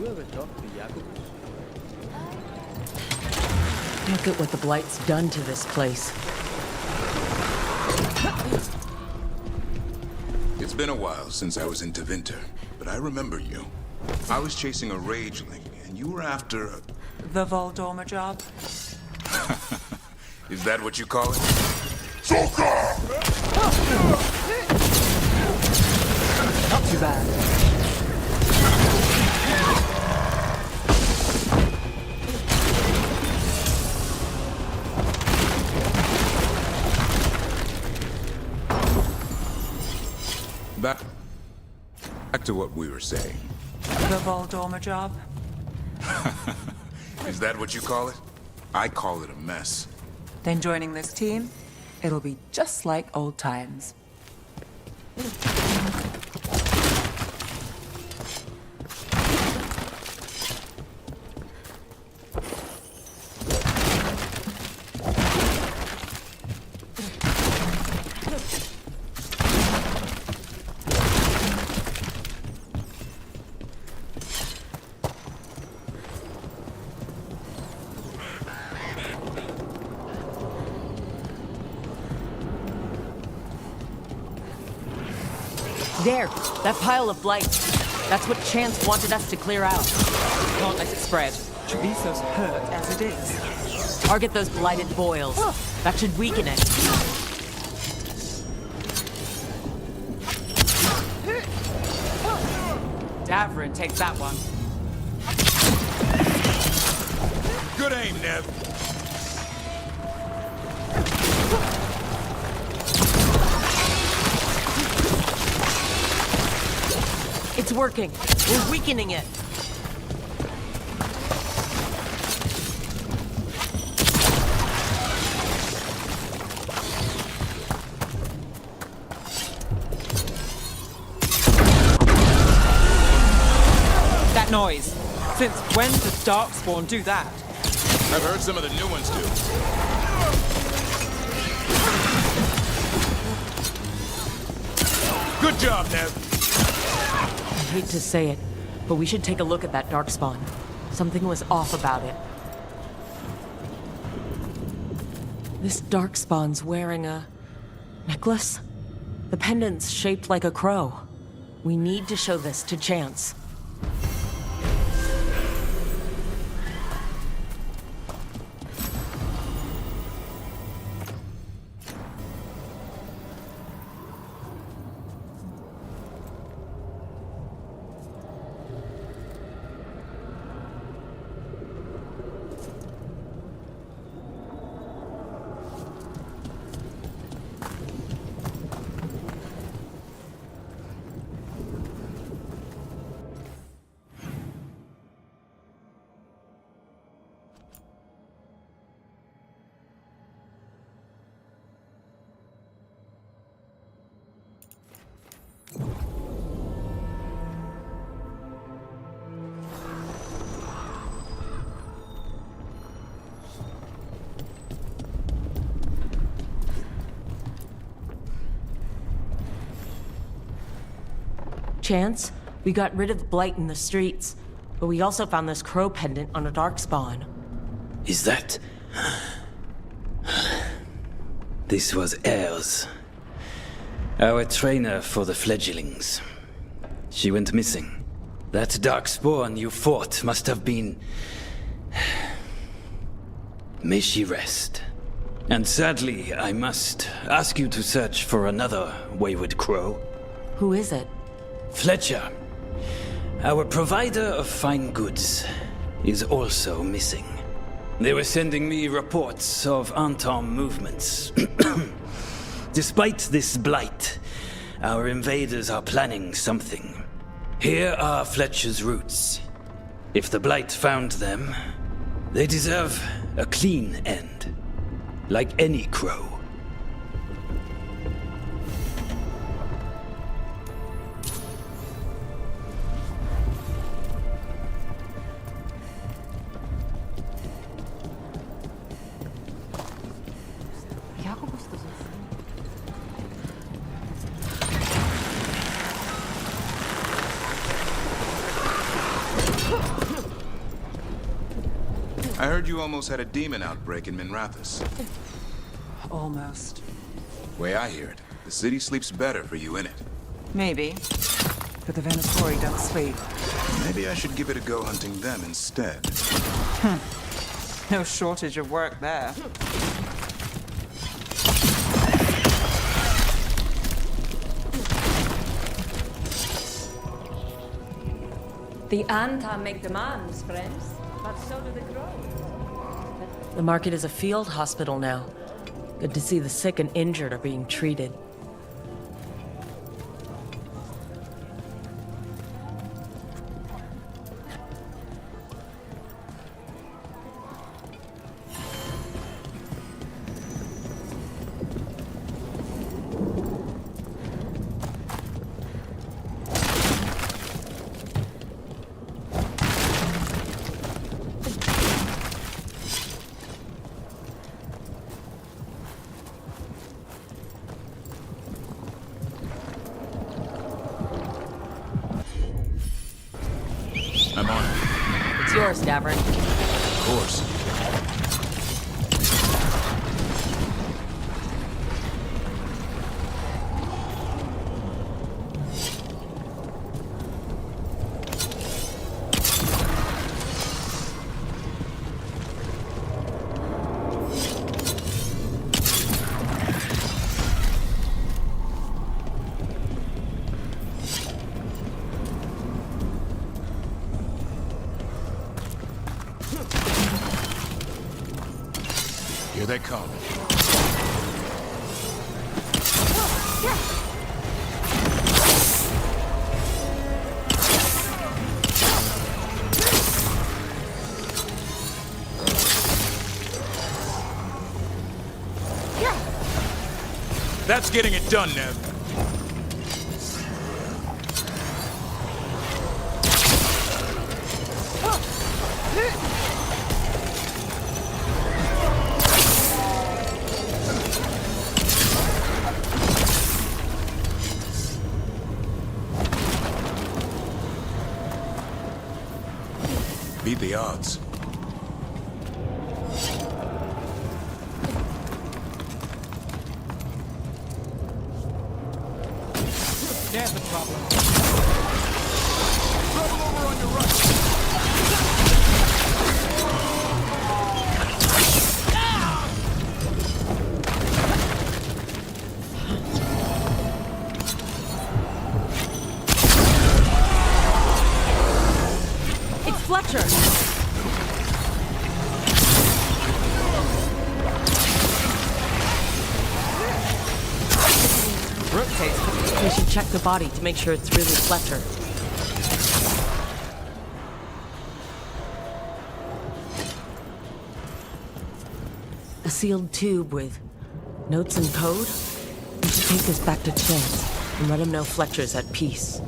You ever talk to Jakub? Look at what the Blight's done to this place. It's been a while since I was in Tevinter, but I remember you. I was chasing a rageling, and you were after a... The Voldorma job? Is that what you call it? Not too bad. Back to what we were saying. The Voldorma job? Is that what you call it? I call it a mess. Then joining this team, it'll be just like old times. There, that pile of blight. That's what Chance wanted us to clear out. Can't let it spread. Treviso's hurt as it is. Target those blighted boils. That should weaken it. Davrin takes that one. Good aim, Neve. It's working. We're weakening it. That noise. Since when does Darkspawn do that? I've heard some of the new ones do. Good job, Neve. I hate to say it, but we should take a look at that Darkspawn. Something was off about it. This Darkspawn's wearing a necklace? The pendant's shaped like a crow. We need to show this to Chance. Chance, we got rid of the blight in the streets, but we also found this crow pendant on a Darkspawn. Is that... This was Ayres, our trainer for the fledglings. She went missing. That Darkspawn you fought must have been... May she rest. And sadly, I must ask you to search for another wayward crow. Who is it? Fletcher, our provider of fine goods, is also missing. They were sending me reports of Anton movements. Despite this blight, our invaders are planning something. Here are Fletcher's roots. If the blight found them, they deserve a clean end, like any crow. I heard you almost had a demon outbreak in Minrathous. Almost. Way I hear it, the city sleeps better for you in it. Maybe. But the Venatori don't sleep. Maybe I should give it a go hunting them instead. No shortage of work there. The Anta make demands, friends, but so do the crows. The market is a field hospital now. Good to see the sick and injured are being treated. I'm on it. It's yours, Davern. Of course. Here they come. That's getting it done, Neve. Beat the odds. There's the problem. Trouble over on your right. It's Fletcher! We should check the body to make sure it's really Fletcher. A sealed tube with notes and code? We should take this back to Chance and let him know Fletcher's at peace.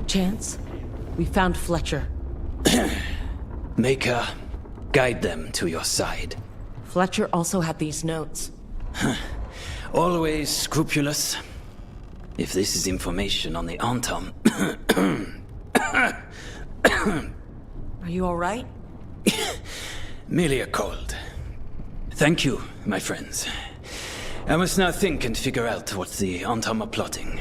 Chance, we found Fletcher. Maker, guide them to your side. Fletcher also had these notes. Always scrupulous. If this is information on the Antam... Are you all right? Merely a cold. Thank you, my friends. I must now think and figure out what the Antam are plotting.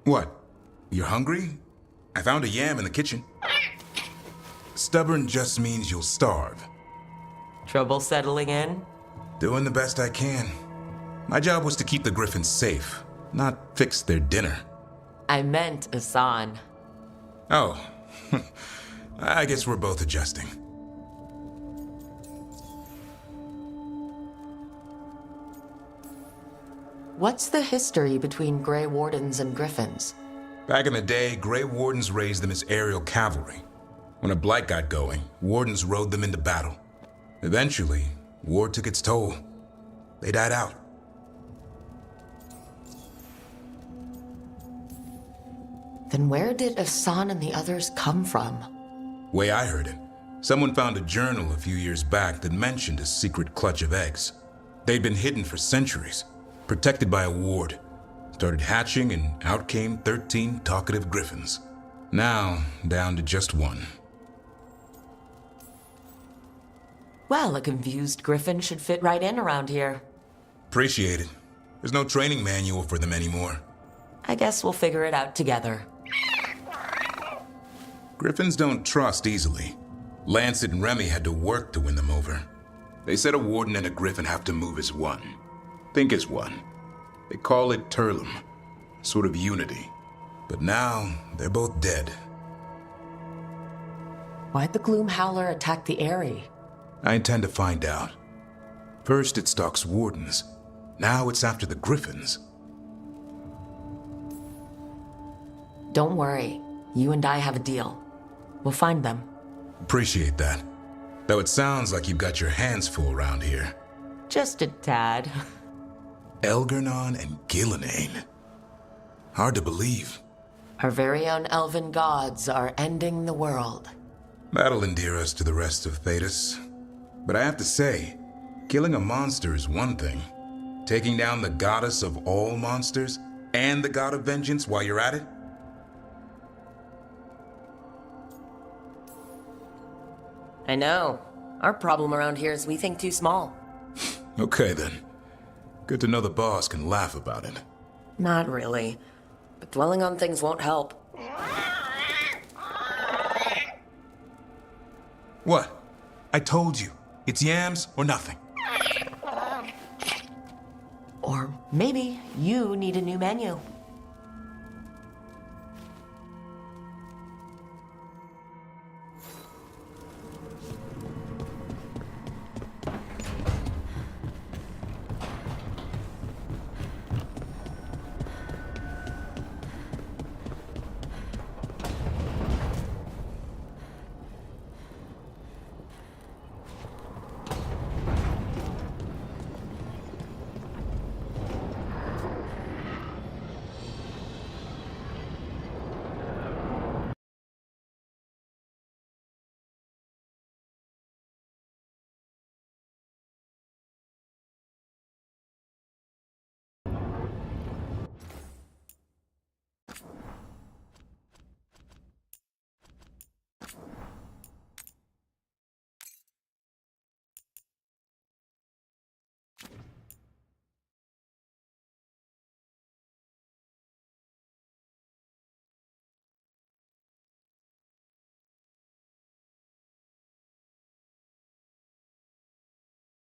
What? You're hungry? I found a yam in the kitchen. Stubborn just means you'll starve. Trouble settling in? Doing the best I can. My job was to keep the Griffins safe, not fix their dinner. I meant Asan. Oh. I guess we're both adjusting. What's the history between Grey Wardens and Griffins? Back in the day, Grey Wardens raised them as aerial cavalry. When a blight got going, Wardens rode them into battle. Eventually, war took its toll. They died out. Then where did Asan and the others come from? Way I heard it, someone found a journal a few years back that mentioned a secret clutch of eggs. They'd been hidden for centuries, protected by a ward. Started hatching and out came 13 talkative griffins. Now, down to just one. Well, a confused griffin should fit right in around here. Appreciate it. There's no training manual for them anymore. I guess we'll figure it out together. Griffins don't trust easily. Lancet and Remy had to work to win them over. They said a warden and a griffin have to move as one. Think as one. They call it Turlum, sort of unity. But now, they're both dead. Why'd the Gloom Howler attack the Eyrie? I intend to find out. First it stalks wardens. Now it's after the griffins. Don't worry. You and I have a deal. We'll find them. Appreciate that. Though it sounds like you've got your hands full around here. Just a tad. Elgarnon and Gillenane. Hard to believe. Our very own elven gods are ending the world. That'll endear us to the rest of Thedas. But I have to say, killing a monster is one thing. Taking down the goddess of all monsters and the god of vengeance while you're at it? I know. Our problem around here is we think too small. Okay then. Good to know the boss can laugh about it. Not really. But dwelling on things won't help. What? I told you. It's yams or nothing. Or maybe you need a new menu.